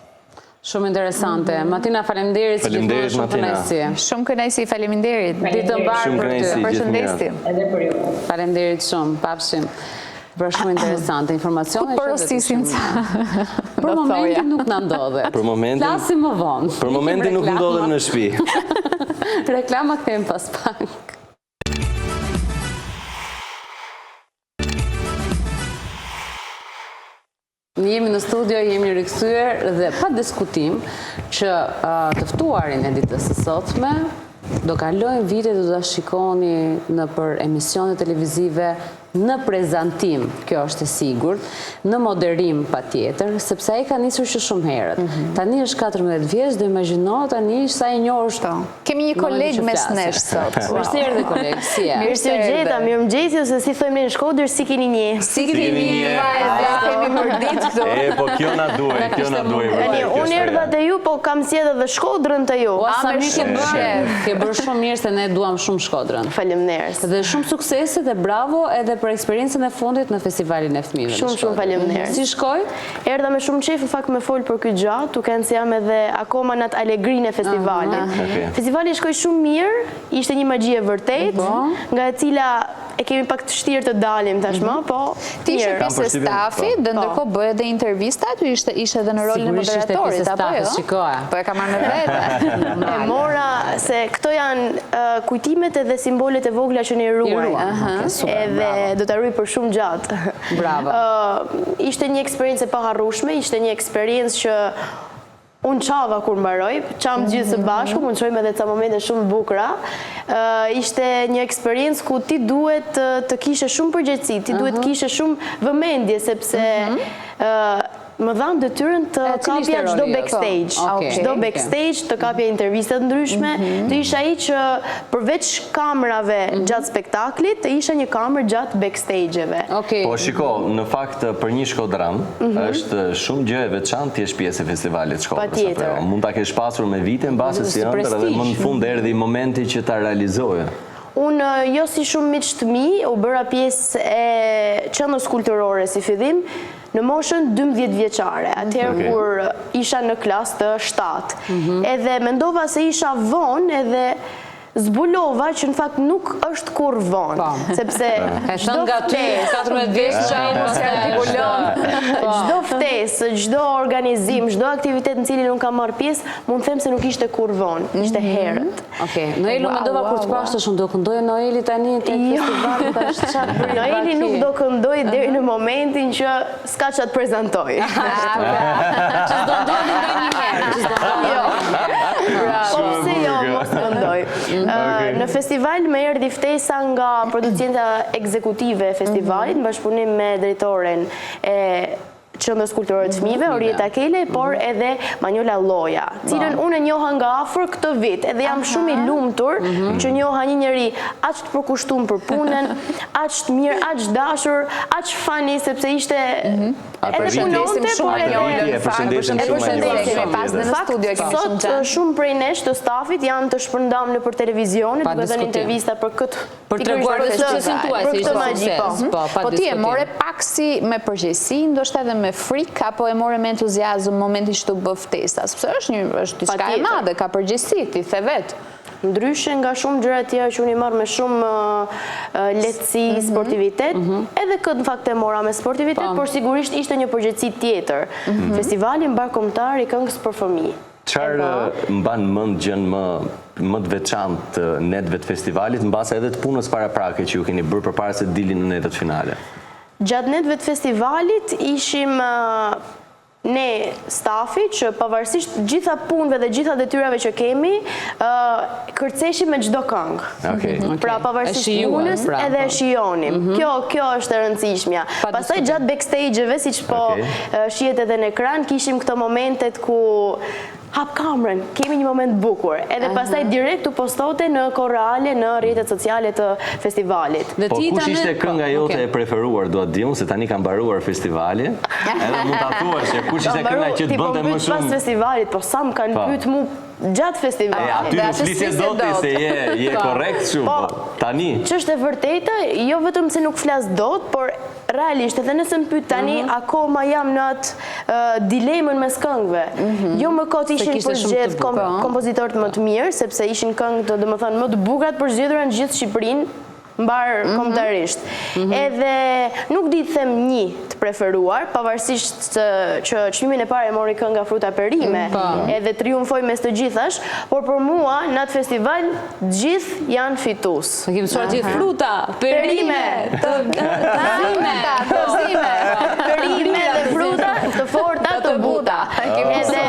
Shumë interesante. Martina, faleminderit që gjithmonë shumë kënaqësi. Shumë kënaqësi, faleminderit. Ditë mbarë për ty. Përshëndetje. Edhe për ju. Faleminderit shumë. Pafshim. Për shumë interesante informacione. Ku përrostisin ca? Për momentin nuk na ndodhe. Flasim më vonë. Për momentin nuk ndodhem në shtëpi. Reklama kthejmë pas pak. Jemi në studio, jemi rikthyer dhe pa diskutim që të ftuarin e ditës së sotme do kalojnë vite do ta shikoni në për emisione televizive në prezantim, kjo është e sigurt, në moderim patjetër, sepse ai ka nisur që shumë herët. Tani është 14 vjeç, do imagjino tani sa e njohur është. Kemi një koleg mes nesh sot. Mirëserdhje koleg, si je? Mirë se u gjeta, mirëmëngjesi ose si thojmë në Shkodër, si keni një? Si keni një? Kemi mërdit këtu. Po kjo na duhet, kjo na duhet. Tani unë erdha te ju, po kam sjellë edhe Shkodrën te ju. Sa mirë ke bërë shumë mirë se ne duam shumë Shkodrën. Faleminderit. Dhe shumë suksese dhe bravo edhe për eksperiencën e fundit në festivalin e fëmijëve. Shumë faleminderit. Si shkoi? Erdha me shumë qejf, në fakt me fol për këtë gjatë, duke se jam edhe akoma në atë alegrinë e festivalit. Festivali shkoi shumë mirë, ishte një magji e vërtetë, nga e cila e kemi pak të vështirë të dalim tashmë, po ti ishe pjesë e stafit, dhe ndërkohë bëhe dhe intervista, tu ishe edhe në rolin e moderatorit, apo jo? Po e ka marrë me vete. E mora se këto janë kujtimet edhe simbolet e vogla që ne ruajmë. Edhe do ta ruaj për shumë gjatë. Bravo. Ishte një eksperiencë e paharrueshme, ishte një eksperiencë që unë qava kur mbaroj, qam gjithë së bashku, mund qojmë edhe ca momente shumë bukura. Ishte një eksperiencë ku ti duhet të kishe shumë përgjegjësi, ti duhet kishe shumë vëmendje, sepse më dhanë detyrën të kapja çdo backstage. Çdo backstage të kapja intervistat ndryshme, të isha ai që përveç kamerave gjatë spektaklit, të isha një kamerë gjatë backstage-eve. Po shiko, në fakt për një shkodran është shumë gjë e veçantë ti je pjesë e festivalit Shkodrës. Patjetër. Mund ta kesh pasur me vite mbase si ëndër dhe më në fund erdhi momenti që ta realizoje. Unë jo si shumë miq të mi, u bëra pjesë e qendrës kulturore si fillim, në moshën 12 vjeçare, atëherë kur isha në klasë të 7. Edhe mendova se isha vonë edhe zbulova që në fakt nuk është kur vonë, sepse çdo ftesë, 14 vjeç çdo ftesë, çdo organizim, çdo aktivitet në cilin unë kam marrë pjesë, mund të them se nuk ishte kur vonë, ishte herët. Noeli mendova kur të pashtë shumë do këndojë Noeli tani te festivali tash çfarë bëj? Noeli nuk do këndoj deri në momentin që s'ka çat prezantoj. Që do ndodhi ndonjëherë, Po pse jo, mos këndoj. Në festival më erdhi ftesa nga producenta ekzekutive e festivalit, në bashkëpunim me drejtoren e Qendrës Kulturore të Fëmijëve, Orieta Kele, por edhe Manjola Lloja, cilën unë e njoha nga afër këtë vit, edhe jam shumë i lumtur që njoha një njeri aq të përkushtuar për punën, aq të mirë, aq dashur, aq funny, sepse ishte edhe punonte, por edhe përshëndesim shumë pas në studio kemi shumë sot shumë prej nesh të stafit janë të shpërndam nëpër televizion, duke dhënë intervista për këtë për treguar suksesin tuaj si ishte sukses. Po ti e more pak si me përgjegjësi, ndoshta edhe me frikë, apo e more me entuziazëm momentin që të bë ftesa, sepse është diçka e madhe, ka përgjegjësi, ti the vet. Ndryshe nga shumë gjëra tjera që unë i marr me shumë lehtësi, sportivitet, edhe këtë në fakt e mora me sportivitet, por sigurisht ishte një përgjegjësi tjetër. Festivali mbar kombëtar i këngës për fëmijë. Çfarë mban mend gjën më të veçantë të netëve të festivalit, mbase edhe të punës paraprake që ju keni bërë përpara se të dilni në netët finale? Gjatë netëve të festivalit ishim ne stafi që pavarësisht gjitha punëve dhe gjitha detyrave që kemi, kërceshim me çdo këngë. Pra pavarësisht punës edhe e shijonim. Kjo është e rëndësishmja. Pastaj gjatë backstage-eve, siç po shihet edhe në ekran, kishim këto momentet ku hap kamrën, kemi një moment bukur, edhe pastaj direkt u postote në korale, në rrjetet sociale të festivalit. Po kush ishte kënga jote e preferuar, dua të di unë, se tani ka mbaruar festivali, edhe mund ta thuash se kush ishte kënga që të bënte më shumë? Pas festivalit, po sa më kanë pyet mu gjatë festivalit. Aty nuk flisje doti se je korrekt shumë, tani. Ç'është e vërtetë, jo vetëm se nuk flas dot, por realisht edhe nëse më pyet tani, akoma jam në atë dilemën mes këngëve. Jo më kot ishin përgjedh kompozitorët më të mirë, sepse ishin këngë domethënë më të bukura të përzgjedhura në gjithë Shqipërinë, mbar kombëtarisht. Edhe nuk di të them një të preferuar, pavarësisht që çmimin e parë e mori kënga Fruta Perime, edhe triumfoi mes të gjithash, por për mua në atë festival gjithë janë fitues. Ne kemi mësuar gjithë Fruta Perime, Perime dhe fruta të forta të buta. Edhe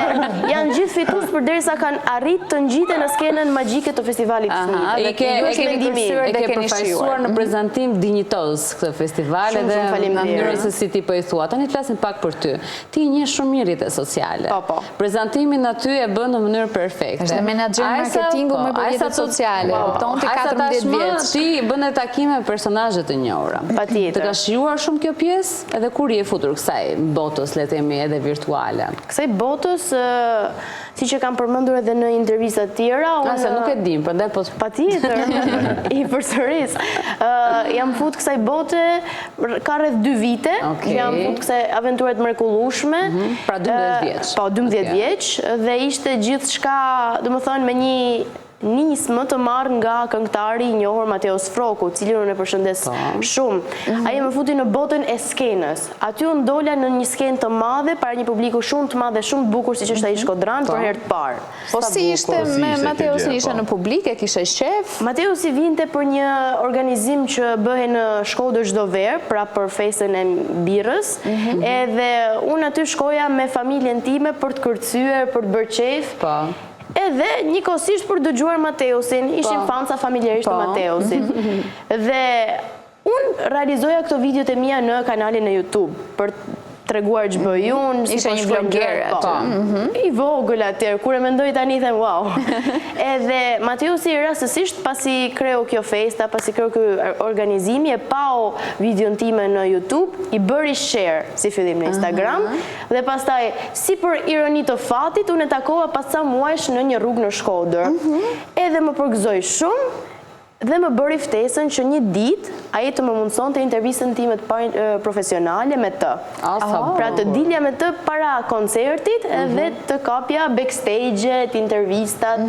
janë gjithë fitues përderisa kanë arritë të ngjiten në skenën magjike të festivalit të fëmijëve. E ke përfaqësuar në prezantim dinjitoz këtë festival dhe në mënyrën se si ti po i thua. Tani flasim pak për ty. Ti njeh shumë mirë rrjetet sociale. Prezantimin aty e bën në mënyrë perfekte. Është menaxher marketingu me rrjetet sociale. Kupton ti 14 vjeç. Ti bën takime me personazhe të njohura. Patjetër. Të ka shijuar shumë kjo pjesë, edhe kur je futur kësaj botës, le të themi, edhe virtuale. Kësaj botës, siç e kam përmendur edhe në intervista të tjera, unë nuk e dim, prandaj po patjetër i përsëris. Jam fut kësaj bote ka rreth 2 vite, jam fut kësaj aventure të mrekullueshme. Pra 12 vjeç. Po 12 vjeç dhe ishte gjithçka, domethënë me një nismë të marrë nga këngëtari i njohur Mateos Froku, cilin unë e përshëndes shumë. Ai më futi në botën e skenës. Aty unë dola në një skenë të madhe para një publiku shumë të madh dhe shumë të bukur siç është ai Shkodran për herë të parë. Po si ishte me Mateosin, ishte në publik, e kishe shef? Mateosi vinte për një organizim që bëhej në Shkodër çdo verë, pra për festën e birrës, edhe unë aty shkoja me familjen time për të kërcyer, për të bërë qejf. Edhe njëkohësisht për dëgjuar Mateosin, ishim fanca familjarisht të Mateosit. Dhe unë realizoja këto videot e mia në kanalin e YouTube për treguar ç'bëj unë, si po shkruaj gjëra. I vogël atëherë, kur e mendoj tani them wow. Edhe Mateosi rastësisht pasi kreu kjo festa, pasi kreu ky organizimi, e pau videon time në YouTube, i bëri share si fillim në Instagram dhe pastaj si për ironi të fatit unë e takova pas ca muajsh në një rrugë në Shkodër. Edhe më përgëzoi shumë dhe më bëri ftesën që një ditë ai të më mundsonte intervistën time profesionale me të. Pra të dilja me të para koncertit dhe të kapja backstage-et, intervistat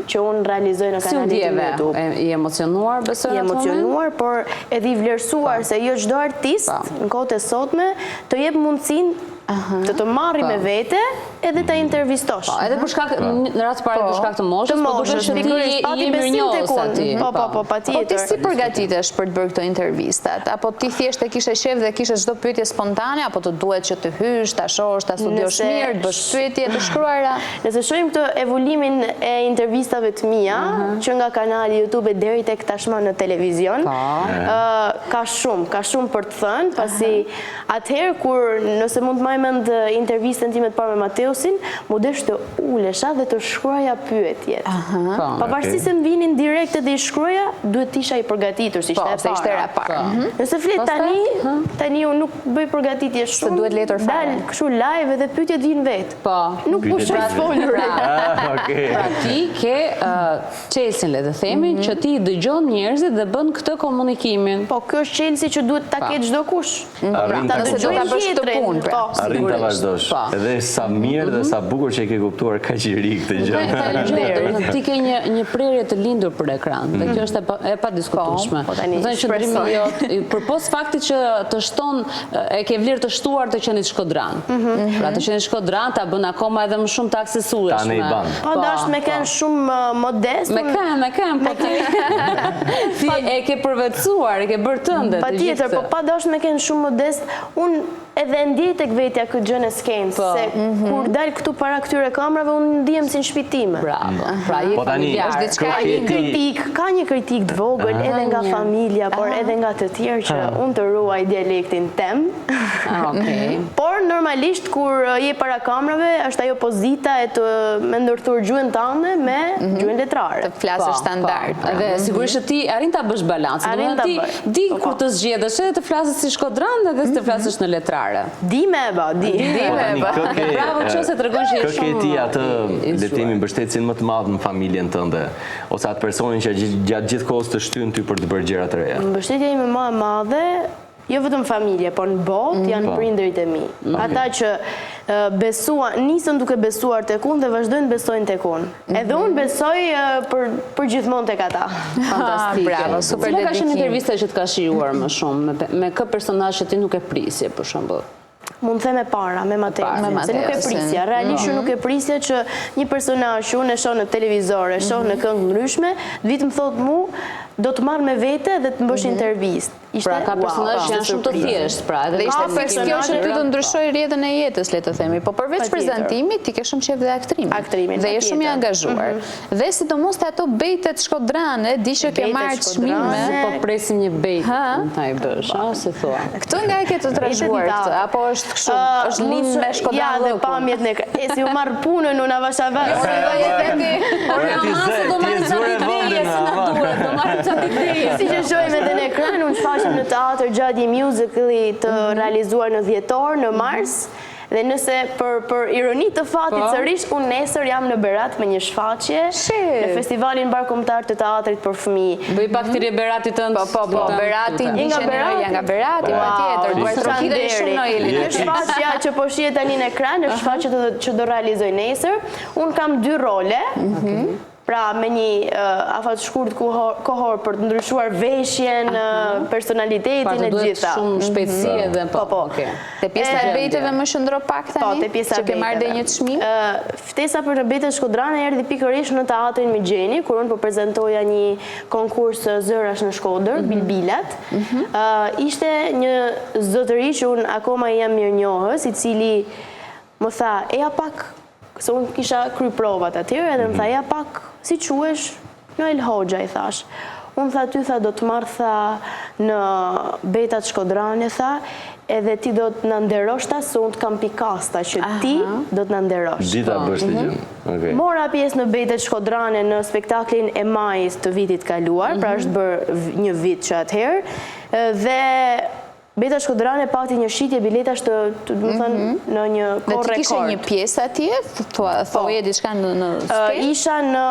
që unë realizoj në kanalin tim në YouTube. I emocionuar besoj? I emocionuar, por edhe i vlerësuar se jo çdo artist në kohët e sotme të jep mundësinë të marri me vete edhe të intervistosh. Edhe për shkak, në rast parë për shkak të moshës, po duhet që ti je mirënjohës aty. Po ti si përgatitesh për të bërë këto intervistat? Apo ti thjesht e kishe shef dhe kishe çdo pyetje spontane, apo të duhet që të hysh, ta shohësh, ta studiosh mirë, të bësh pyetje të shkruara? Nëse shohim këtë evoluimin e intervistave të mia, që nga kanali YouTube deri tek tashmë në televizion, ka shumë për të thënë, pasi atëherë kur nëse mund të marr mend intervistën time të parë me Mateusin, mu desh të ulesha dhe të shkruaja pyetjet. Pavarësisht se më vinin direkte dhe i shkruaja, duhet isha i përgatitur si ishte era parë. Nëse flet tani unë nuk bëj përgatitje shumë. Se duhet letër fare. Dal kështu live edhe pyetjet vijnë vet. Nuk pushoj të folur. Pra ti ke çelsin le të themi që ti dëgjon njerëzit dhe bën këtë komunikimin. Po kjo është çelsi që duhet ta ketë çdo kush. Nëse do ta bësh këtë punë. Arrin ta vazhdosh. Edhe sa mirë dhe sa bukur që e ke kuptuar kaq i ri këtë gjë. Ti ke një prerje të lindur për ekran, dhe kjo është e padiskutueshme. Do të thënë që ndrimi jot, përpos faktit që të shton e ke vlerë të shtuar të qenit Shkodran. Pra të qenit Shkodran ta bën akoma edhe më shumë të aksesueshme. Po dash me kanë shumë modest. Me kanë, po ti e ke përvetësuar, e ke bërë tënde. Patjetër, po pa dash me kanë shumë modest. Unë edhe ndjej tek vetja këtë gjë në skenë, se kur dal këtu para këtyre kamerave, unë ndihem si në shtëpi time. Bravo. Pra je familjar. Ka një kritik të vogël edhe nga familja, por edhe nga të tjerë që unë të ruaj dialektin tem. Por normalisht kur je para kamerave, është ajo pozita e të me ndërthur gjuhën tënde me gjuhën letrare. Të flasësh standard. Dhe sigurisht që ti arrin ta bësh balancin. Ti di kur të zgjedhësh edhe të flasësh si Shkodran edhe të flasësh në letrare. Di me e ba. Bravo që se të regon që Kë ke ti atë, le të themi, mbështetësin më të madh në familjen tënde, ose atë personin që gjatë gjithë kohës të shtyn ty për të bërë gjëra të reja? Mbështetja ime më e madhe, jo vetëm familje, por në botë janë prindërit e mi. Ata që nisën duke besuar tek unë dhe vazhdojnë besojnë tek unë. Edhe unë besoj për gjithmonë tek ata. Fantastike. Bravo, super dedikim. Cila ka qenë intervista që të ka shijuar më shumë, me kë personazh që ti nuk e prisje, për shembull? Mund të them e para, me Mateusin, se nuk e prisja. Realisht nuk e prisja që një personazh që unë e shoh në televizor, e shoh në këngë ndryshme, vitë më thotë mu, do të marrë me vete dhe të më bësh intervistë. Pra ka personazhe që janë shumë të thjeshtë, pra edhe ishte kjo që ty të ndryshoj rrjedhën e jetës, le të themi, po përveç prezantimit ti ke shumë qejf dhe aktrimin. Dhe je shumë i angazhuar. Dhe sidomos te ato bejtet shkodrane, di që ke marrë çmime, po presim një bejt, ta i bësh, si thua. Këtë nga e ke të trashëguar këtë, apo është kështu, është lind me Shkodran? Ja, dhe pamjet në e si u marr punën unë avashavas. Si që shojmë edhe në ekran, unë shfaqem në teatr gjatë një musical-i të realizuar në dhjetor, në mars, dhe nëse për ironi të fatit sërish, unë nesër jam në Berat me një shfaqje në festivalin barkombëtar të teatrit për fëmijë. Bëj pak të Beratit tënd. Po, Berati, nga Berati, patjetër, duhet të rrokide shumë Noelin. Në shfaqja që po shihet tani në ekran, në shfaqje që do realizoj nesër, unë kam 2 role. Pra me një afat shkurt kohor për të ndryshuar veshjen, personalitetin e gjitha. Shumë shpejtësi edhe po. Te pjesa e bejteve më shëndro pak tani? Po, te pjesa e bejteve. Që ke marrë dhe një çmim? Ftesa për bejtet Shkodrane erdhi pikërisht në teatrin Migjeni, kur unë po prezantoja një konkurs zërash në Shkodër, Bilbilat. Ishte një zotëri që unë akoma jam mirënjohës, i cili më tha, eja pak, se unë kisha kry provat atyre, edhe më tha, eja pak, si quesh, Noel Hoxha, i thash. Unë tha, ty tha, do të marrë, tha, në bejtat Shkodrane, tha, edhe ti do të në nderosh ta, se unë të kam pikasta, që ti do të në nderosh. Dita bësh të gjënë. Mora pjesë në bejtat Shkodrane në spektaklin e majit të vitit kaluar, pra është bërë një vit që atëherë, dhe Bejtat Shkodrane pati një shitje biletash të më thënë në një kohë rekord. Dhe ti kishe një pjesë atje? Thoje diçka në skenë? Isha në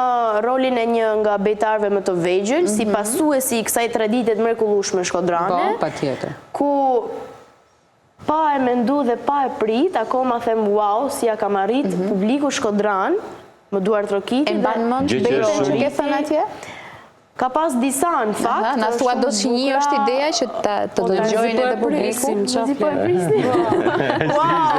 rolin e një nga bejtarve më të vegjël, si pasuesi i kësaj traditet mrekullueshme Shkodrane. Po, patjetër. Ku pa e mendu dhe pa e prit, akoma them wow, si ja kam arrit publiku Shkodran, më duar trokiti. E mban mend bejtën që ke thënë atje? Ka pas disa në fakt. Na thua do që një është ideja që të dëgjojnë edhe publiku. Si po e prisni? Wow!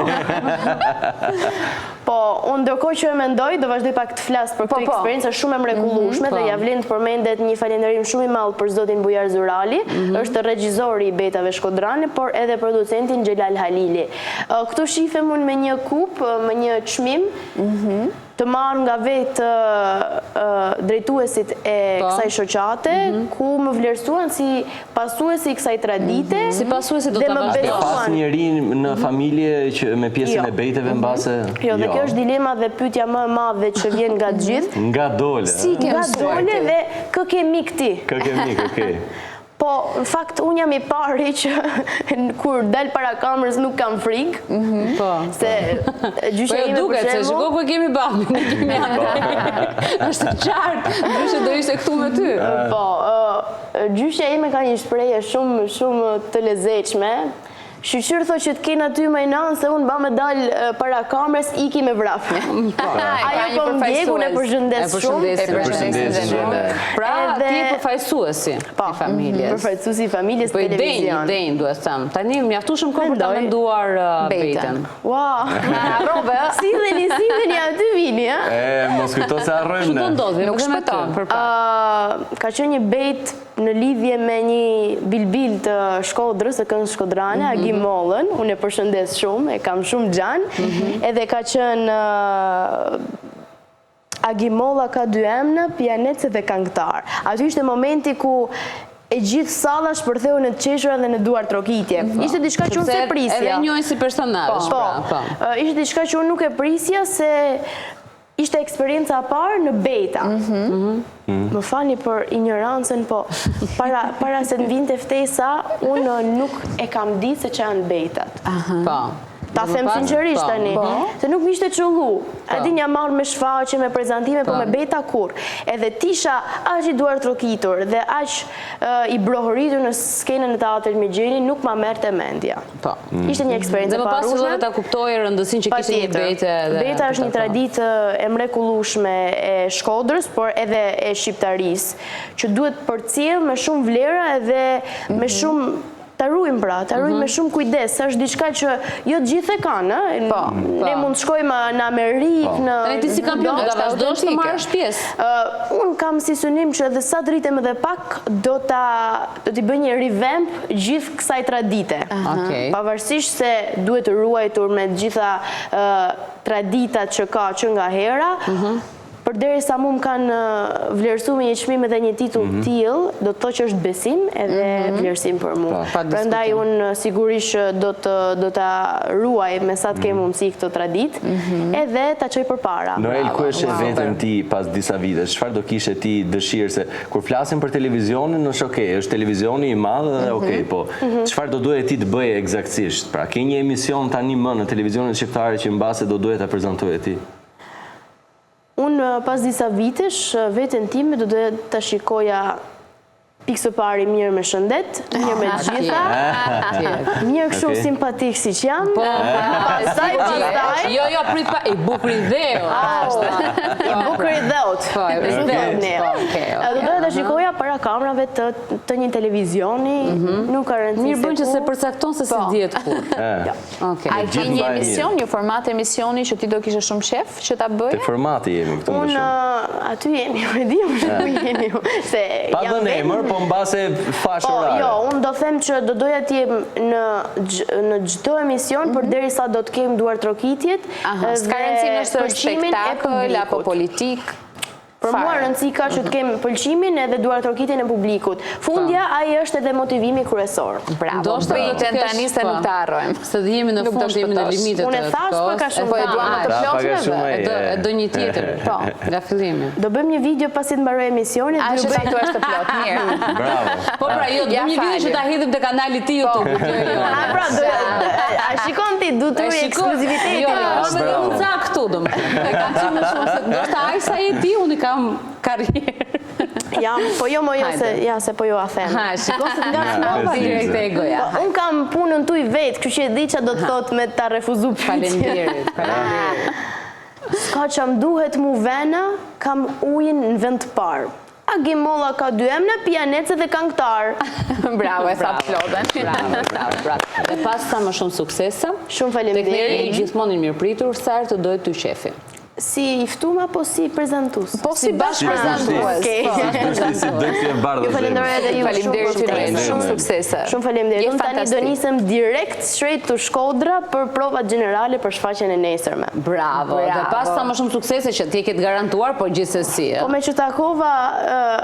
Po, unë ndërkohë që e mendoj, do vazhdoj pak të flas për këtë eksperiencë shumë e mrekullueshme dhe ja vlen të përmendet një falënderim shumë i madh për zotin Bujar Zurali, është regjizori i Betave Shkodrane, por edhe producentin Xhelal Halili. Këtu shifem unë me një kup, me një çmim, të marrë nga vetë drejtuesit e kësaj shoqate, ku më vlerësuan si pasuesi i kësaj tradite. Si pasuesi do të vazhdoj. Pas njëri në familje që me pjesën e bejteve në base? Jo, dhe kjo është dilema dhe pyetja më e madhe që vjen nga gjithë. Nga dole. Nga dole dhe kë kemi këti. Kë kemi, okej. Po, në fakt, unë jam i pari që kur dal para kamerës nuk kam frikë. Po. Se gjyshja ime për se shiko ku kemi babin, ne kemi anë. Është qartë, ndryshe do ishte këtu me ty. Po, gjyshja ime ka një shprehje shumë të lezetshme. Shqyqyrë thot që të kena ty majnanë se unë ba me dalë para kamerës iki me vrapme. Ajo po më djegu, ne përshëndes shumë. Pra, ti e përfaqësuesi i familjes. Përfaqësuesi i familjes televizion. Po, idejnë, duhet thëmë. Tani, mjaftu shumë kohë për ta menduar Betën. Wow! Sidheni aty vini, ha? Mos kujto se arrojmë ne. Që do ndodhë, nuk shpeton. Ka qenë një bet në lidhje me një bilbil të Shkodrës, të këndës Shkodrane, Agi Mollën, unë e përshëndes shumë, e kam shumë gjanë, edhe ka qenë Agi Molla ka 2 emra, pianec dhe këngëtar. Aty ishte momenti ku e gjithë salla shpërtheu në të qeshura dhe në duar trokitje. Ishte diçka që unë se prisja. Edhe njojnë si personazh. Po, ishte diçka që unë nuk e prisja se ishte eksperjenca e parë në Beta. Më falni për ignorancën, po para se të vinte ftesa, unë nuk e kam ditë se që janë Betat. Ta them sinqerisht tani, se nuk më ishte qullu. A di një marrë me shfaqe, me prezantime, po me Beta kur. Edhe tisha aq i duar trokitur dhe aq i brohëritur në skenën e teatrit Mixheni, nuk ma merrte mendja. Ishte një eksperiencë e parushme. Dhe më pas fillove ta kuptoj rëndësinë që kishte një Bete. Beta është një traditë e mrekullueshme e Shkodrës, por edhe e shqiptarisë, që duhet përcjell me shumë vlera edhe me shumë ta ruajmë pra, ta ruajmë me shumë kujdes, është diçka që jo të gjithë e kanë, ne mund të shkojmë në Amerikë, në ti si kampion do ta vazhdosh të marrësh pjesë. Unë kam si synim që edhe sa të rritem edhe pak do t'i bëj një revamp gjithë kësaj tradite. Pavarësisht se duhet të ruajtur me të gjitha traditat që ka që nga hera, përderisa mu më kanë vlerësu me një çmim edhe një titull tillë, do të thotë që është besim edhe vlerësim për mu. Prandaj unë sigurisht do ta ruaj me sa të kem mundësi këtë traditë, edhe ta çoj përpara. Noel, ku është veten ti pas disa vitesh? Çfarë do kishe ti dëshirë se kur flasim për televizionin, është okay, është televizioni i madh dhe okay, po çfarë do duhet ti të bëje eksaktësisht? Pra, ke një emision tani më në televizionin shqiptar që mbase do duhet ta prezantoje ti? Unë pas disa vitesh, veten time do duhet të shikoja pikë së pari mirë me shëndet, mirë me gjitha, mirë kështu simpatik si që jam, pastaj, jo, prit pa, i bukur i dheu. I bukur i dheut. Do duhet të shikoja para kamerave të një televizioni, nuk ka rëndësi se ku. Mirë bën që se përcakton se si dihet kur. A ke një emision, një format emisioni që ti do kishe shumë shef që ta bëje? Te formati jemi këtu më shumë. Unë aty jemi, me di më shumë jemi. Pa dhënë emër, po mbase fash orare. Jo, unë do them që do doja t'jem në çdo emision, por derisa do të kem duar trokitjet. S'ka rëndësi nëse është spektakël apo politik. Për mua rëndësi ka që të kem pëlqimin edhe duar trokitjen e publikut. Fundja, ai është edhe motivimi kryesor. Bravo, pritën tani se nuk të harrojmë. Se dhe jemi në fund, jemi në limitet e kohës. Unë thash për ka shumë. Po e duam të plotëve. E do një tjetër, nga fillimi. Do bëjmë një video pasi të mbaroj emisionin. A është tu është të plot, mirë. Bravo. Po pra, jo, do një video që ta hidhim te kanali ti YouTube. A shikon ti, du të ruaj ekskluzivitetin. Jo, unë ca këtu domethënë. E kam qenë më shumë se ndoshta ai sa je ti, unë kam karrierë. Po jo se po jo a them. Ha, shikon se nga smova direkt e goja. Unë kam punën tuaj vetë, kështu që e di çfarë do të thotë me ta refuzu pyetjen. Faleminderit. Ska që më duhet mu vena, kam ujin në vend të parë. Agimolla ka 2 emne, pianece dhe këngëtar. Bravo, e tha Flodën. Bravo. Dhe pas sa më shumë suksesa. Shumë faleminderit. Gjithmonë i mirëpritur, sa herë të dojë ty shefi. Si i ftuar apo si prezantues? Po si bashkëprezantues. Si dëkje bardhë. Ju falenderoj edhe ju. Faleminderit, shumë suksese. Shumë faleminderit. Je Unë tani do fantastik. nisem direkt straight to Shkodra për provat gjenerale për shfaqjen e nesërme. Bravo. Dhe pas sa më shumë suksese që ti ke të garantuar, po gjithsesi. Po me që takova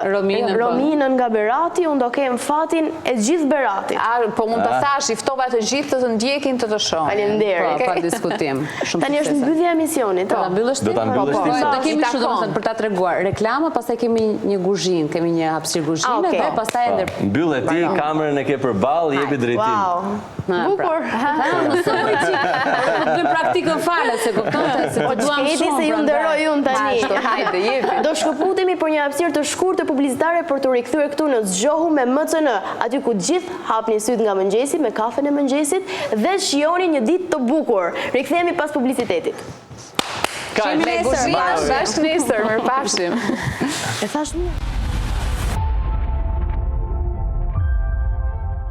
Rominën nga Berati, unë do kem fatin e gjithë Beratit. Po mund të thash, i ftova të gjithë të ndjekin të shohin. Faleminderit. Pa diskutim. Tani është mbyllja e emisionit. Do ta mbyllesh ti. Do kemi shumë domethënë për ta treguar reklama, pastaj kemi një guzhinë, kemi një hapësirë guzhine dhe pastaj ndër. Mbyllë ti, kamerën e ke përballë, jepi drejtim. Bukur. Bëj praktikën falet se kuptonte se po duam shumë. Se ju nderoj unë tani. Hajde, jepi. Do shkëputemi për një hapësirë të shkurtër publicitare për të rikthyer këtu në Zgjohu me MCN, aty ku gjithë hapni syt nga mëngjesi me kafen e mëngjesit dhe shijoni një ditë të bukur. Rikthehemi pas publicitetit. Ka, me guzhina bashkë nesër, mirëpafshim. E thash mirë.